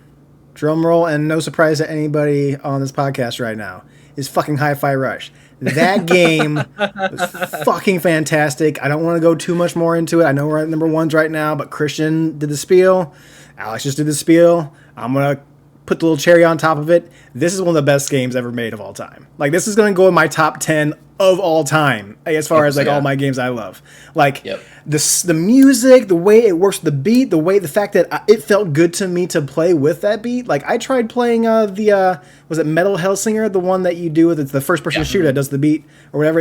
Drum roll, and no surprise to anybody on this podcast right now, is fucking Hi-Fi Rush. That game was fucking fantastic. I don't want to go too much more into it. I know we're at number ones right now, but Christian did the spiel. Alex just did the spiel. I'm going to put the little cherry on top of it. This is one of the best games ever made of all time. Like, this is going to go in my top 10 of all time, as far as like all my games I love. Like the music, the way it works, the beat, the fact that it felt good to me to play with that beat. Like, I tried playing was it Metal Hellsinger, the one that you do with it's the first person shooter that does the beat or whatever.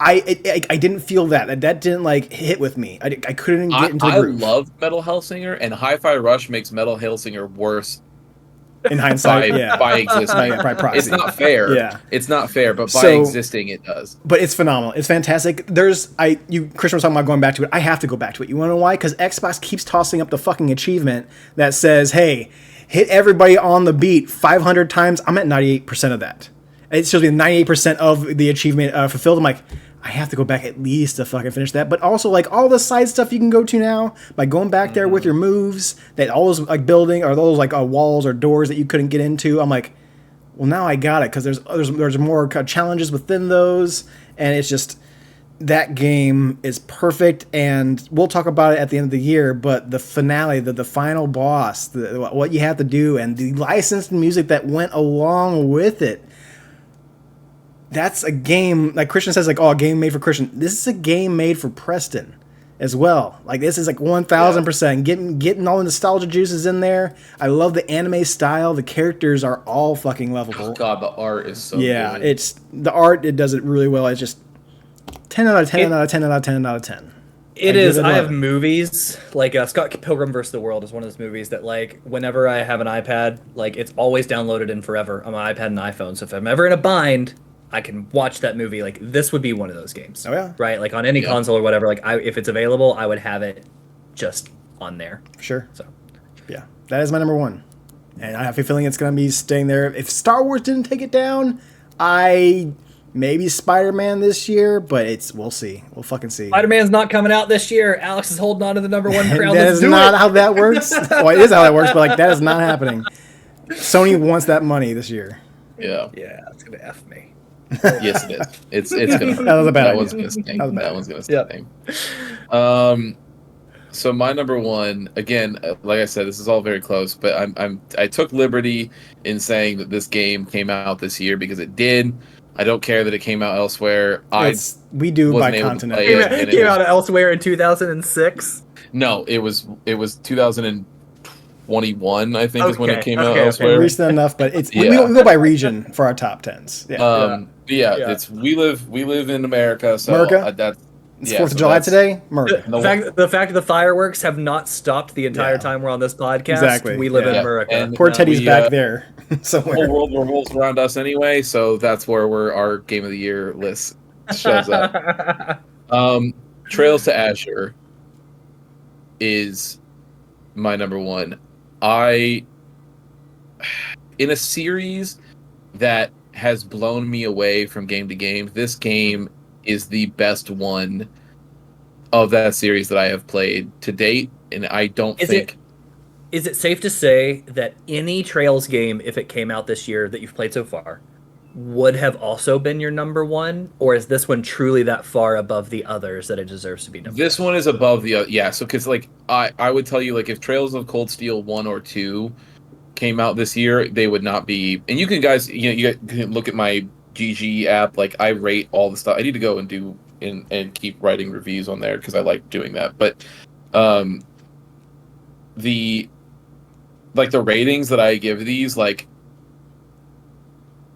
I didn't feel that didn't like hit with me. I couldn't get into the groove. I love Metal Hellsinger, and Hi-Fi Rush makes Metal Hellsinger worse. In hindsight, by existing, by proxy. It's not fair. Yeah, it's not fair, but by existing, it does. But it's phenomenal. It's fantastic. Christian was talking about going back to it. I have to go back to it. You want to know why? Because Xbox keeps tossing up the fucking achievement that says, "Hey, hit everybody on the beat 500 times." I'm at 98% of that. It shows me 98% of the achievement fulfilled. I'm like, I have to go back at least to fucking finish that. But also, like, all the side stuff you can go to now by going back there with your moves, that all those like building or those like walls or doors that you couldn't get into. I'm like, well, now I got it because there's more challenges within those, and it's just that game is perfect. And we'll talk about it at the end of the year. But the finale, the final boss, what you have to do, and the licensed music that went along with it. That's a game, like Christian says, like, oh, a game made for Christian. This is a game made for Preston. as well. Like this is like 1000% getting all the nostalgia juices in there. I love the anime style. The characters are all fucking lovable. Oh God, the art is so yeah, good. it's the art. It does it really well. It's just 10 out of 10 out of 10 out of 10 out of 10. It is. I have 11. movies like Scott Pilgrim vs. the World is one of those movies that like whenever I have an iPad, like it's always downloaded in forever on my iPad and iPhone. So if I'm ever in a bind, I can watch that movie. Like this would be one of those games. Oh yeah, right. Like on any console or whatever. Like if it's available, I would have it just on there. Sure. So yeah, that is my number one, and I have a feeling it's gonna be staying there. If Star Wars didn't take it down, maybe Spider-Man this year, but we'll see. We'll fucking see. Spider-Man's not coming out this year. Alex is holding on to the number one crown. That is not how that works. Well, it is how that works, but like that is not happening. Sony wants that money this year. Yeah. Yeah, it's gonna F me. Yes, it is. It's gonna. That was a bad That idea. one's gonna sting. That one's gonna sting. Yep. So my number one, again, like I said, this is all very close, but I took liberty in saying that this game came out this year because it did. I don't care that it came out elsewhere. We do by wasn't able to continent. play it. It came out elsewhere in 2006. No, it was 2021, I think, is when it came out Okay. elsewhere. Recent enough, but it's we Yeah. go by region for our top tens. Yeah. Yeah. It's we live in America, so America? that's It's 4th of July today. America. The fact that the fireworks have not stopped the entire time we're on this podcast. Exactly. We live in Yeah. America. And Poor Teddy's back there The somewhere. whole world revolves around us anyway, so that's where our game of the year list shows up. Trails to Azure is my number one. In a series that has blown me away from game to game, this game is the best one of that series that I have played to date, and I don't think... Is it safe to say that any Trails game, if it came out this year that you've played so far, would have also been your number one? Or is this one truly that far above the others that it deserves to be number This one is above the other. Yeah, so because like I would tell you, like, if Trails of Cold Steel 1 or 2 came out this year, they would not be. And you can guys, you can look at my GG app. Like, I rate all the stuff. I need to go and do and keep writing reviews on there because I like doing that. But the ratings that I give these, like,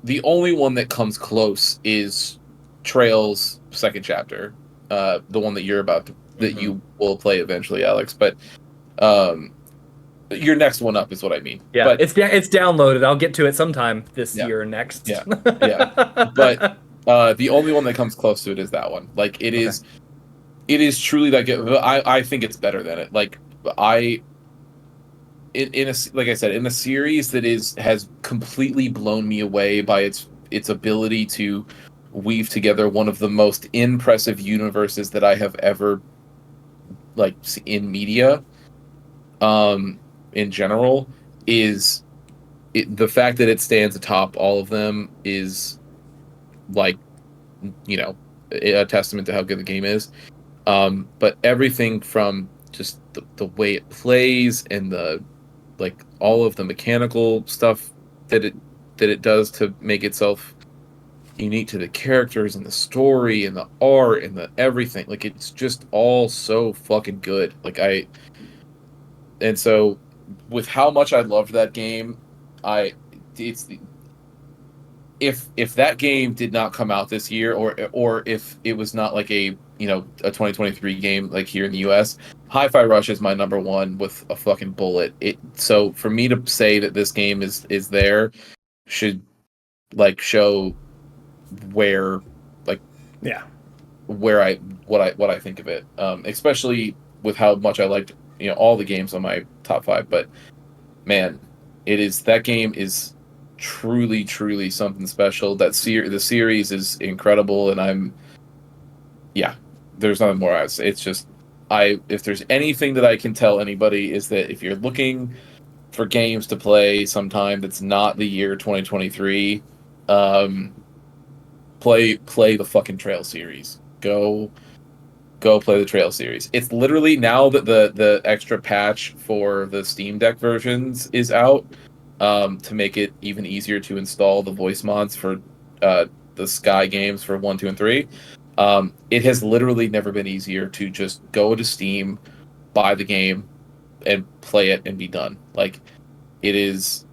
the only one that comes close is Trails second chapter, the one that you're about to, that you will play eventually, Alex. But your next one up is what I mean. Yeah, but, it's downloaded. I'll get to it sometime this year or next. Yeah, But the only one that comes close to it is that one. Like, it is truly like I think it's better than it. Like, like I said, in a series that has completely blown me away by its ability to weave together one of the most impressive universes that I have ever in media, in general, is the fact that it stands atop all of them is a testament to how good the game is. But everything from just the way it plays and all of the mechanical stuff that it does to make itself unique to the characters and the story and the art and the everything. Like, it's just all so fucking good. And so with how much I loved that game, if that game did not come out this year, or if it was not like a 2023 game like here in the US, Hi-Fi Rush is my number one with a fucking bullet. So for me to say that this game is there should show where what I think of it, especially with how much I liked all the games on my top 5. But man, that game is truly something special. The series is incredible, and there's nothing more. It's just if there's anything that I can tell anybody, is that if you're looking for games to play sometime that's not the year 2023, play the fucking Trail series. Go play the Trail series. It's literally, now that the extra patch for the Steam Deck versions is out, to make it even easier to install the voice mods for the Sky games for 1, 2, and 3. It has literally never been easier to just go to Steam, buy the game, and play it and be done. Like, it is,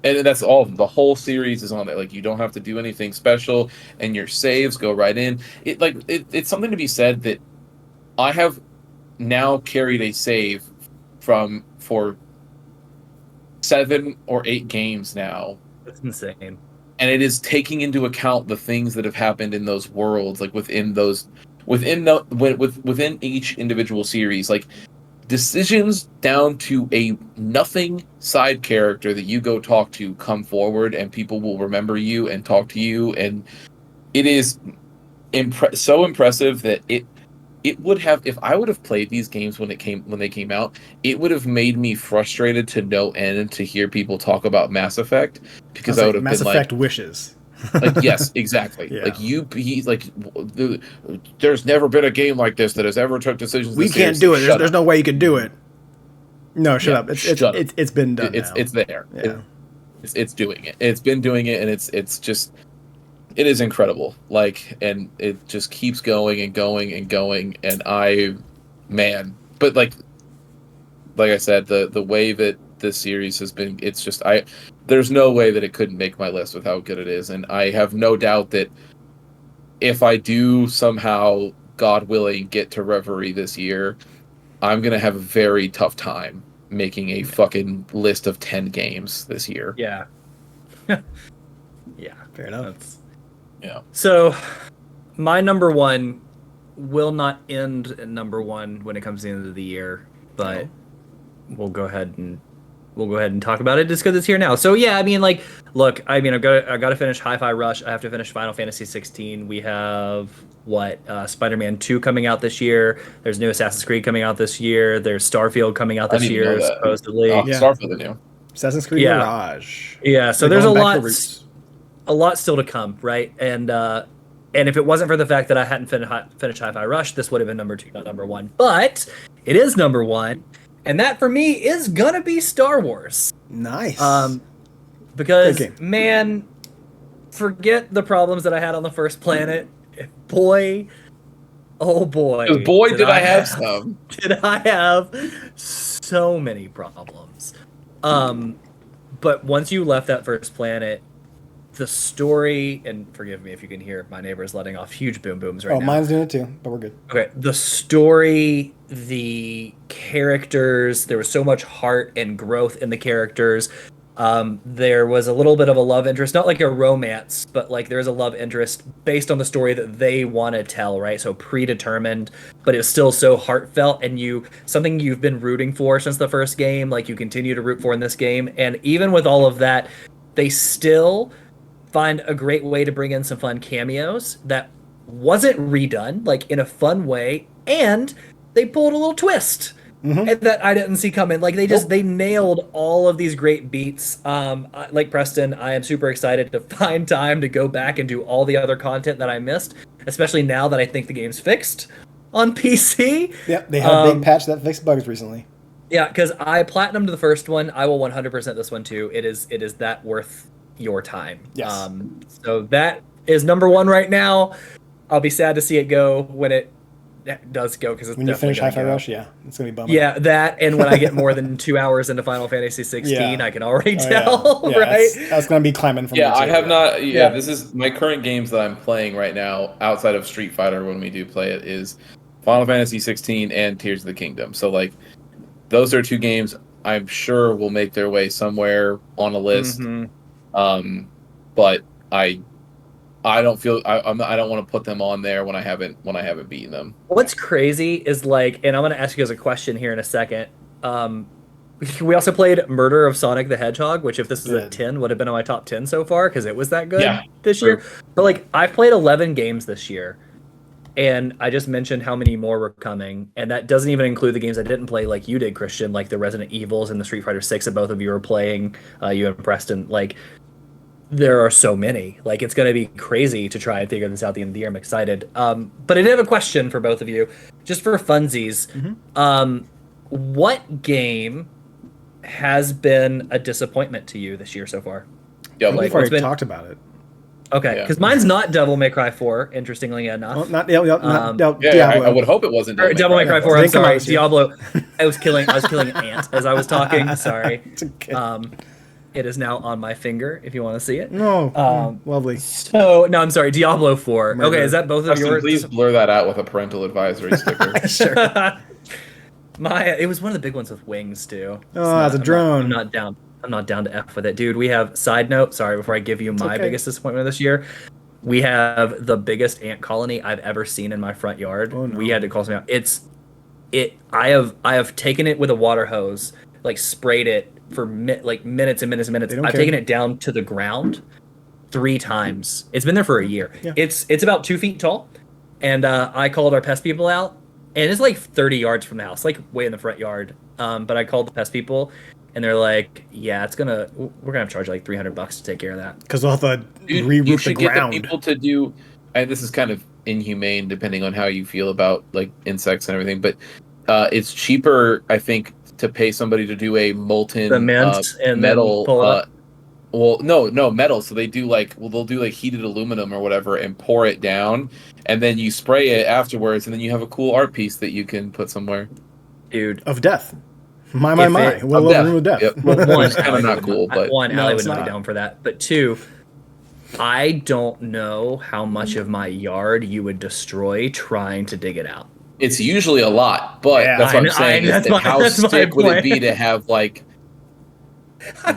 and that's all. The whole series is on there. Like, you don't have to do anything special, and your saves go right in. It's something to be said that I have now carried a save for 7 or 8 games now. That's insane. And it is taking into account the things that have happened in those worlds, like within each individual series, like decisions down to a nothing side character that you go talk to come forward, and people will remember you and talk to you, and it is so impressive that it would have, if I would have played these games when they came out, it would have made me frustrated to no end to hear people talk about Mass Effect, because I would have Mass been Effect like, wishes. like, yes, exactly. Yeah. Like there's never been a game like this that has ever took decisions. We can't do it. There's no way you could do it. No, shut up. It's been done. It's there. Yeah. It's doing it. It's been doing it, and it's just, it is incredible. Like, and it just keeps going and going and going. And but like I said, the way that this series has been, it's just, there's no way that it couldn't make my list with how good it is. And I have no doubt that if I do somehow, God willing, get to Reverie this year, I'm going to have a very tough time making a fucking list of 10 games this year. Yeah. Yeah. Fair enough. Yeah. So, my number one will not end at number one when it comes to the end of the year, but we'll go ahead and talk about it just because it's here now. So yeah, I mean, like, look, I mean, I got to finish Hi-Fi Rush. I have to finish Final Fantasy 16. We have Spider-Man 2 coming out this year. There's new Assassin's Creed coming out this year. There's Starfield coming out this year, supposedly. Yeah. Starfield, new Assassin's Creed Mirage. Yeah, so there's a lot still to come, right? And if it wasn't for the fact that I hadn't finished Hi-Fi Rush, this would have been number 2, not number 1. But it is number 1, and that for me is gonna be Star Wars. Nice. Because man, forget the problems that I had on the first planet. Boy, oh boy, did I have some. Did I have so many problems. But once you left that first planet, the story, and forgive me if you can hear my neighbors letting off huge boom booms right now. Oh, mine's doing it too, but we're good. Okay, the story, the characters, there was so much heart and growth in the characters. There was a little bit of a love interest, not like a romance, but like there is a love interest based on the story that they want to tell, right? So predetermined, but it's still so heartfelt, and something you've been rooting for since the first game, like you continue to root for in this game. And even with all of that, they still find a great way to bring in some fun cameos that wasn't redone, like in a fun way, and they pulled a little twist that I didn't see coming. Like they nailed all of these great beats. Like Preston, I am super excited to find time to go back and do all the other content that I missed, especially now that I think the game's fixed on PC. Yeah, they had a big patch that fixed bugs recently. Yeah, because I platinumed the first one. I will 100% this one too. It is that worth your time. Yes. So that is number 1 right now. I'll be sad to see it go when it does go, because it's when you finish Hi-Fi Rush, yeah, it's gonna be bumming. Yeah, that, and when I get more than 2 hours into Final Fantasy 16, I can already tell, yeah, right? That's gonna be climbing from. Yeah, I have not. Yeah, this is my current games that I'm playing right now outside of Street Fighter when we do play it is Final Fantasy 16 and Tears of the Kingdom. So like, those are 2 games I'm sure will make their way somewhere on a list. But I don't feel I don't want to put them on there when I haven't beaten them. What's crazy is like, and I'm going to ask you guys a question here in a second. We also played Murder of Sonic the Hedgehog, which if this was a 10 would have been on my top 10 so far because it was that good this year. But like, I've played 11 games this year, and I just mentioned how many more were coming, and that doesn't even include the games I didn't play like you did, Christian, like the Resident Evils and the Street Fighter 6 that both of you were playing, you and Preston. Like, there are so many. Like, it's going to be crazy to try and figure this out at the end of the year. I'm excited. But I did have a question for both of you, just for funsies. What game has been a disappointment to you this year so far? Yeah, like, we've already talked about it. Okay, because mine's not Devil May Cry 4. Interestingly enough, Well, not Diablo. I would hope it wasn't Or Devil May Cry 4. I'm Didn't come out sorry, this year. Diablo. I was killing an ant as I was talking. Sorry. It's okay. It is now on my finger. If you want to see it. No, lovely. So no, I'm sorry. Diablo 4. Murder. Okay, is that both of Preston, yours? please blur that out with a parental advisory sticker. Sure. It was one of the big ones with wings too. Oh, it's a drone. I'm not down. I'm not down to F with it, dude. We have side note. Sorry, before I give you my okay. biggest disappointment this year, we have the biggest ant colony I've ever seen in my front yard. Oh, no. We had to call something out. I have taken it with a water hose, like sprayed it for minutes and minutes and minutes. They don't I've care. taken it down to the ground 3 times. It's been there for a year. Yeah. It's about 2 feet tall, and I called our pest people out, and it's like 30 yards from the house, like way in the front yard. But I called the pest people, and they're like, "Yeah, we're gonna have to charge like $300 to take care of that." Because we'll have to Dude, reroute you the should get the ground. people to do. And this is kind of inhumane, depending on how you feel about like insects and everything. But it's cheaper, I think, to pay somebody to do a molten Cement and metal. then pull up. Well, no metal. So they'll do like heated aluminum or whatever and pour it down, and then you spray it afterwards, and then you have a cool art piece that you can put somewhere. Dude. Of death. My. If it- We'll love room of death. Yep. Well, one, It's kinda not cool, but one, No, Allie it's would not not. be down for that. But 2, I don't know how much of my yard you would destroy trying to dig it out. it's usually a lot. But Yeah, that's what I'm I- saying. that's Is that my- how that's my sick would it point. be to have like? I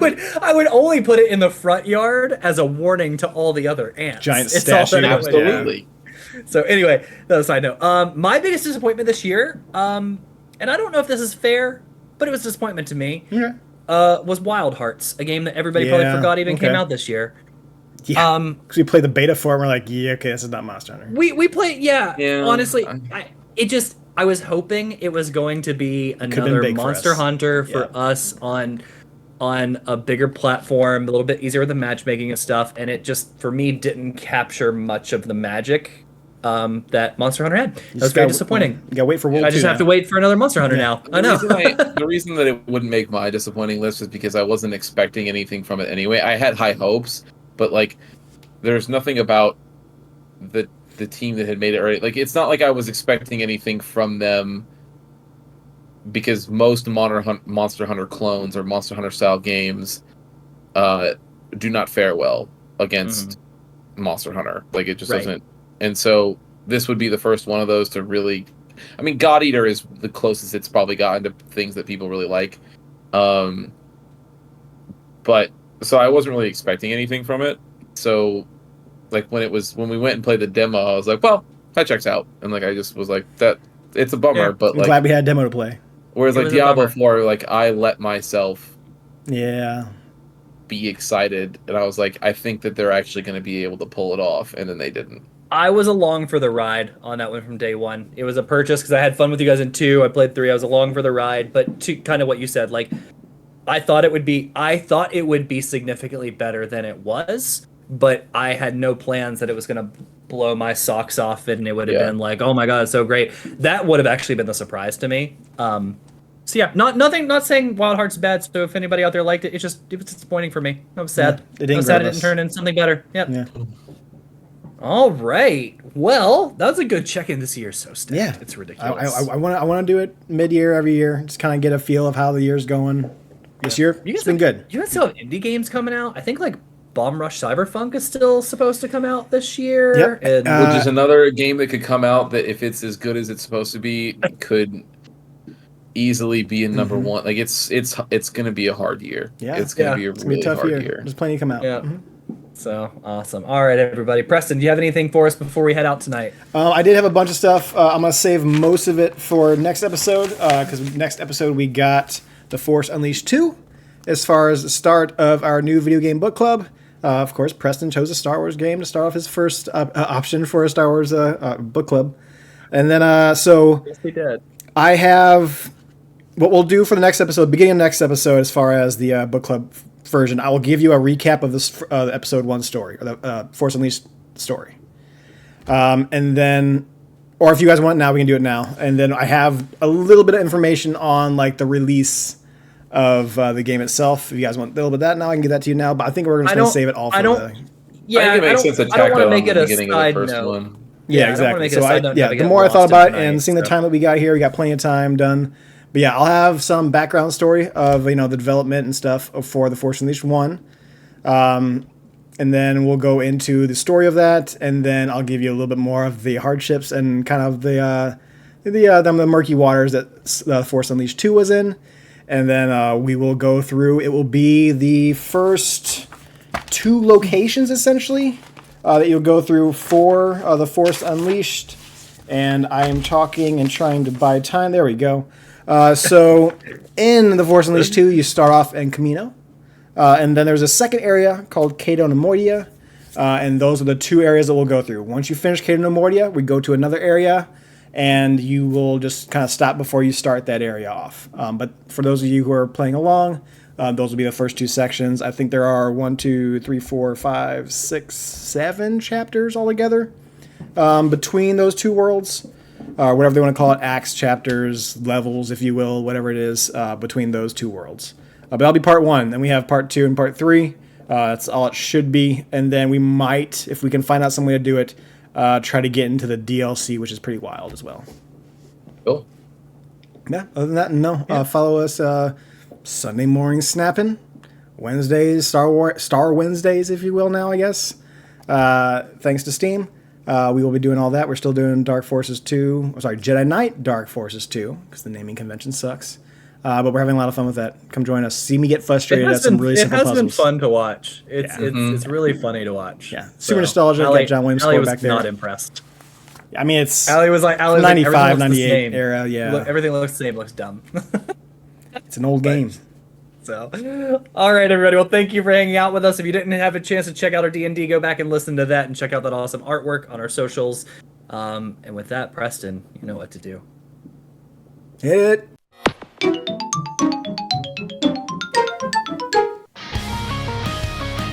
would only put it in the front yard as a warning to all the other ants. Giant It's all statue. that it would do. Absolutely. So anyway, that was a side note. My biggest disappointment this year, and I don't know if this is fair, but it was a disappointment to me. Okay. Was Wild Hearts, a game that everybody probably Yeah, forgot even came okay. out this year. Yeah. Because we played the beta for it, and we're like, yeah, okay, this is not Monster Hunter. We played, yeah. Yeah, Honestly, I was hoping it was going to be been another big for Monster us. Hunter for Yeah. us on a bigger platform, a little bit easier with the matchmaking and stuff, and it just for me didn't capture much of the magic that Monster Hunter had. That was very disappointing. You gotta wait for World I just 2 have to now. wait for another Monster Hunter now. I know. The reason that it wouldn't make my disappointing list is because I wasn't expecting anything from it anyway. I had high hopes, but like, there's nothing about the team that had made it right. Like, it's not like I was expecting anything from them, because most Monster Hunter clones or Monster Hunter style games do not fare well against Monster Hunter. Like, it just Right. doesn't. And so this would be the first one of those to really. I mean, God Eater is the closest it's probably gotten to things that people really like. But so I wasn't really expecting anything from it. So, like, when we went and played the demo, I was like, well, that checks out. And like, I just was like, that it's a bummer, Yeah. but I'm like, glad we had a demo to play. whereas It like was a Diablo bummer. 4, like, I let myself Yeah. be excited, and I was like, I think that they're actually going to be able to pull it off, and then they didn't. I was along for the ride on that one from day one. It was a purchase because I had fun with you guys in 2. I played 3. I was along for the ride, but to kind of what you said, like, I thought it would be significantly better than it was, but I had no plans that it was going to blow my socks off and it would have been like, oh my god, it's so great. That would have actually been the surprise to me. So yeah, not saying Wild Hearts bad. So if anybody out there liked it, it was disappointing for me. I was sad. Yeah, it didn't I was sad it grab didn't us. turn into something better. Yep. Yeah. All right. Well, that was a good check-in. This year's so stacked. Yeah. It's ridiculous. I want to do it mid-year every year. Just kind of get a feel of how the year's going. This year, You it's guys been good. You guys still have indie games coming out. I think like Bomb Rush Cyberpunk is still supposed to come out this year. Yep. And Which is another game that could come out that, if it's as good as it's supposed to be, could easily be in number one. Like, it's going to be a hard year. Yeah. It's going to be a It's gonna be really a tough hard year. year. There's plenty come out. yeah. So awesome. All right, everybody. Preston, do you have anything for us before we head out tonight? I did have a bunch of stuff. I'm gonna save most of it for next episode because next episode we got The Force Unleashed 2 as far as the start of our new video game book club. Of course, Preston chose a Star Wars game to start off his first option for a Star Wars book club, and then so Yes, we did. I have what we'll do for the next episode, beginning of next episode, as far as the book club version. I will give you a recap of this episode 1 story, or the Force Unleashed story. And then, or if you guys want now, we can do it now. And then I have a little bit of information on like the release of the game itself. If you guys want a little bit of that now, I can give that to you now. But I think we're going to save it all for Yeah, I think it makes sense to I don't tack want it to on make the it a beginning of the side first note. one. Yeah, I don't wanna exactly. make it So a side note and have it the get more I thought lost about in it the and night, seeing the so. time that we got here, we got plenty of time done. But yeah, I'll have some background story of the development and stuff for the Force Unleashed 1. And then we'll go into the story of that, and then I'll give you a little bit more of the hardships and kind of the murky waters that the Force Unleashed 2 was in. And then we will go through. It will be the first 2 locations essentially that you'll go through for the Force Unleashed. And I am talking and trying to buy time. There we go. So in the Force Unleashed 2, you start off in Camino. And then there's a second area called Cato Nemoidia, and those are the 2 areas that we'll go through. Once you finish Cato Nemoidia, we go to another area, and you will just kind of stop before you start that area off. But for those of you who are playing along, those will be the first 2 sections. I think there are 1, 2, 3, 4, 5, 6, 7 chapters altogether between those 2 worlds. Whatever they want to call it, acts, chapters, levels, if you will, whatever it is, between those 2 worlds. But that'll be part 1. Then we have part 2 and part 3. That's all it should be. And then we might, if we can find out some way to do it, try to get into the DLC, which is pretty wild as well. Cool. Yeah, other than that, no. Follow us Sunday morning snapping. Wednesdays, Star Wednesdays, if you will now, I guess. Thanks to Steam. We will be doing all that. We're still doing Jedi Knight Dark Forces 2, because the naming convention sucks. But we're having a lot of fun with that. Come join us. See me get frustrated at some really simple puzzles. It has been fun to watch. It's really funny to watch. Yeah, super nostalgic. Got John Williams score back there. Not impressed. I mean, it's Allie was like 95, 98 era. Yeah, everything looks the same. Looks dumb. It's an old game. So, all right, everybody. Well, thank you for hanging out with us. If you didn't have a chance to check out our D&D, go back and listen to that and check out that awesome artwork on our socials. And with that, Preston, you know what to do. Hit it.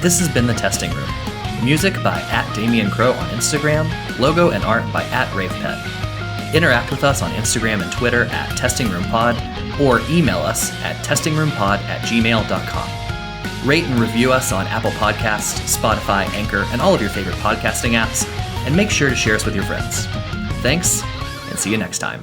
This has been The Testing Room. Music by @DamienCrow on Instagram, logo and art by @RavePet. Interact with us on Instagram and Twitter @TestingRoomPod, or email us at testingroompod@gmail.com. Rate and review us on Apple Podcasts, Spotify, Anchor, and all of your favorite podcasting apps, and make sure to share us with your friends. Thanks, and see you next time.